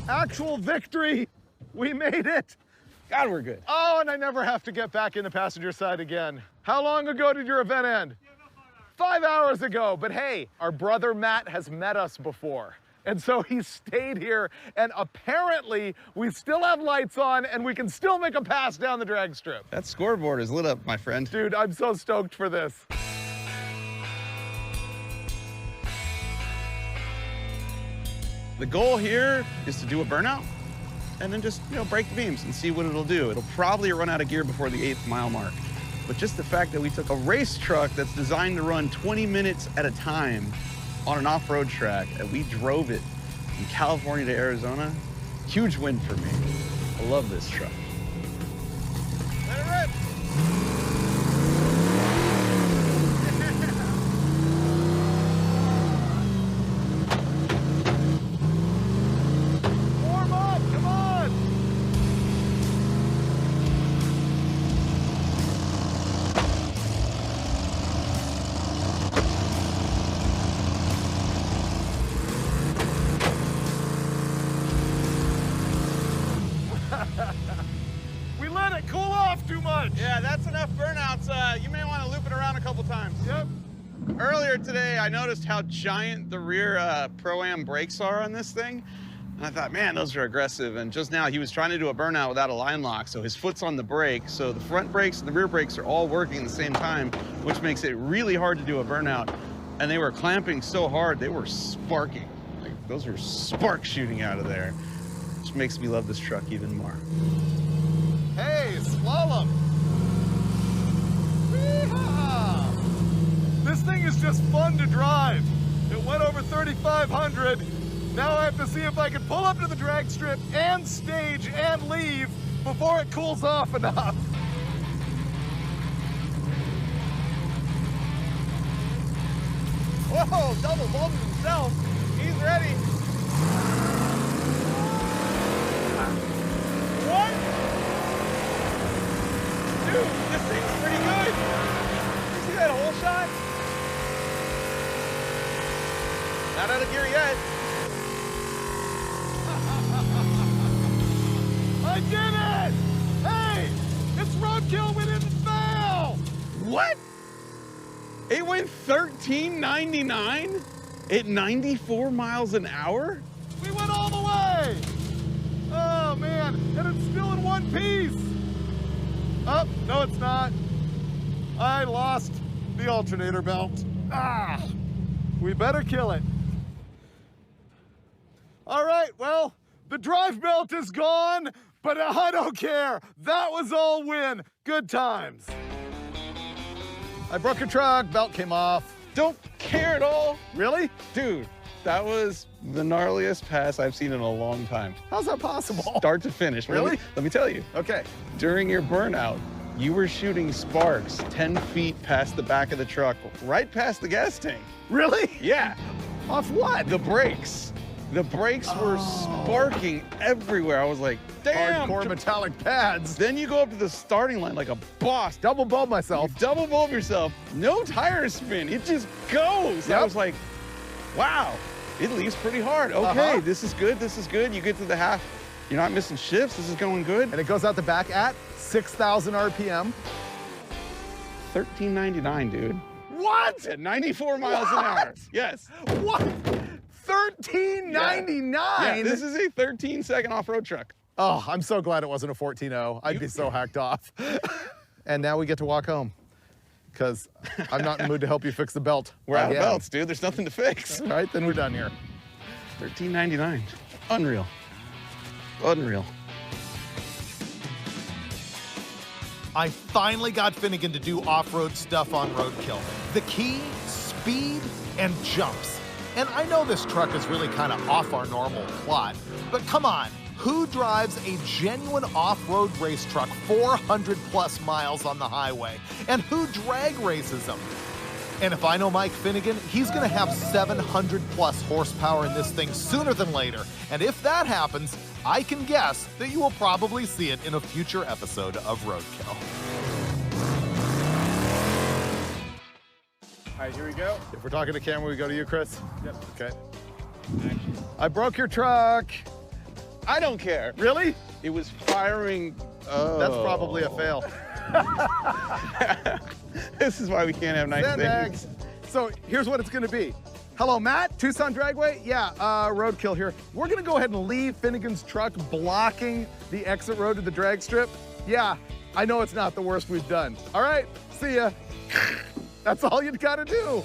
Actual victory. We made it. God, we're good. Oh, and I never have to get back in the passenger side again. How long ago did your event end? 5 hours ago. But hey, our brother Matt has met us before. And so he stayed here, and apparently we still have lights on and we can still make a pass down the drag strip. That scoreboard is lit up, my friend. Dude, I'm so stoked for this. The goal here is to do a burnout and then just, break the beams and see what it'll do. It'll probably run out of gear before the 8th mile mark. But just the fact that we took a race truck that's designed to run 20 minutes at a time on an off-road track, and we drove it from California to Arizona, huge win for me. I love this truck. Let it rip. Warm up, come on. We let it cool off too much. Yeah, that's enough burnouts. You may want to loop it around a couple times. Yep. Earlier today, I noticed how giant the rear Pro-Am brakes are on this thing. And I thought, man, those are aggressive. And just now, he was trying to do a burnout without a line lock, so his foot's on the brake. So the front brakes and the rear brakes are all working at the same time, which makes it really hard to do a burnout. And they were clamping so hard, they were sparking. Like, those were sparks shooting out of there, which makes me love this truck even more. Hey, slalom. Wee-haw. was just fun to drive. It went over 3,500. Now I have to see if I can pull up to the drag strip and stage and leave before it cools off enough. Whoa, double bulb himself. He's ready. What? Dude, this thing's pretty good. You see that whole shot? Not out of gear yet. I did it! Hey, it's Roadkill, we didn't fail! What? It went 13.99 at 94 miles an hour? We went all the way! Oh man, and it's still in one piece! Oh, no it's not. I lost the alternator belt. Ah, we better kill it. All right, well, the drive belt is gone, but I don't care. That was all win. Good times. I broke a truck, belt came off. Don't care at all. Really? Dude, that was the gnarliest pass I've seen in a long time. How's that possible? Start to finish. Really? Let me tell you. Okay. During your burnout, you were shooting sparks 10 feet past the back of the truck, right past the gas tank. Really? Yeah. Off what? The brakes. The brakes were sparking everywhere. I was like, damn. Hardcore metallic pads. Then you go up to the starting line like a boss. Double bulb myself. You double bulb yourself. No tire spin. It just goes. Yep. I was like, wow, it leaves pretty hard. Okay, this is good. This is good. You get to the half. You're not missing shifts. This is going good. And it goes out the back at 6,000 RPM. 13.99, dude. What? At 94 miles an hour. Yes. What? 13.99? Yeah, this is a 13-second off-road truck. Oh, I'm so glad it wasn't a 14.0. I'd be so hacked off. And now we get to walk home because I'm not in the mood to help you fix the belt. We're out of belts, dude. There's nothing to fix. All right, then we're done here. 13.99. Unreal. Unreal. I finally got Finnegan to do off-road stuff on Roadkill. The key, speed, and jumps. And I know this truck is really kind of off our normal plot, but come on, who drives a genuine off-road race truck 400 plus miles on the highway? And who drag races them? And if I know Mike Finnegan, he's gonna have 700 plus horsepower in this thing sooner than later. And if that happens, I can guess that you will probably see it in a future episode of Roadkill. All right, here we go. If we're talking to camera, we go to you, Chris? Yep. Okay. I broke your truck. I don't care. Really? It was firing. Oh. That's probably a fail. This is why we can't have nice Sandbags. things. So here's what it's gonna be. Hello, Matt, Tucson Dragway? Yeah, Roadkill here. We're gonna go ahead and leave Finnegan's truck blocking the exit road to the drag strip. Yeah, I know it's not the worst we've done. All right, see ya. That's all you gotta do.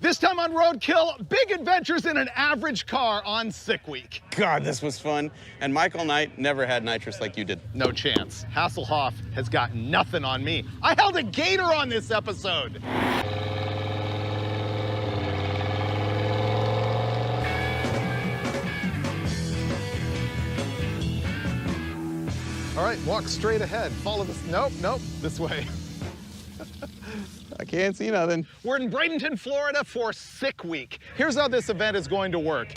This time on Roadkill, big adventures in an average car on Sick Week. God, this was fun. And Michael Knight never had nitrous like you did. No chance. Hasselhoff has got nothing on me. I held a gator on this episode. All right, walk straight ahead. Follow this. Nope, this way. I can't see nothing. We're in Bradenton, Florida for Sick Week. Here's how this event is going to work.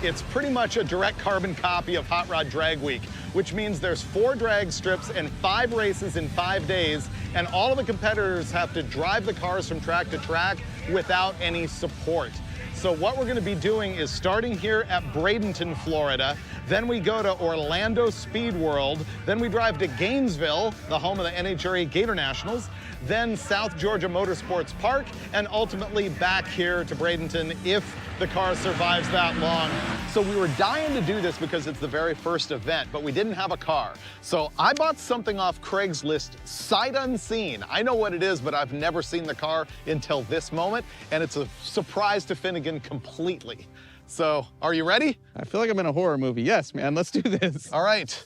It's pretty much a direct carbon copy of Hot Rod Drag Week, which means there's 4 drag strips and 5 races in 5 days, and all of the competitors have to drive the cars from track to track without any support. So what we're gonna be doing is starting here at Bradenton, Florida, then we go to Orlando Speed World, then we drive to Gainesville, the home of the NHRA Gator Nationals, then South Georgia Motorsports Park, and ultimately back here to Bradenton if the car survives that long. So we were dying to do this because it's the very first event, but we didn't have a car. So I bought something off Craigslist, sight unseen. I know what it is, but I've never seen the car until this moment, and it's a surprise to Finnegan completely. So, are you ready? I feel like I'm in a horror movie. Yes, man, let's do this. All right,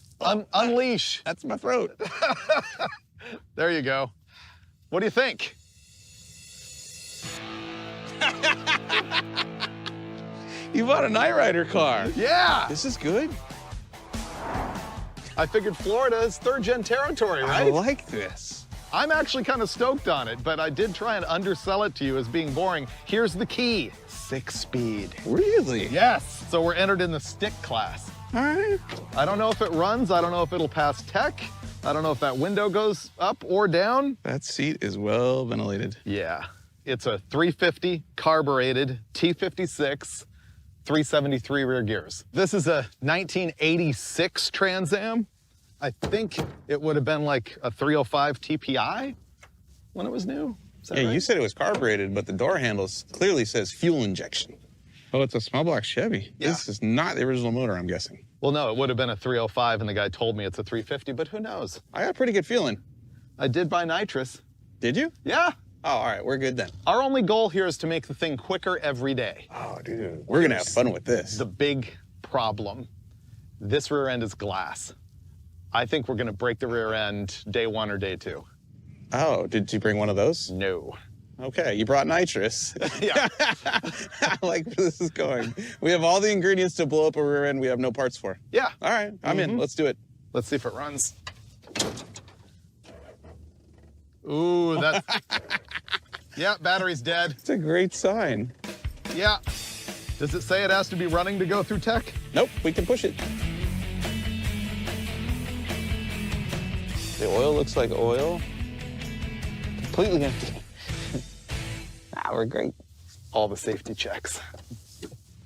unleash. That's my throat. There you go. What do you think? You bought a Knight Rider car. Yeah. This is good. I figured Florida is 3rd-gen territory, right? I like this. I'm actually kind of stoked on it, but I did try and undersell it to you as being boring. Here's the key, 6-speed. Really? Yes, so we're entered in the stick class. All right. I don't know if it runs, I don't know if it'll pass tech, I don't know if that window goes up or down. That seat is well ventilated. Yeah, it's a 350 carbureted T56, 373 rear gears. This is a 1986 Trans Am. I think it would have been like a 305 TPI when it was new. Is that Yeah, right? you said it was carbureted, but the door handles clearly says fuel injection. Oh, it's a small block Chevy. Yeah. This is not the original motor, I'm guessing. Well, no, it would have been a 305, and the guy told me it's a 350, but who knows? I got a pretty good feeling. I did buy nitrous. Did you? Yeah. Oh, all right, we're good then. Our only goal here is to make the thing quicker every day. Oh, dude, we're gonna have fun with this. The big problem, this rear end is glass. I think we're gonna break the rear end day 1 or day 2. Oh, did you bring one of those? No. Okay, you brought nitrous. Yeah. I like where this is going. We have all the ingredients to blow up a rear end we have no parts for. Yeah. All right, I'm in. Let's do it. Let's see if it runs. Ooh, that's... Yeah, battery's dead. It's a great sign. Yeah. Does it say it has to be running to go through tech? Nope, we can push it. The oil looks like oil. Completely empty. We're great. All the safety checks.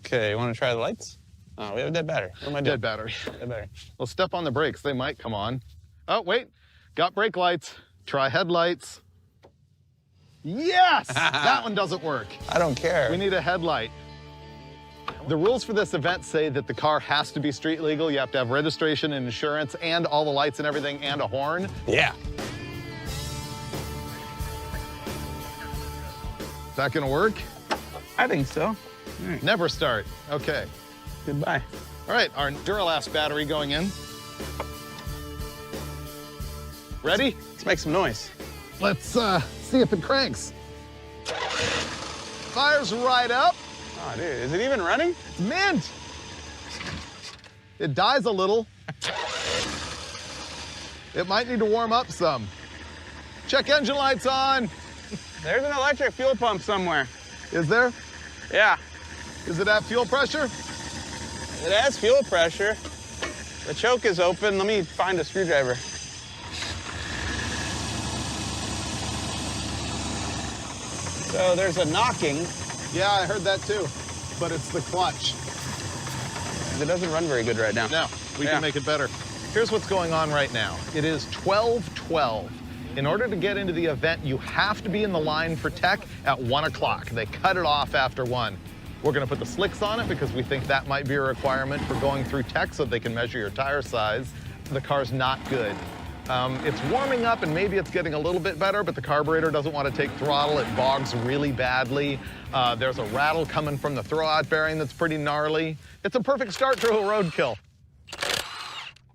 Okay, you want to try the lights? Oh, we have a dead battery. What am I doing? Dead battery. Dead battery. Well, step on the brakes. They might come on. Oh, wait. Got brake lights. Try headlights. Yes! That one doesn't work. I don't care. We need a headlight. The rules for this event say that the car has to be street legal. You have to have registration and insurance and all the lights and everything and a horn. Yeah. Is that gonna work? I think so. Right. Never start. Okay. Goodbye. All right, our Duralast battery going in. Ready? Let's make some noise. Let's see if it cranks. Fires right up. Oh, dude, is it even running? It's mint. It dies a little. It might need to warm up some. Check engine lights on. There's an electric fuel pump somewhere. Is there? Yeah. Is it at fuel pressure? It has fuel pressure. The choke is open. Let me find a screwdriver. So there's a knocking. Yeah, I heard that too. But it's the clutch. It doesn't run very good right now. No, we can make it better. Here's what's going on right now. It is 12:12. In order to get into the event, you have to be in the line for tech at 1 o'clock. They cut it off after 1. We're gonna put the slicks on it because we think that might be a requirement for going through tech so they can measure your tire size. The car's not good. It's warming up and maybe it's getting a little bit better, but the carburetor doesn't want to take throttle. It bogs really badly. There's a rattle coming from the throwout bearing that's pretty gnarly. It's a perfect start to a Roadkill.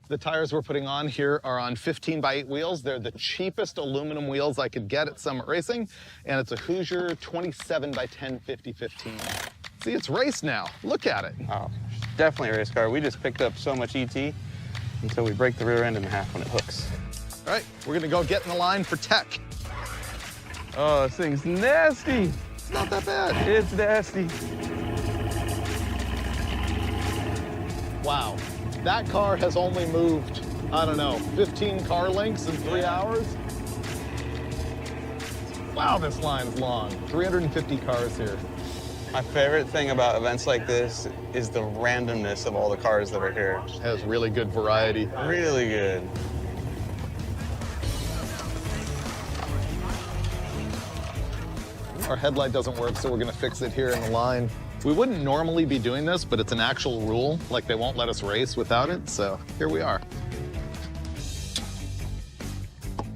The tires we're putting on here are on 15x8 wheels. They're the cheapest aluminum wheels I could get at Summit Racing, and it's a Hoosier 27x10 50-15. See, it's race now. Look at it. Oh, definitely a race car. We just picked up so much ET until we break the rear end in half when it hooks. All right, we're gonna go get in the line for tech. Oh, this thing's nasty. It's not that bad. It's nasty. Wow, that car has only moved, I don't know, 15 car lengths in 3 hours. Wow, this line's long. 350 cars here. My favorite thing about events like this is the randomness of all the cars that are here. It has really good variety. Really good. Our headlight doesn't work, so we're gonna fix it here in the line. We wouldn't normally be doing this, but it's an actual rule. Like, they won't let us race without it, so here we are.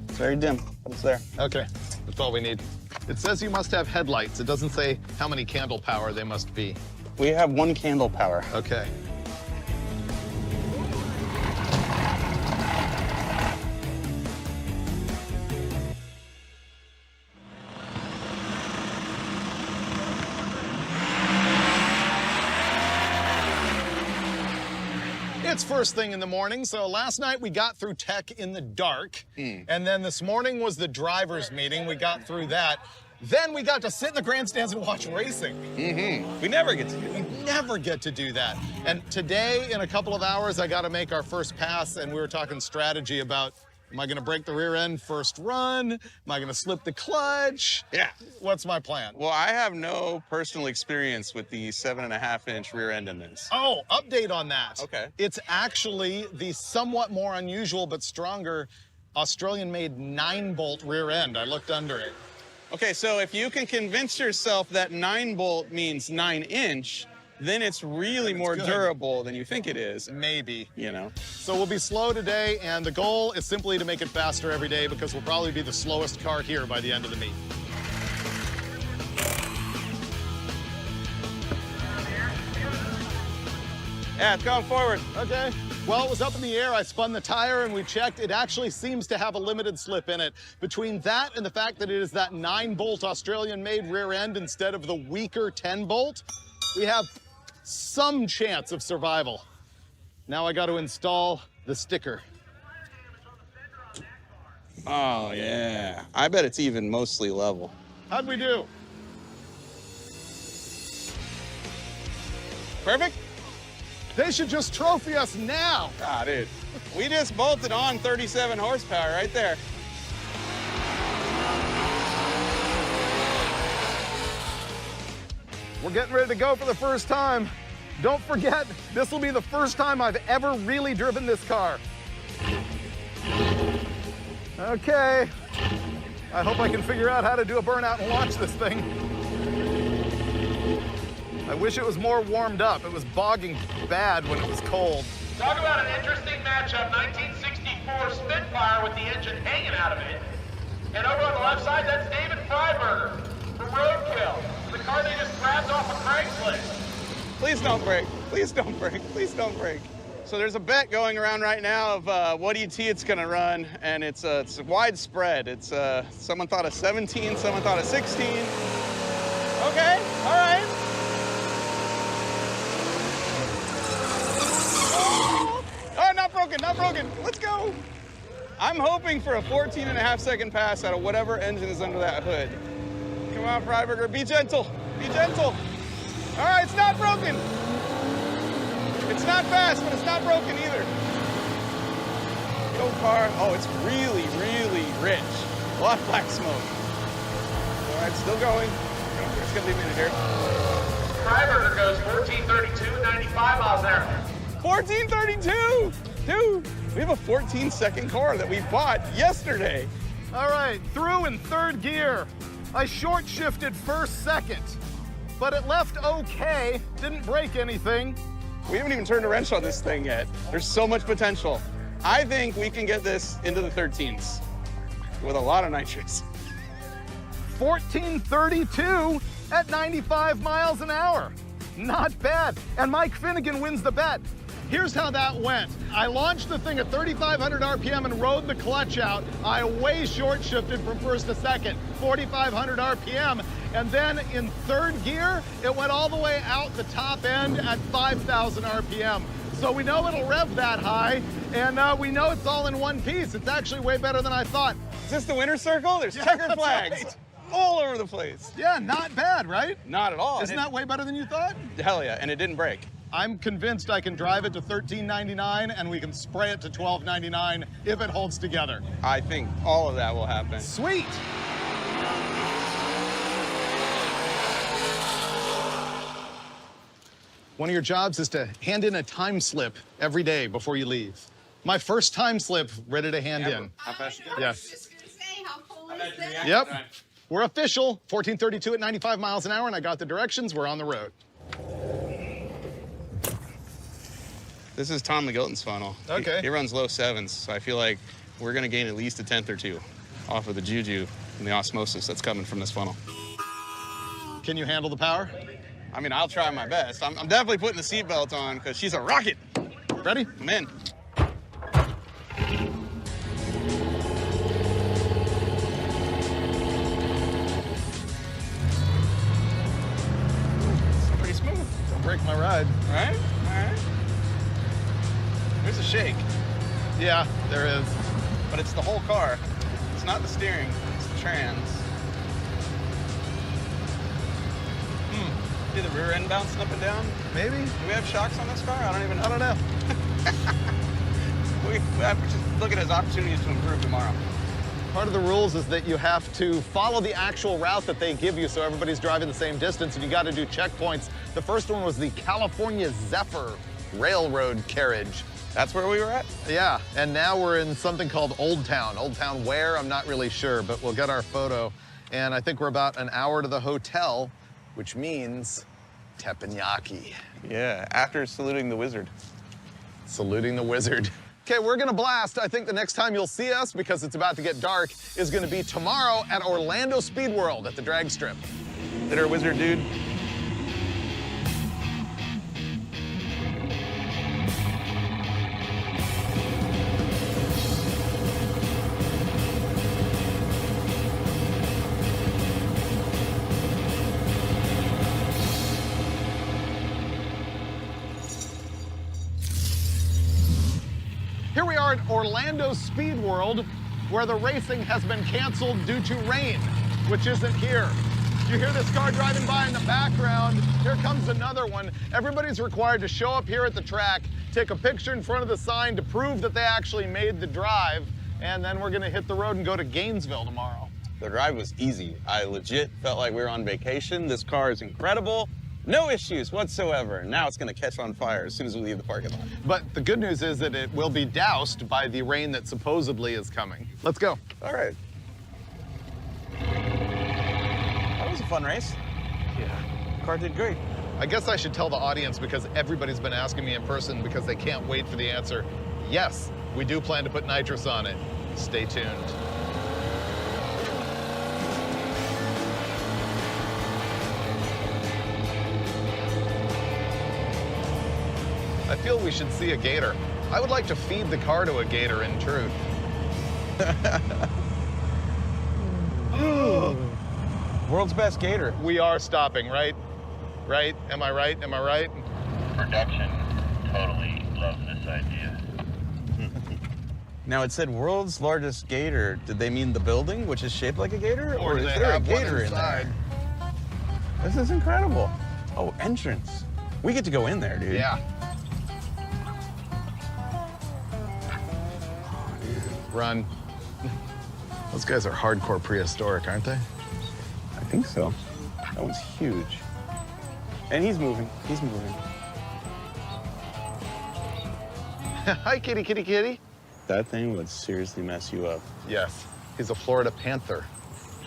It's very dim, but it's there. Okay, that's all we need. It says you must have headlights. It doesn't say how many candle power they must be. We have 1 candle power. Okay. It's first thing in the morning, so last night we got through tech in the dark, and then this morning was the driver's meeting. We got through that. Then we got to sit in the grandstands and watch racing. We never get to do that. We never get to do that. And today, in a couple of hours, I got to make our first pass, and we were talking strategy about, am I going to break the rear end first run? Am I going to slip the clutch? Yeah. What's my plan? Well, I have no personal experience with the 7.5-inch rear end in this. Oh, update on that. Okay. It's actually the somewhat more unusual but stronger Australian-made 9-bolt rear end. I looked under it. Okay, so if you can convince yourself that 9-bolt means 9-inch, then it's really more durable than you think it is. Maybe. You know. So we'll be slow today, and the goal is simply to make it faster every day because we'll probably be the slowest car here by the end of the meet. Yeah, it's going forward. Okay. Well, it was up in the air. I spun the tire and we checked. It actually seems to have a limited slip in it. Between that and the fact that it is that 9-bolt Australian-made rear end instead of the weaker 10-bolt, we have some chance of survival. Now I got to install the sticker. Oh, yeah. I bet it's even mostly level. How'd we do? Perfect? They should just trophy us now. Ah, dude. We just bolted on 37 horsepower right there. We're getting ready to go for the first time. Don't forget, this will be the first time I've ever really driven this car. Okay. I hope I can figure out how to do a burnout and launch this thing. I wish it was more warmed up. It was bogging bad when it was cold. Talk about an interesting matchup. 1964 Spitfire with the engine hanging out of it. And over on the left side, that's David Freiburger from Roadkill. The car they just grabbed off of Craigslist. Please don't break. Please don't break. Please don't break. So there's a bet going around right now of what ET it's going to run, and it's widespread. It's someone thought of 17, someone thought of 16. Okay, all right. Oh, not broken, not broken. Let's go. I'm hoping for a 14.5-second pass out of whatever engine is under that hood. Come on, Freiburger, be gentle. Be gentle. All right, it's not broken. It's not fast, but it's not broken either. Go car. Oh, it's really, really rich. A lot of black smoke. All right, still going. There's gonna be a minute here. Freiburger goes 1432, 95 miles an hour. 1432! Dude, we have a 14-second car that we bought yesterday. All right, through in third gear. I short shifted first, second, but it left okay, didn't break anything. We haven't even turned a wrench on this thing yet. There's so much potential. I think we can get this into the 13s with a lot of nitrous. 1432 at 95 miles an hour. Not bad. And Mike Finnegan wins the bet. Here's how that went. I launched the thing at 3,500 RPM and rode the clutch out. I way short shifted from first to second, 4,500 RPM. And then in third gear, it went all the way out the top end at 5,000 RPM. So we know it'll rev that high, and we know it's all in one piece. It's actually way better than I thought. Is this the winner's circle? There's checkered flags. Right. All over the place. Yeah, not bad, right? Not at all. Isn't that way better than you thought? Hell yeah, and it didn't break. I'm convinced I can drive it to $13.99 and we can spray it to $12.99 if it holds together. I think all of that will happen. Sweet. One of your jobs is to hand in a time slip every day before you leave. My first time slip, ready to hand in. How fast you go? Yes. Just gonna say, how cool is that? Yep. We're official. 1432 at 95 miles an hour, and I got the directions. We're on the road. This is Tom McGilton's funnel. Okay. He runs low sevens, so I feel like we're gonna gain at least a tenth or two off of the juju and the osmosis that's coming from this funnel. Can you handle the power? I mean, I'll try my best. I'm definitely putting the seatbelt on because she's a rocket. Ready? I'm in. It's pretty smooth. Don't break my ride. All right? All right. There's a shake, Yeah, there is. but it's the whole car. It's not the steering, it's the trans. See the rear end bouncing up and down? Maybe? Do we have shocks on this car? I don't even know. I don't know. We have to just look at it as opportunities to improve tomorrow. Part of the rules is that you have to follow the actual route that they give you so everybody's driving the same distance, and you got to do checkpoints. The first one was the California Zephyr Railroad Carriage. That's where we were at? Yeah, and now we're in something called Old Town. Old Town where? I'm not really sure, but we'll get our photo. And I think we're about an hour to the hotel, which means teppanyaki. Yeah, after saluting the wizard. Saluting the wizard. Okay, we're gonna blast. I think the next time you'll see us, because it's about to get dark, is gonna be tomorrow at Orlando Speed World at the Dragstrip. Later, wizard dude. Here we are at Orlando Speed World, where the racing has been canceled due to rain, which isn't here. You hear this car driving by in the background. Here comes another one. Everybody's required to show up here at the track, take a picture in front of the sign to prove that they actually made the drive, and then we're gonna hit the road and go to Gainesville tomorrow. The drive was easy. I legit felt like we were on vacation. This car is incredible. No issues whatsoever. Now it's gonna catch on fire as soon as we leave the parking lot. But the good news is that it will be doused by the rain that supposedly is coming. Let's go. All right. That was a fun race. Yeah. Car did great. I guess I should tell the audience, because everybody's been asking me in person because they can't wait for the answer. Yes, we do plan to put nitrous on it. Stay tuned. I feel we should see a gator. I would like to feed the car to a gator, in truth. World's best gator. We are stopping, right? Right? Am I right? Am I right? Production totally loves this idea. Now it said world's largest gator. Did they mean the building, which is shaped like a gator? Or is do they there a have one gator in inside? there? This is incredible. Oh, entrance. We get to go in there, dude. Yeah. Run. Those guys are hardcore prehistoric, aren't they? I think so. That one's huge. And he's moving. He's moving. Hi, kitty, kitty, kitty. That thing would seriously mess you up. Yes, he's a Florida panther.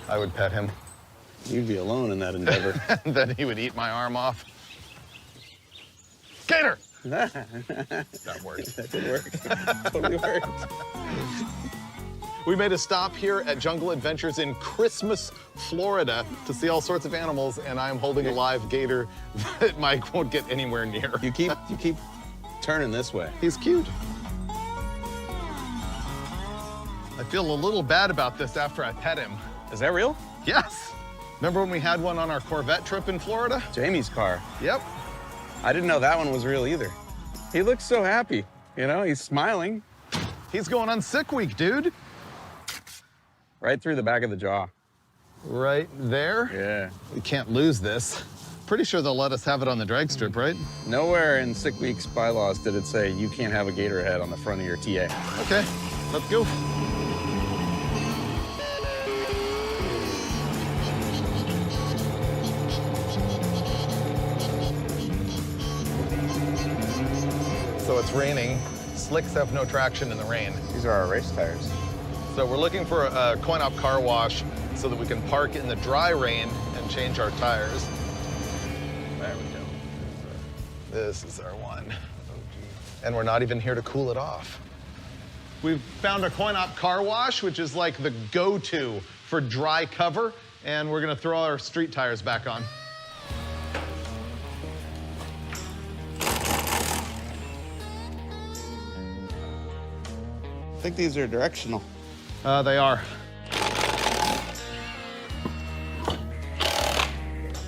I would pet him. You'd be alone in that endeavor. And then he would eat my arm off. Gator! That worked. That did work. Totally worked. We made a stop here at Jungle Adventures in Christmas, Florida to see all sorts of animals, and I'm holding a live gator that Mike won't get anywhere near. You keep turning this way. He's cute. I feel a little bad about this after I pet him. Is that real? Yes. Remember when we had one on our Corvette trip in Florida? Jamie's car. Yep. I didn't know that one was real either. He looks so happy. You know, he's smiling. He's going on sick week, dude. Right through the back of the jaw. Right there? Yeah. We can't lose this. Pretty sure they'll let us have it on the Dragstrip, right? Nowhere in sick week's bylaws did it say you can't have a gator head on the front of your TA. Okay, let's go. So it's raining. Slicks have no traction in the rain. These are our race tires. So we're looking for a coin-op car wash so that we can park in the dry rain and change our tires. There we go. This is our one. And we're not even here to cool it off. We've found a coin-op car wash, which is like the go-to for dry cover, and we're gonna throw our street tires back on. I think these are directional. They are.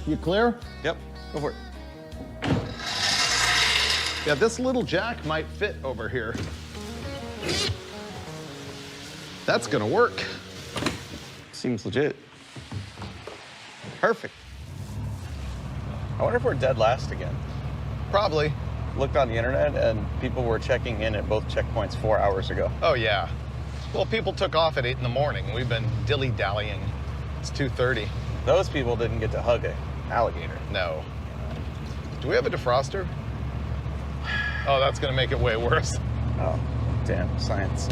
You clear? Yep, go for it. Yeah, this little jack might fit over here. That's gonna work. Seems legit. Perfect. I wonder if we're dead last again. Probably. Looked on the internet and people were checking in at both checkpoints 4 hours ago. Oh, yeah. Well, people took off at 8 in the morning. We've been dilly-dallying. It's 2:30. Those people didn't get to hug an alligator. No. Do we have a defroster? Oh, that's gonna make it way worse. Oh, damn, science.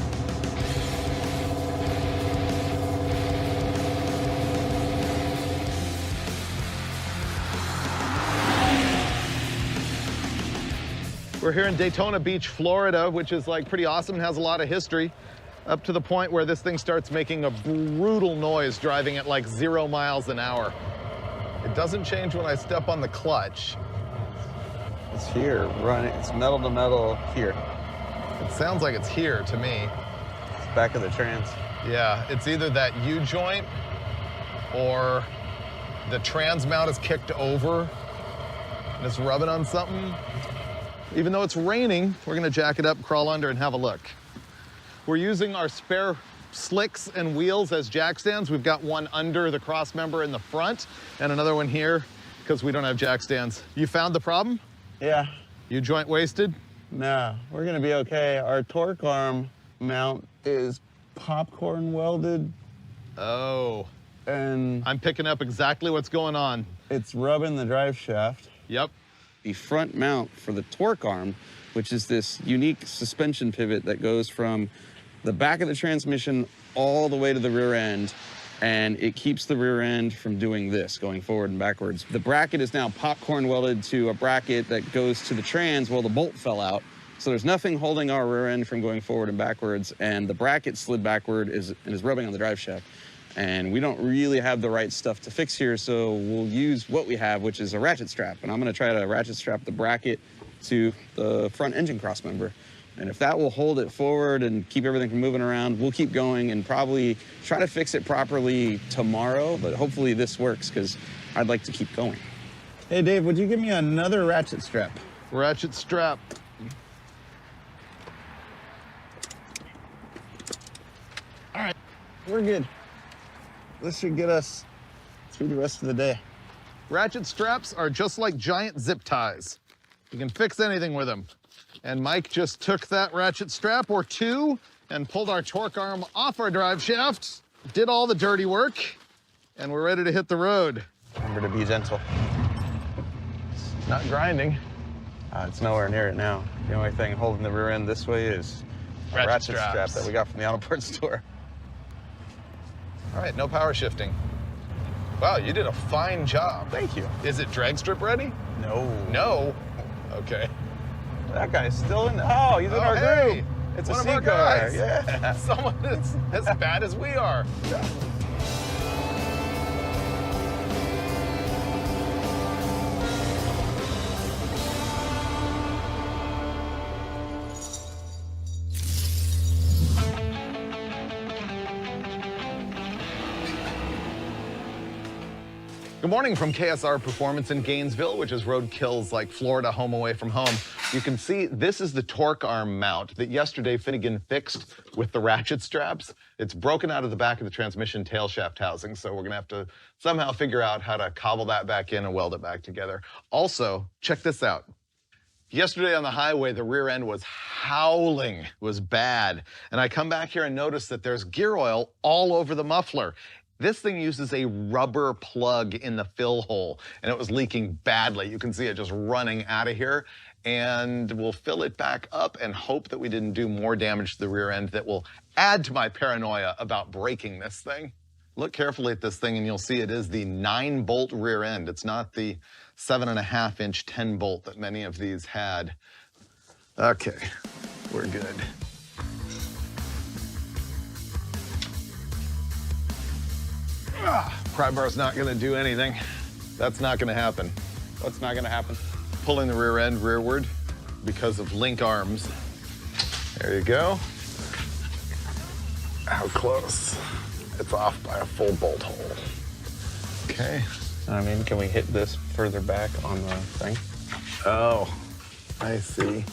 We're here in Daytona Beach, Florida, which is like pretty awesome and has a lot of history, up to the point where this thing starts making a brutal noise driving at like 0 miles an hour. It doesn't change when I step on the clutch. It's here, running. It's metal to metal here. It sounds like it's here to me. It's back of the trans. Yeah, it's either that U-joint or the trans mount is kicked over and it's rubbing on something. Even though it's raining, we're gonna jack it up, crawl under, and have a look. We're using our spare slicks and wheels as jack stands. We've got one under the cross member in the front and another one here because we don't have jack stands. You found the problem? Yeah. U-joint wasted? No, we're gonna be okay. Our torque arm mount is popcorn welded. Oh. And I'm picking up exactly what's going on. it's rubbing the drive shaft. Yep. The front mount for the torque arm, which is this unique suspension pivot that goes from the back of the transmission all the way to the rear end, and it keeps the rear end from doing this, going forward and backwards. The bracket is now popcorn welded to a bracket that goes to the trans. Well, the bolt fell out, so there's nothing holding our rear end from going forward and backwards, and the bracket slid backward and is rubbing on the drive shaft. And we don't really have the right stuff to fix here, so we'll use what we have, which is a ratchet strap. And I'm gonna try to ratchet strap the bracket to the front engine cross member. And if that will hold it forward and keep everything from moving around, we'll keep going and probably try to fix it properly tomorrow, but hopefully this works, because I'd like to keep going. Hey, Dave, would you give me another ratchet strap? Ratchet strap. All right, we're good. This should get us through the rest of the day. Ratchet straps are just like giant zip ties. You can fix anything with them. And Mike just took that ratchet strap or two and pulled our torque arm off our drive shaft, did all the dirty work, and we're ready to hit the road. Remember to be gentle. It's not grinding. It's nowhere near it now. The only thing holding the rear end this way is a ratchet strap that we got from the auto parts store. All right, no power shifting. Wow, you did a fine job. Thank you. Is it drag strip ready? No. No? Okay. That guy's still in. Oh, he's in our hey, group. It's one a of our sea car. guys. Yeah. Someone that's as bad as we are. Good morning from KSR Performance in Gainesville, which is Roadkill's like Florida home away from home. You can see this is the torque arm mount that yesterday Finnegan fixed with the ratchet straps. It's broken out of the back of the transmission tail shaft housing, so we're gonna have to somehow figure out how to cobble that back in and weld it back together. Also, check this out. Yesterday on the highway, the rear end was howling. It was bad. And I come back here and notice that there's gear oil all over the muffler. This thing uses a rubber plug in the fill hole, and it was leaking badly. You can see it just running out of here, and we'll fill it back up and hope that we didn't do more damage to the rear end that will add to my paranoia about breaking this thing. Look carefully at this thing, and you'll see it is the 9-bolt rear end. It's not the 7.5-inch 10-bolt that many of these had. Okay, we're good. Pry bar's not gonna do anything. That's not gonna happen. What's not gonna happen? Pulling the rear end rearward because of link arms. There you go. How close? It's off by a full bolt hole. Okay. I mean, can we hit this further back on the thing? Oh, I see.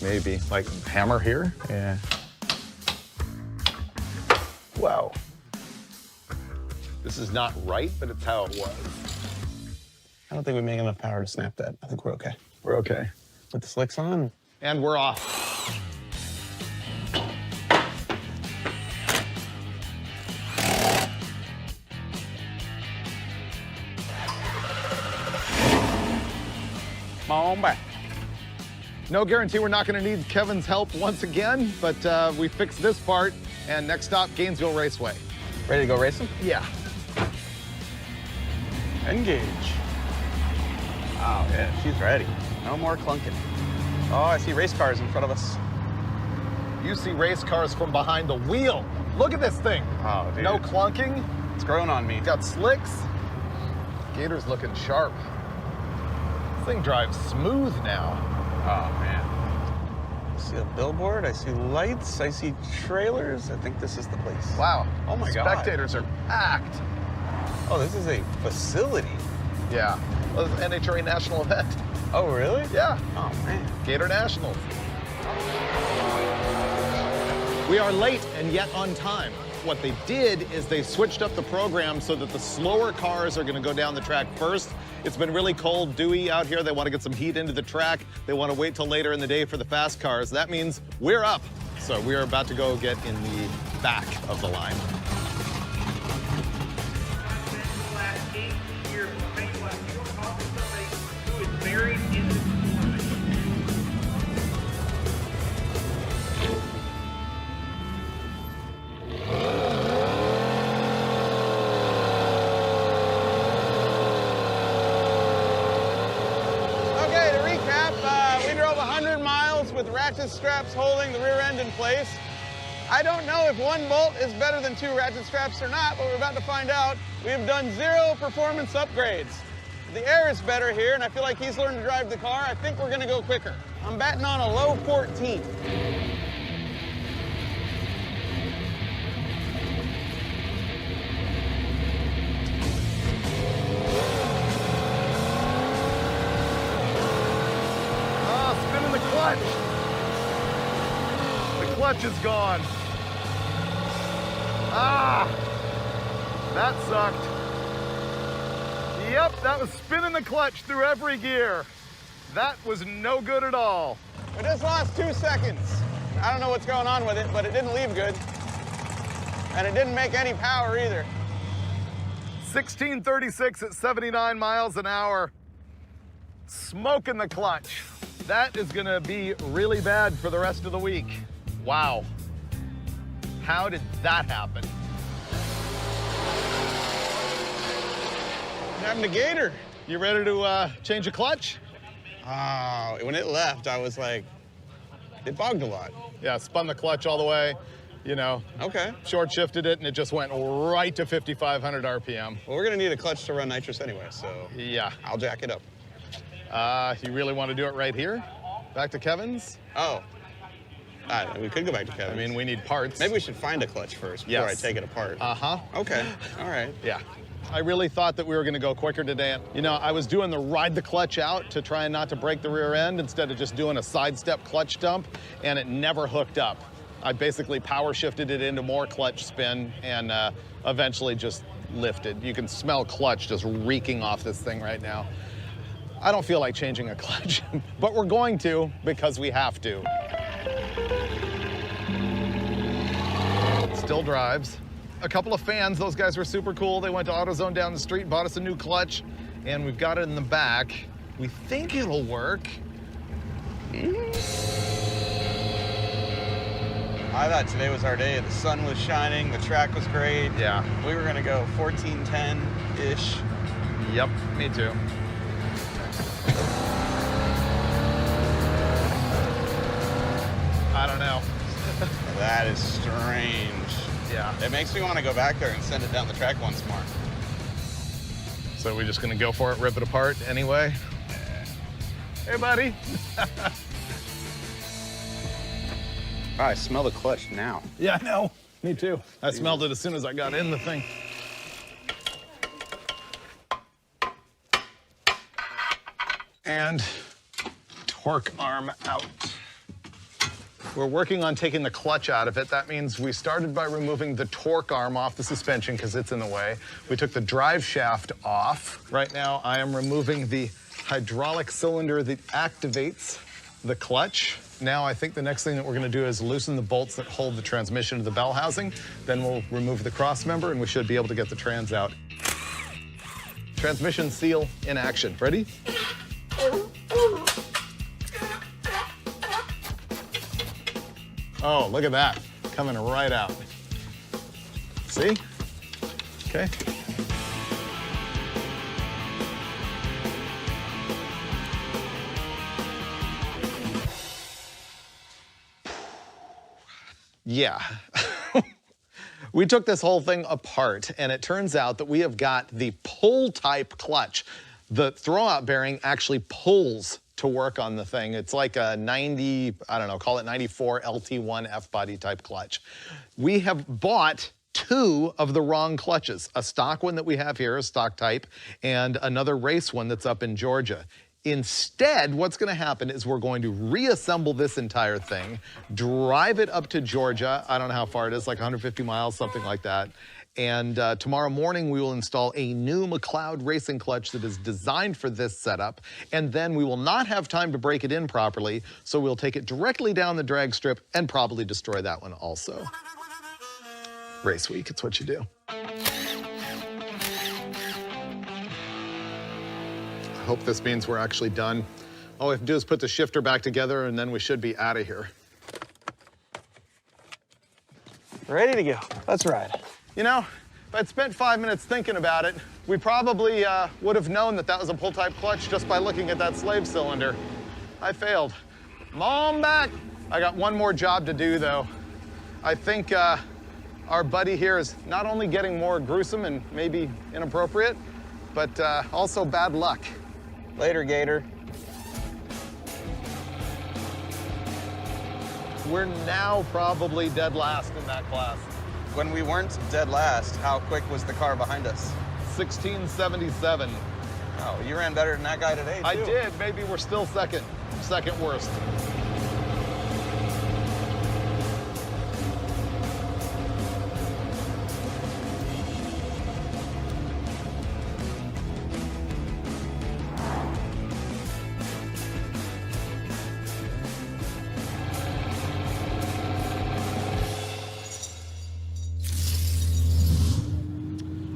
Maybe. Like hammer here? Yeah. Wow. This is not right, but it's how it was. I don't think we make enough power to snap that. I think we're okay. We're okay. Put the slicks on. And we're off. Come on back. No guarantee we're not gonna need Kevin's help once again, but we fixed this part, and next stop, Gainesville Raceway. Ready to go racing? Yeah. Engage. Oh, yeah, she's ready. No more clunking. Oh, I see race cars in front of us. You see race cars from behind the wheel. Look at this thing. Oh, dude. No clunking. It's growing on me. It's got slicks. Gator's looking sharp. This thing drives smooth now. Oh, man. I see a billboard. I see lights. I see trailers. I think this is the place. Wow. Oh, my God. Spectators are packed. Oh, this is a facility. Yeah. Well, it's an NHRA national event. Oh, really? Yeah. Oh, man. Gator Nationals. We are late and yet on time. What they did is they switched up the program so that the slower cars are going to go down the track first. It's been really cold, dewy out here. They want to get some heat into the track. They want to wait till later in the day for the fast cars. That means we're up. So we are about to go get in the back of the line. With ratchet straps holding the rear end in place. I don't know if 1 bolt is better than 2 ratchet straps or not, but we're about to find out. We have done 0 performance upgrades. The air is better here, and I feel like he's learned to drive the car. I think we're gonna go quicker. I'm batting on a low 14. Spinning the clutch. The clutch is gone. Ah, that sucked. Yep, that was spinning the clutch through every gear. That was no good at all. We just lost 2 seconds. I don't know what's going on with it, but it didn't leave good. And it didn't make any power either. 1636 at 79 miles an hour. Smoking the clutch. That is gonna be really bad for the rest of the week. Wow. How did that happen? What happened to Gator? You ready to change a clutch? Oh, when it left, I was like, it bogged a lot. Yeah, spun the clutch all the way, you know. Okay. Short shifted it, and it just went right to 5,500 RPM. Well, we're gonna need a clutch to run nitrous anyway, so Yeah. I'll jack it up. You really want to do it right here? Back to Kevin's? Oh. We could go back to Kevin's. I mean, we need parts. Maybe we should find a clutch first before I take it apart. Uh-huh. Okay, all right. Yeah. I really thought that we were gonna go quicker today. You know, I was doing the ride the clutch out to try and not to break the rear end instead of just doing a sidestep clutch dump, and it never hooked up. I basically power shifted it into more clutch spin and eventually just lifted. You can smell clutch just reeking off this thing right now. I don't feel like changing a clutch, but we're going to because we have to. Still drives. A couple of fans, those guys were super cool. They went to AutoZone down the street, bought us a new clutch, and we've got it in the back. We think it'll work. I thought today was our day. The sun was shining, the track was great. Yeah. We were gonna go 1410-ish. Yep, me too. I don't know. That is strange. Yeah. It makes me want to go back there and send it down the track once more. So we're just gonna go for it, rip it apart anyway? Hey, buddy. I smell the clutch now. Yeah, I know. Me too. I smelled it as soon as I got in the thing. And torque arm out. We're working on taking the clutch out of it. That means we started by removing the torque arm off the suspension because it's in the way. We took the drive shaft off. Right now, I am removing the hydraulic cylinder that activates the clutch. Now, I think the next thing that we're gonna do is loosen the bolts that hold the transmission to the bell housing. Then we'll remove the cross member and we should be able to get the trans out. Transmission seal in action. Ready? Oh, look at that. Coming right out. See? Okay. Yeah. We took this whole thing apart, and it turns out that we have got the pull type clutch. The throwout bearing actually pulls to work on the thing. It's like a 90, I don't know, call it 94 LT1 F-body type clutch. We have bought two of the wrong clutches, a stock one that we have here, a stock type, and another race one that's up in Georgia. Instead, what's gonna happen is we're going to reassemble this entire thing, drive it up to Georgia. I don't know how far it is, like 150 miles, something like that. And tomorrow morning, we will install a new McLeod racing clutch that is designed for this setup. And then we will not have time to break it in properly, so we'll take it directly down the drag strip and probably destroy that one also. Race week, it's what you do. I hope this means we're actually done. All we have to do is put the shifter back together and then we should be out of here. Ready to go. Let's ride. You know, if I'd spent 5 minutes thinking about it, we probably would have known that that was a pull-type clutch just by looking at that slave cylinder. I failed. Mom back. I got one more job to do, though. I think our buddy here is not only getting more gruesome and maybe inappropriate, but also bad luck. Later, Gator. We're now probably dead last in that class. When we weren't dead last, how quick was the car behind us? 1677. Oh, you ran better than that guy today, too. I did. Maybe we're still second worst.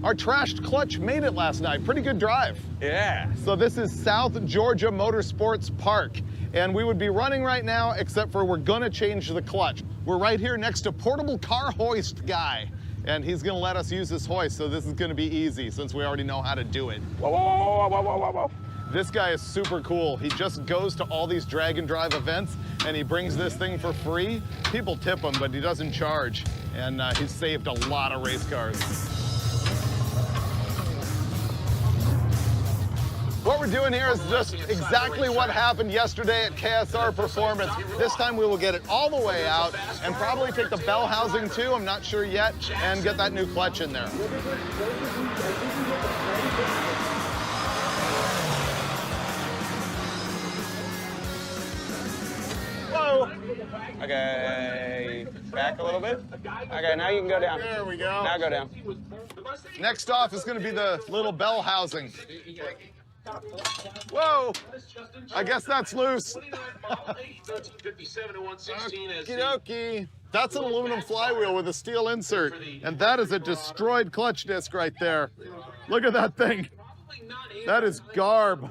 Our trashed clutch made it last night. Pretty good drive. Yeah. So this is South Georgia Motorsports Park. And we would be running right now, except for we're gonna change the clutch. We're right here next to Portable Car Hoist Guy. And he's gonna let us use this hoist, so this is gonna be easy since we already know how to do it. Whoa, whoa, whoa, whoa, whoa, whoa, whoa. This guy is super cool. He just goes to all these drag and drive events and he brings this thing for free. People tip him, but he doesn't charge. And he's saved a lot of race cars. What we're doing here is just exactly what happened yesterday at KSR Performance. This time we will get it all the way out and probably take the bell housing too, I'm not sure yet, and get that new clutch in there. Whoa. Okay, back a little bit. Okay, now you can go down. There we go. Now go down. Next off is going to be the little bell housing. Whoa! I guess that's loose. Okie dokie. That's an aluminum flywheel with a steel insert, and that is a destroyed clutch disc right there. Look at that thing. That is garb.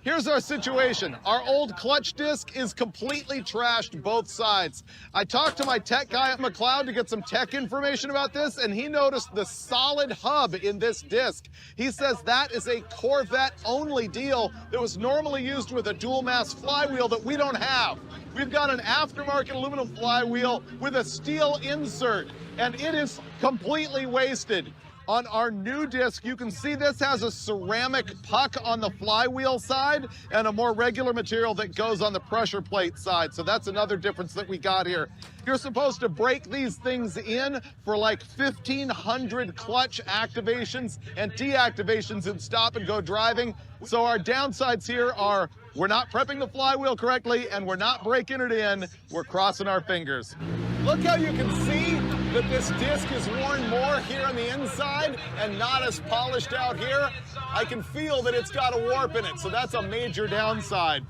Here's our situation. Our old clutch disc is completely trashed both sides. I talked to my tech guy at McLeod to get some tech information about this, and he noticed the solid hub in this disc. He says that is a Corvette-only deal that was normally used with a dual-mass flywheel that we don't have. We've got an aftermarket aluminum flywheel with a steel insert, and it is completely wasted. On our new disc, you can see this has a ceramic puck on the flywheel side and a more regular material that goes on the pressure plate side. So that's another difference that we got here. You're supposed to break these things in for like 1,500 clutch activations and deactivations in stop and go driving. So our downsides here are we're not prepping the flywheel correctly and we're not breaking it in. We're crossing our fingers. Look how you can see that this disc is worn more here on the inside and not as polished out here. I can feel that it's got a warp in it, so that's a major downside.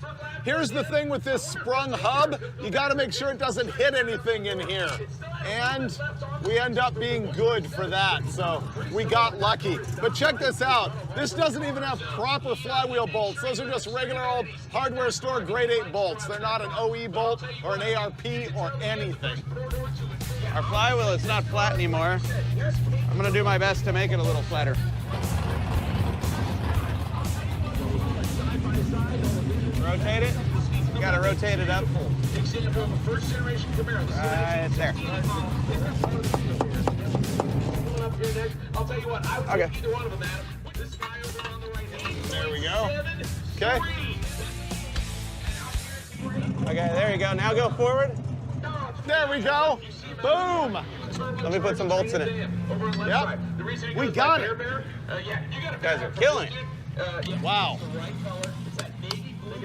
Here's the thing with this sprung hub, you gotta make sure it doesn't hit anything in here. And we end up being good for that, so we got lucky. But check this out, this doesn't even have proper flywheel bolts. Those are just regular old hardware store grade 8 bolts. They're not an OE bolt or an ARP or anything. Our flywheel is not flat anymore. I'm gonna do my best to make it a little flatter. Rotate it. You gotta rotate it up. Right there. Okay. There we go. Okay. Okay, there you go. Now go forward. There we go. Boom. Let me put some bolts in it. Yep. We got it. You guys are killing it. Wow.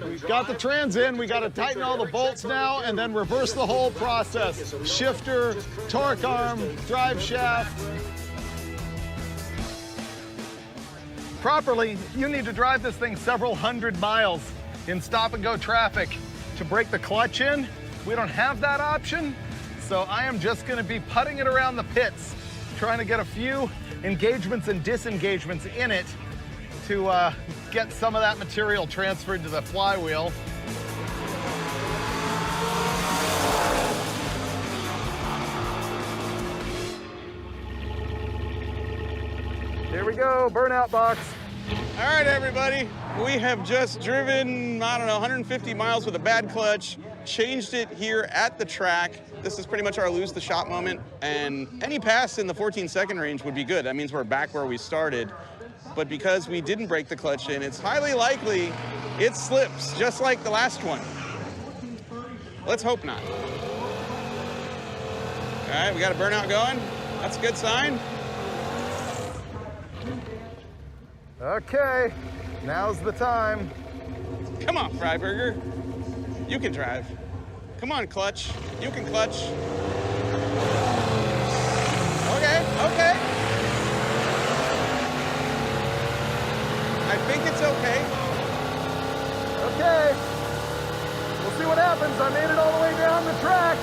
We've got the trans in. We got to tighten all the bolts now and then reverse the whole process. Shifter, torque arm, drive shaft. Properly, you need to drive this thing several hundred miles in stop and go traffic to break the clutch in. We don't have that option, so I am just going to be putting it around the pits, trying to get a few engagements and disengagements in it to get some of that material transferred to the flywheel. Here we go, burnout box. All right, everybody. We have just driven, I don't know, 150 miles with a bad clutch, changed it here at the track. This is pretty much our lose the shop moment, and any pass in the 14-second range would be good. That means we're back where we started. But because we didn't break the clutch in, it's highly likely it slips, just like the last one. Let's hope not. All right, we got a burnout going. That's a good sign. Okay, now's the time. Come on, Freiburger. You can drive. Come on, clutch. You can clutch. Okay, okay. I think it's okay. Okay, we'll see what happens. I made it all the way down the track.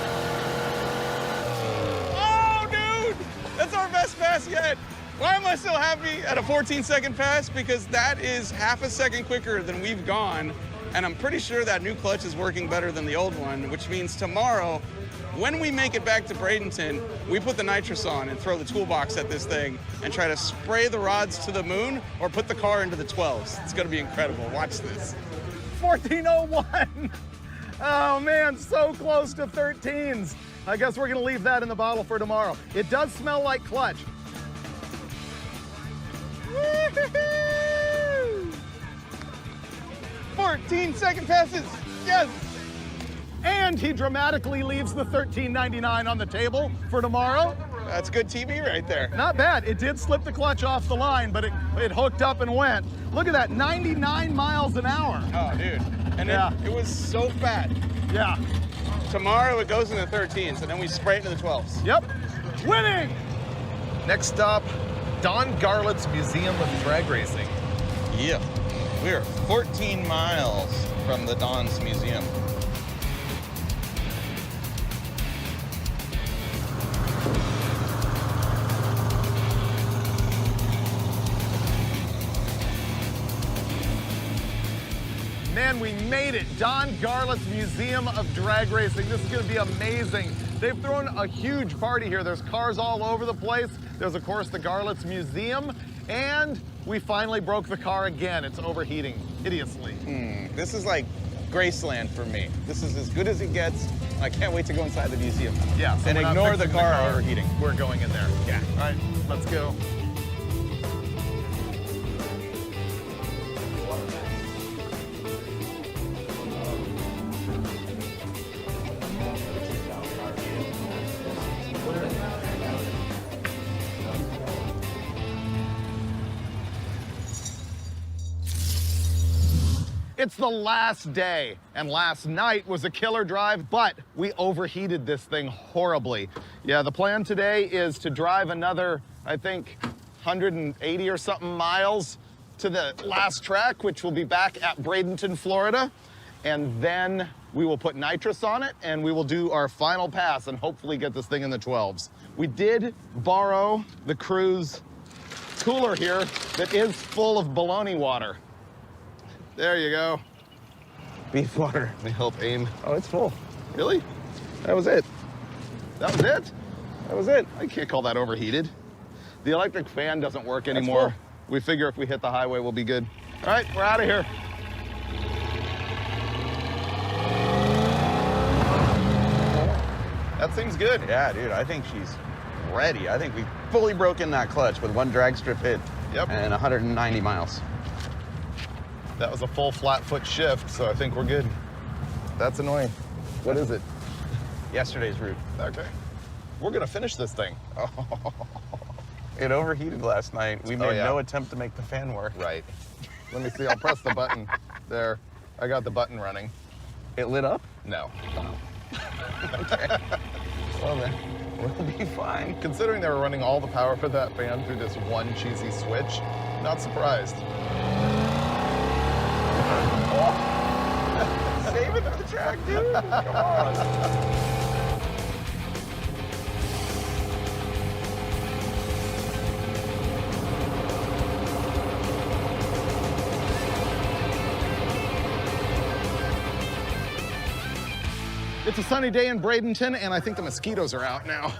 Oh, dude! That's our best pass yet. Why am I so happy at a 14-second pass? Because that is half a second quicker than we've gone, and I'm pretty sure that new clutch is working better than the old one, which means tomorrow, when we make it back to Bradenton, we put the nitrous on and throw the toolbox at this thing and try to spray the rods to the moon or put the car into the 12s. It's gonna be incredible. Watch this. 1401. Oh man, so close to 13s. I guess we're gonna leave that in the bottle for tomorrow. It does smell like clutch. 14-second passes, yes! And he dramatically leaves the $13.99 on the table for tomorrow. That's good TV right there. Not bad. It did slip the clutch off the line, but it hooked up and went. Look at that, 99 miles an hour. Oh, dude. And it was so fat. Yeah. Tomorrow it goes in the 13s, and then we spray it into the 12s. Yep. Winning! Next stop, Don Garlett's Museum of Drag Racing. Yeah. We are 14 miles from the Don's Museum. Man, we made it. Don Garlett's Museum of Drag Racing. This is gonna be amazing. They've thrown a huge party here. There's cars all over the place. There's, of course, the Garlett's Museum, and we finally broke the car again. It's overheating hideously. This is like Graceland for me. This is as good as it gets. I can't wait to go inside the museum. Yeah, so and ignore the car overheating. We're going in there. Yeah. All right, let's go. It's the last day, and last night was a killer drive, but we overheated this thing horribly. Yeah, the plan today is to drive another, I think, 180 or something miles to the last track, which will be back at Bradenton, Florida. And then we will put nitrous on it, and we will do our final pass and hopefully get this thing in the 12s. We did borrow the crew's cooler here that is full of baloney water. There you go. Beef water. Let me help aim. Oh, it's full. Really? That was it. That was it? That was it. I can't call that overheated. The electric fan doesn't work anymore. We figure if we hit the highway, we'll be good. All right, we're out of here. That seems good. Yeah, dude, I think she's ready. I think we've fully broken that clutch with one drag strip hit. Yep. And 190 miles. That was a full flat foot shift, so I think we're good. That's annoying. What is it? Yesterday's route. Okay. We're gonna finish this thing. It overheated last night. We made no attempt to make the fan work. Right. Let me see, I'll press the button. There, I got the button running. It lit up? No. Okay. Well then, we'll be fine. Considering they were running all the power for that fan through this one cheesy switch, not surprised. Save it for the track, dude. Come on. It's a sunny day in Bradenton, and I think the mosquitoes are out now.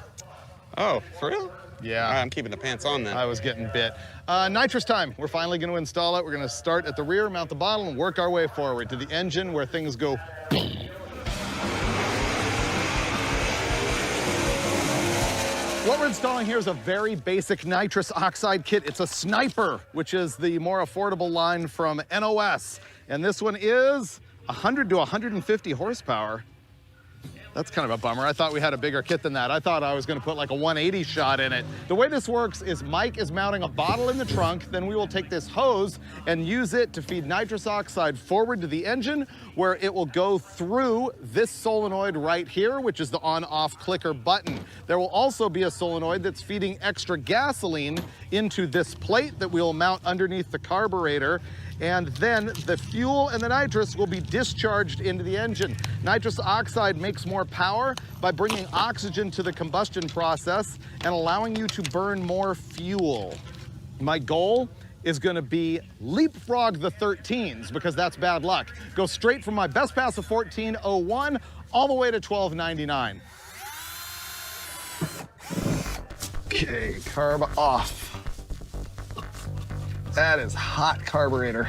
Oh, for real? Yeah. I'm keeping the pants on then. I was getting bit. Nitrous time. We're finally going to install it. We're going to start at the rear, mount the bottle, and work our way forward to the engine where things go. What we're installing here is a very basic nitrous oxide kit. It's a Sniper, which is the more affordable line from NOS. And this one is 100 to 150 horsepower. That's kind of a bummer. I thought we had a bigger kit than that. I thought I was gonna put like a 180 shot in it. The way this works is Mike is mounting a bottle in the trunk, then we will take this hose and use it to feed nitrous oxide forward to the engine, where it will go through this solenoid right here, which is the on-off clicker button. There will also be a solenoid that's feeding extra gasoline into this plate that we'll mount underneath the carburetor. and then the fuel and the nitrous will be discharged into the engine. Nitrous oxide makes more power by bringing oxygen to the combustion process and allowing you to burn more fuel. My goal is gonna be leapfrog the 13s because that's bad luck. Go straight from my best pass of 14:01 all the way to 12:99. Okay, carb off. That is hot carburetor.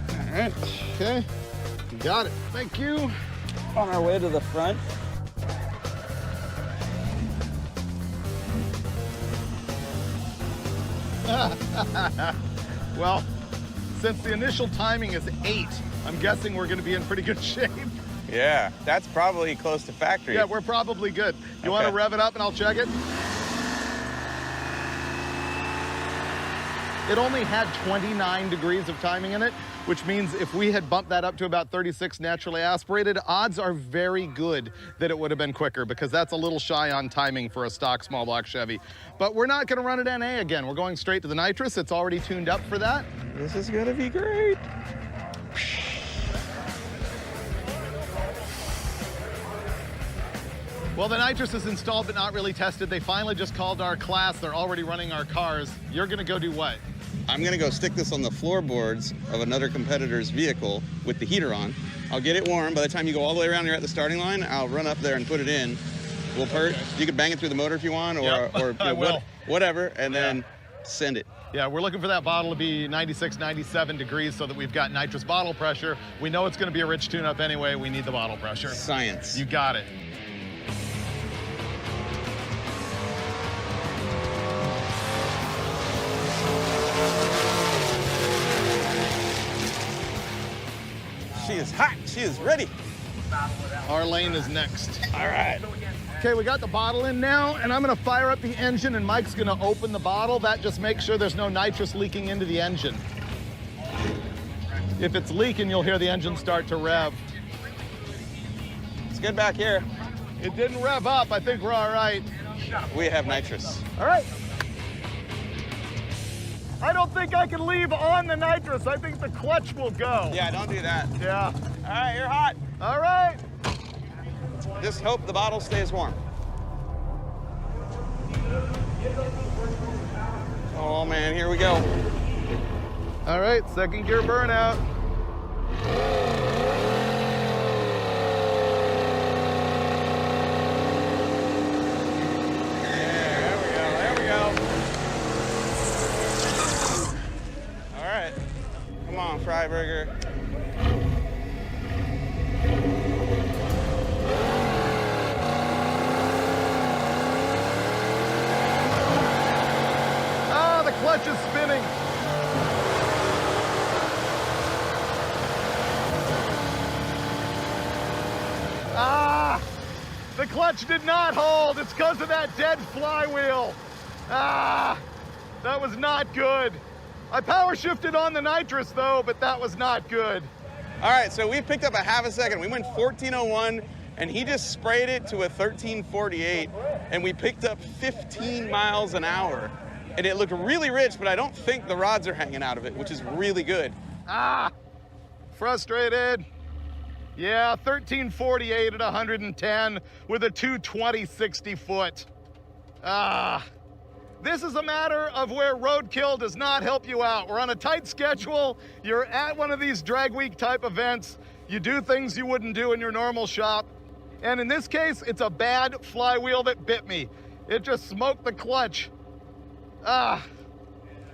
All right, okay, got it, thank you. On our way to the front. Well, since the initial timing is 8, I'm guessing we're gonna be in pretty good shape. Yeah, that's probably close to factory. Yeah, we're probably good. You wanna rev it up and I'll check it? It only had 29 degrees of timing in it, which means if we had bumped that up to about 36 naturally aspirated, odds are very good that it would have been quicker because that's a little shy on timing for a stock small block Chevy. But we're not gonna run it NA again. We're going straight to the nitrous. It's already tuned up for that. This is gonna be great. Well, the nitrous is installed but not really tested. They finally just called our class. They're already running our cars. You're gonna go do what? I'm gonna go stick this on the floorboards of another competitor's vehicle with the heater on. I'll get it warm. By the time you go all the way around here at the starting line, I'll run up there and put it in. We'll you can bang it through the motor if you want, or whatever, and then send it. Yeah, we're looking for that bottle to be 96, 97 degrees so that we've got nitrous bottle pressure. We know it's gonna be a rich tune-up anyway. We need the bottle pressure. Science. You got it. She is hot. She is ready. Our lane is next. All right. Okay, we got the bottle in now, and I'm gonna fire up the engine, and Mike's gonna open the bottle. That just makes sure there's no nitrous leaking into the engine. If it's leaking, you'll hear the engine start to rev. It's good back here. It didn't rev up. I think we're all right. We have nitrous. All right. I don't think I can leave on the nitrous. I think the clutch will go. Yeah, don't do that. Yeah. All right, you're hot. All right. Just hope the bottle stays warm. Oh man, here we go. All right, second gear burnout. There we go. All right, come on, Freiburger. Clutch is spinning. The clutch did not hold. It's because of that dead flywheel. That was not good. I power shifted on the nitrous though, but that was not good. All right, so we picked up a half a second. We went 14:01 and he just sprayed it to a 13:48 and we picked up 15 miles an hour. And it looked really rich, but I don't think the rods are hanging out of it, which is really good. Frustrated. Yeah, 13:48 at 110 with a 220 60 foot. This is a matter of where Roadkill does not help you out. We're on a tight schedule. You're at one of these drag week type events. You do things you wouldn't do in your normal shop. And in this case, it's a bad flywheel that bit me. It just smoked the clutch.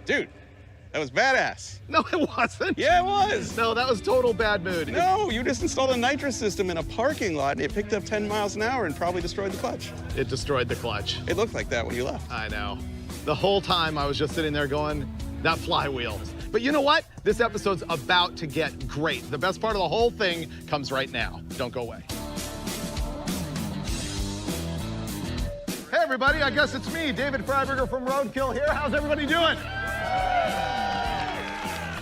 Dude, that was badass. No, it wasn't. Yeah, it was. No, that was total bad mood. No, you just installed a nitrous system in a parking lot and it picked up 10 miles an hour and probably destroyed the clutch. It destroyed the clutch. It looked like that when you left. I know. The whole time I was just sitting there going, that flywheel. But you know what? This episode's about to get great. The best part of the whole thing comes right now. Don't go away. Hey everybody, I guess it's me, David Freiburger from Roadkill here. How's everybody doing?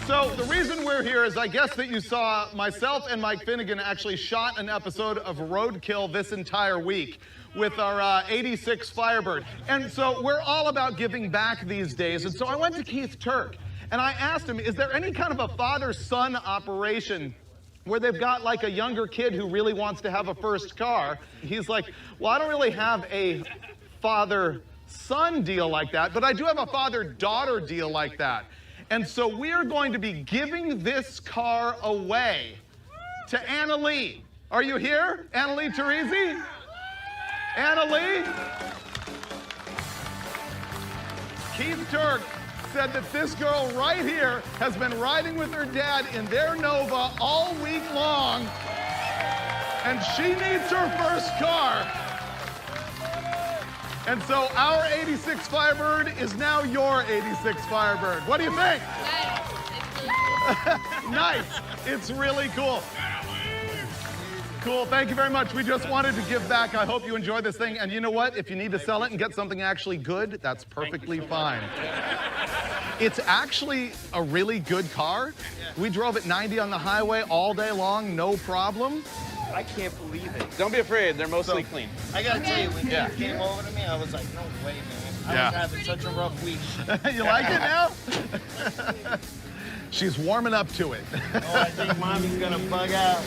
So the reason we're here is I guess that you saw myself and Mike Finnegan actually shot an episode of Roadkill this entire week with our 86 Firebird. And so we're all about giving back these days. And so I went to Keith Turk and I asked him, is there any kind of a father-son operation where they've got like a younger kid who really wants to have a first car? He's like, well, I don't really have a father-son deal like that, but I do have a father-daughter deal like that. And so we're going to be giving this car away to Anna Lee. Are you here, Anna Lee Teresi? Anna Lee? Keith Turk said that this girl right here has been riding with her dad in their Nova all week long, and she needs her first car. And so our 86 Firebird is now your 86 Firebird. What do you think? Nice. It's really cool. Cool. Thank you very much. We just wanted to give back. I hope you enjoy this thing. And you know what? If you need to sell it and get something actually good, that's perfectly fine. It's actually a really good car. We drove at 90 on the highway all day long, no problem. I can't believe it. Don't be afraid. They're mostly clean. I gotta tell you, when you came over to me, I was like, no way, man. I was having such a rough week. You like it now? She's warming up to it. Oh, I think mommy's gonna bug out.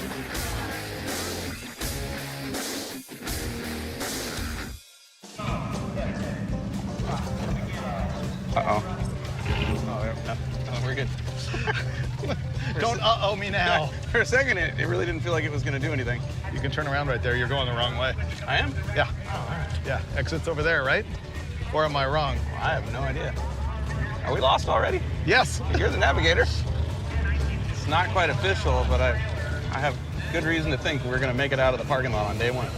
Uh-oh. Oh, we're good. Don't uh-oh me now. For a second, it really didn't feel like it was going to do anything. You can turn around right there. You're going the wrong way. I am? Yeah. Yeah, exit's over there, right? Or am I wrong? Well, I have no idea. Are we lost already? Yes. You're the navigator. It's not quite official, but I have good reason to think we're going to make it out of the parking lot on day one.